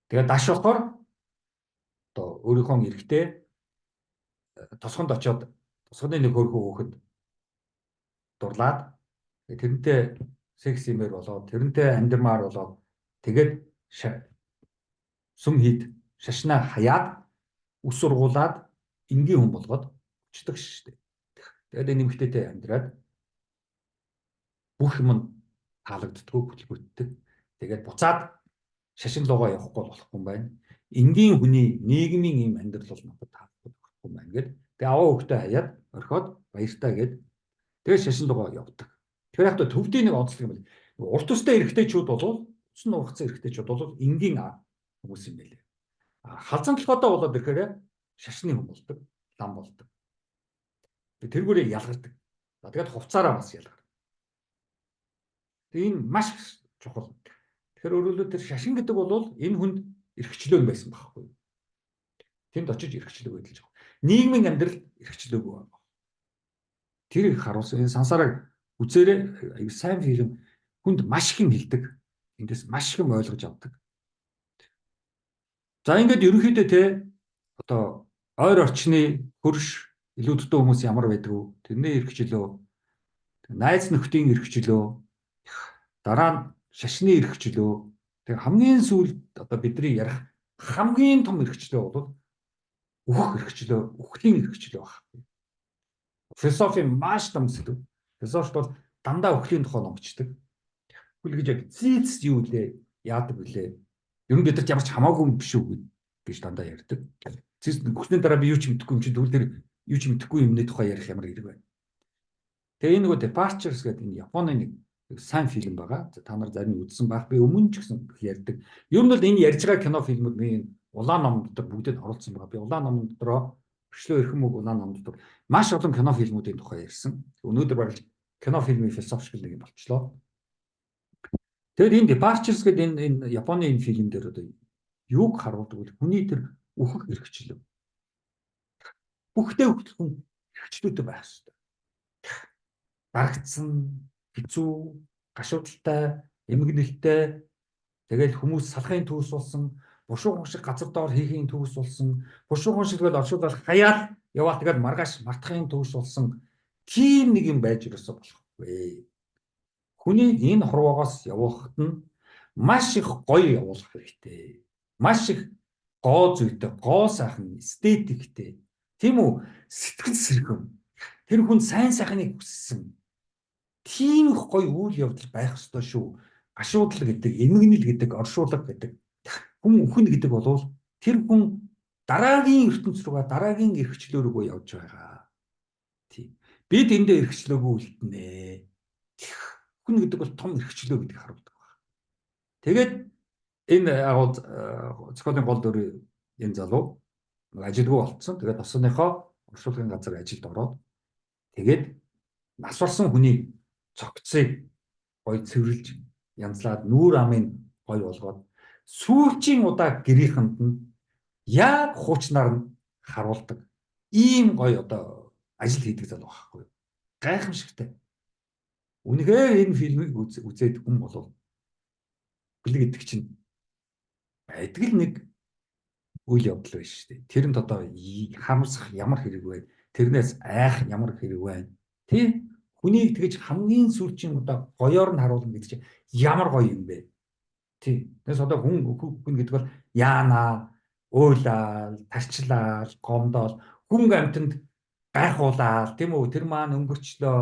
A: Тэгээд даш болохоор одоо өөрийнхөө эрэгтэй тосгонд очоод тосгоны нэг хөрхөө хөөхд дурлаад тэрнтэй секс юмэр болоод тэрнтэй амьдрмаар болоод тэгээд сүм хід шашнаа хаяад ус сургуулад энгийн хүн болгоод өчтөг шүү дээ. Тэгээд энэ нэмэгтэйтэй амьдраад бүх юм таалагддаггүй бүтлгүйтдэг. Тэгээд буцаад шашин руугаа явахгүй болохгүй юм байна. Энгийн хүний нийгмийн юм амьдрал бол надад таалагдахгүй болохгүй юм байна гэдэг. Тэгээ аваа хөвгтөө хаяад орхиод баяртай гээд тэгээд шашин руугаа явдаг. Тэгэхээр яг төвдийн нэг онцлог юм байна. Урт устай эрэгтэйчүүд бол усан ургацсан эрэгтэйчүүд бол энгийн хүмүүс юм байлээ. Халзан толгойдоо болоод ирэхээр шашны хүн болдог, лам болдог. Тэргүүрээ ялгардаг. За тэгээд хувцаараа бас ялгардаг. Энэ маш чухал. Тэгэхээр өөрөлдөө тэр шашин гэдэг бол энэ хүнд эрхчлөө байсан байхгүй юу? Тэнд очиж эрхчлөө байдалж байгаа. Нийгмийн амьдрал эрхчлөөгүй байна. Тэр их харуулсан. Энэ сансараа үзээрэй, аюу сайн фильм, хүнд маш их юм хэлдэг. Эндээс маш их юм ойлгож авдаг. За ингээд ерөнхийдөө те одоо ойр орчны хөрш илүүдтэй хүмүүс ямар байдаг вэ? Тэрний эрхчлөө, найз нөхдийн эрхчлөө, дараа нь шашны эрхчлөө. Тэгээ хамгийн сүүлд одоо бидний ярих хамгийн том эрхчлөө бол үхэх эрхчлөө, үхлийн эрхчлөө байна. Философи маш том зүйл. Философт бол дандаа үхлийн тухай номчдаг. Үхэл гэж яг зээц юу лээ, яадаг вүлээ. Ер нь бидэрт ямар ч хамаагүй юм биш үү гэж дандаа ярьдаг. Зээц үхсний дараа би юу ч мэдэхгүй юм чи тэгвэл тэр юу ч мэдэхгүй юмны тухай ярих ямар хэрэг байна. Тэгээ энэ нөгөө Departures гэдэг энэ Японы нэг сайн фильм байгаа. Та нар зарим нь үзсэн байх. Би өмнө ч гэсэн ярьдаг. Ер нь бол энэ ярьж байгаа кино фильмүүд би улаан ном дотор бүгдэд оруулсан байгаа. Би улаан ном дотроо Өчлөө эрхэм үг улаан ном дотор маш олон кино фильмүүдийн тухай ярьсан. Өнөөдөр баг кино фильмийн философи шиг нэг юм болчлоо. Тэгээд энэ Departures гэдэг энэ Японы энэ фильм дээр одоо юуг харуулдаг вэ? Хүний тэр үхэх эрхчлөө. Бүхтэй хүн эрхчлөөтэй байх хэрэгтэй. Дарагдсан, хэцүү, гашуудалтай, эмгэнэлтэй, тэгэл хүмүүс салахын төвс болсон, бушуухан шиг газар доор хийхийн төвс болсон, бушуухан шиг тэгэл оршуулаад хаяал яваал тэгэл маргааш мартахын төвс болсон. Тийм нэг юм байж ерөөсөө болохгүй. Хүний энэ хорвоогоос явуулахад нь маш их гоё явуулах хэрэгтэй. Маш их гоо зүйтэй, гоо сайхан, эстетиктэй. Тийм үү? Сэтгэл сэрхэм. Тэр хүн сайн сайхныг хүссэн. Тийм их гоё үйл явдал байх ёстой шүү. Гашуудлал гэдэг, эмгэнэл гэдэг, оршуулга гэдэг. Хүн үхэн гэдэг бол тэр хүн дараагийн ертөнц рүүгээ, дараагийн эрхчлөө рүүгээ явж байгаа. Тийм. Бид эндээ эрхчлөөгүй үлдэнэ. Хүн гэдэг бол том эрхчлөө гэдгийг харуулдаг байна. Тэгээд энэ зохиолын гол дүр энэ залуу ажилгүй болцсон. Тэгээд тосныхоо оршуулгын газар ажилд ороод тэгээд нас барсан хүний цогцыг гоё цэвэрлж янзлаад нүүр амын гоё болгоод сүүлчийн удаа гэрийнхэнд нь яг хуучнаар нь харуулдаг. Ийм гоё одоо ажил хийдэг залуу байхгүй юу? Гайхамшигтай. Үнэхээр энэ фильмийг үзээд хүн болов бэлэг гэдэг чинь байдаг л нэг үйл явдал байна шүү дээ. Тэрэнд одоо хамсах ямар хэрэг вэ? Тэрнээс айх ямар хэрэг вэ? Тэ хүнийг тэгж хамгийн сүүлчийн удаа гоёор нь харуулна гэдэг чинь ямар гоё юм бэ? Тий. Тэгээс одоо хүн гэдэг бол яана, уйлал, тарчлал, гомдол, хүн амьтанд гайхуулаад тийм үү? Тэр маань өнгөрчлөө,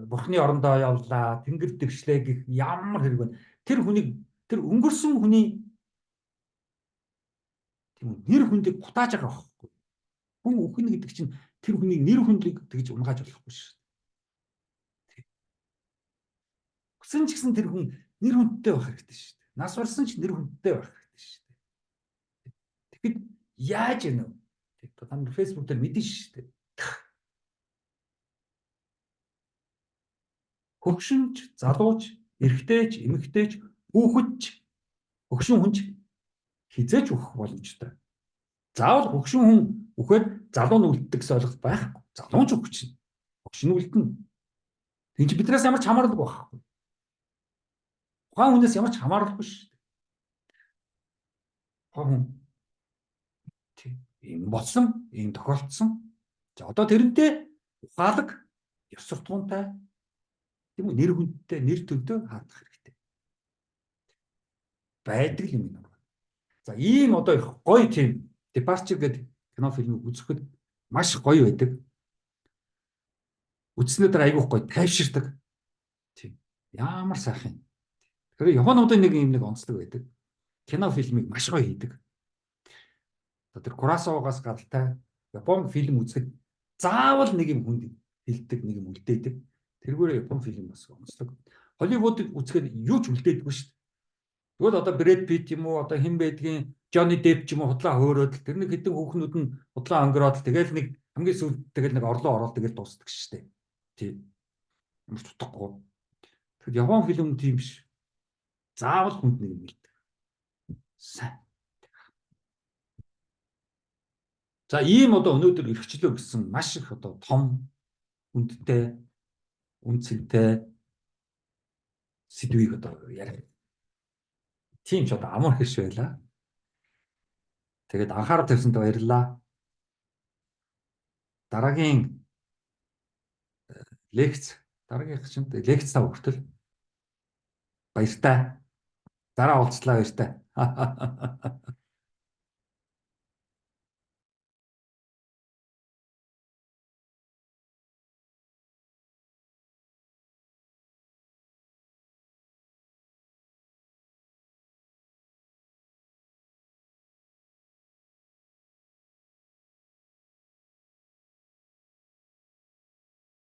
A: бурхны орондоо явлаа, тэнгэр дэвшлээ гэх ямар хэрэг вэ? Тэр хүнийг, тэр өнгөрсөн хүний тийм үү? Нэр хүндийг гутааж байгаа байхгүй. Хүн үхэн гэдэг чинь тэр хүний нэр хүндийг тэгж унгааж болохгүй шүү. Хүсэн ч гэсэн тэр хүн нэр хүндтэй байх хэрэгтэй шүү дээ. Нас барсан ч нэр хүндтэй байх хэрэгтэй шүү дээ. Тэгэхэд яаж ийнө? Та нар Facebook дээр мэдэн шүү дээ. Хөгшинч, залууч, эрэгтэйч, эмэгтэйч, хүүхэдч, хөгшин хүнч хизээч үхэх боломжтой. Заавал хөгшин хүн үхээд залуу нь үлддэг гэсэн ойлголт байхгүй. Залуу ч үхчихнэ. Хөгшин үлдэнэ. Тэгж биднээс ямар ч хамааралгүй байхгүй. Ухаан хүнээс ямар ч хамааралгүй шүү дээ. Ухаан хүн тийм болсон, ийм тохиолдсон. За одоо тэрнтэй ухаалаг, ёс суртахуунтай, тийм үү, нэр хүндтэй, нэр төлдөө хаадах хэрэгтэй. Байдаг юм байна. За ийм одоо их гоё тийм Departure гэдэг кино фильмийг үзэхэд маш гоё байдаг. Үзснээр дараа айгүйх гоё тайвширдаг. Тийм. Ямар сайхан. Тэгэхээр Японуудын нэг юм нэг онцлог байдаг. Кино фильмийг маш гоё хийдэг. Тэр Курасавагаас гаралтай Япон фильм үзэхэд заавал нэг юм хүнд хилдэг, нэг юм үлдээдэг. тэргээр Япон фильм бас онцлог. Холливуудыг үзэхэд юу ч үлдээдгүй шүү дээ. Тэгвэл одоо Брэд Питт юм уу, одоо хэн байдгийн Жонни Депп ч юм уу худлаа хөөрөөд тэр нэг хэдэн хүүхнүүд нь худлаа өнгөрөөд тэгэл нэг хамгийн сүүлд тэгэл нэг орлоо ороод тэгэл дуусдаг шүү дээ. Тийм. Ямар ч утгагүй. Тэгэхээр Япон фильм тийм биш. Заавал хүнд нэг юм хэлдэг. Сайн. За ийм одоо өнөөдөр эрхчлөө гэсэн маш их одоо том хүндтэй үнцэнтэй сэдвийг одоо яриа. Тийм ч одоо амар хэш байла. Тэгээд анхаарал тавьсанд баярлалаа. Дараагийн дараагийнх чинь лекцаа хүртэл баяртай. Дараа уулзлаа баяртай.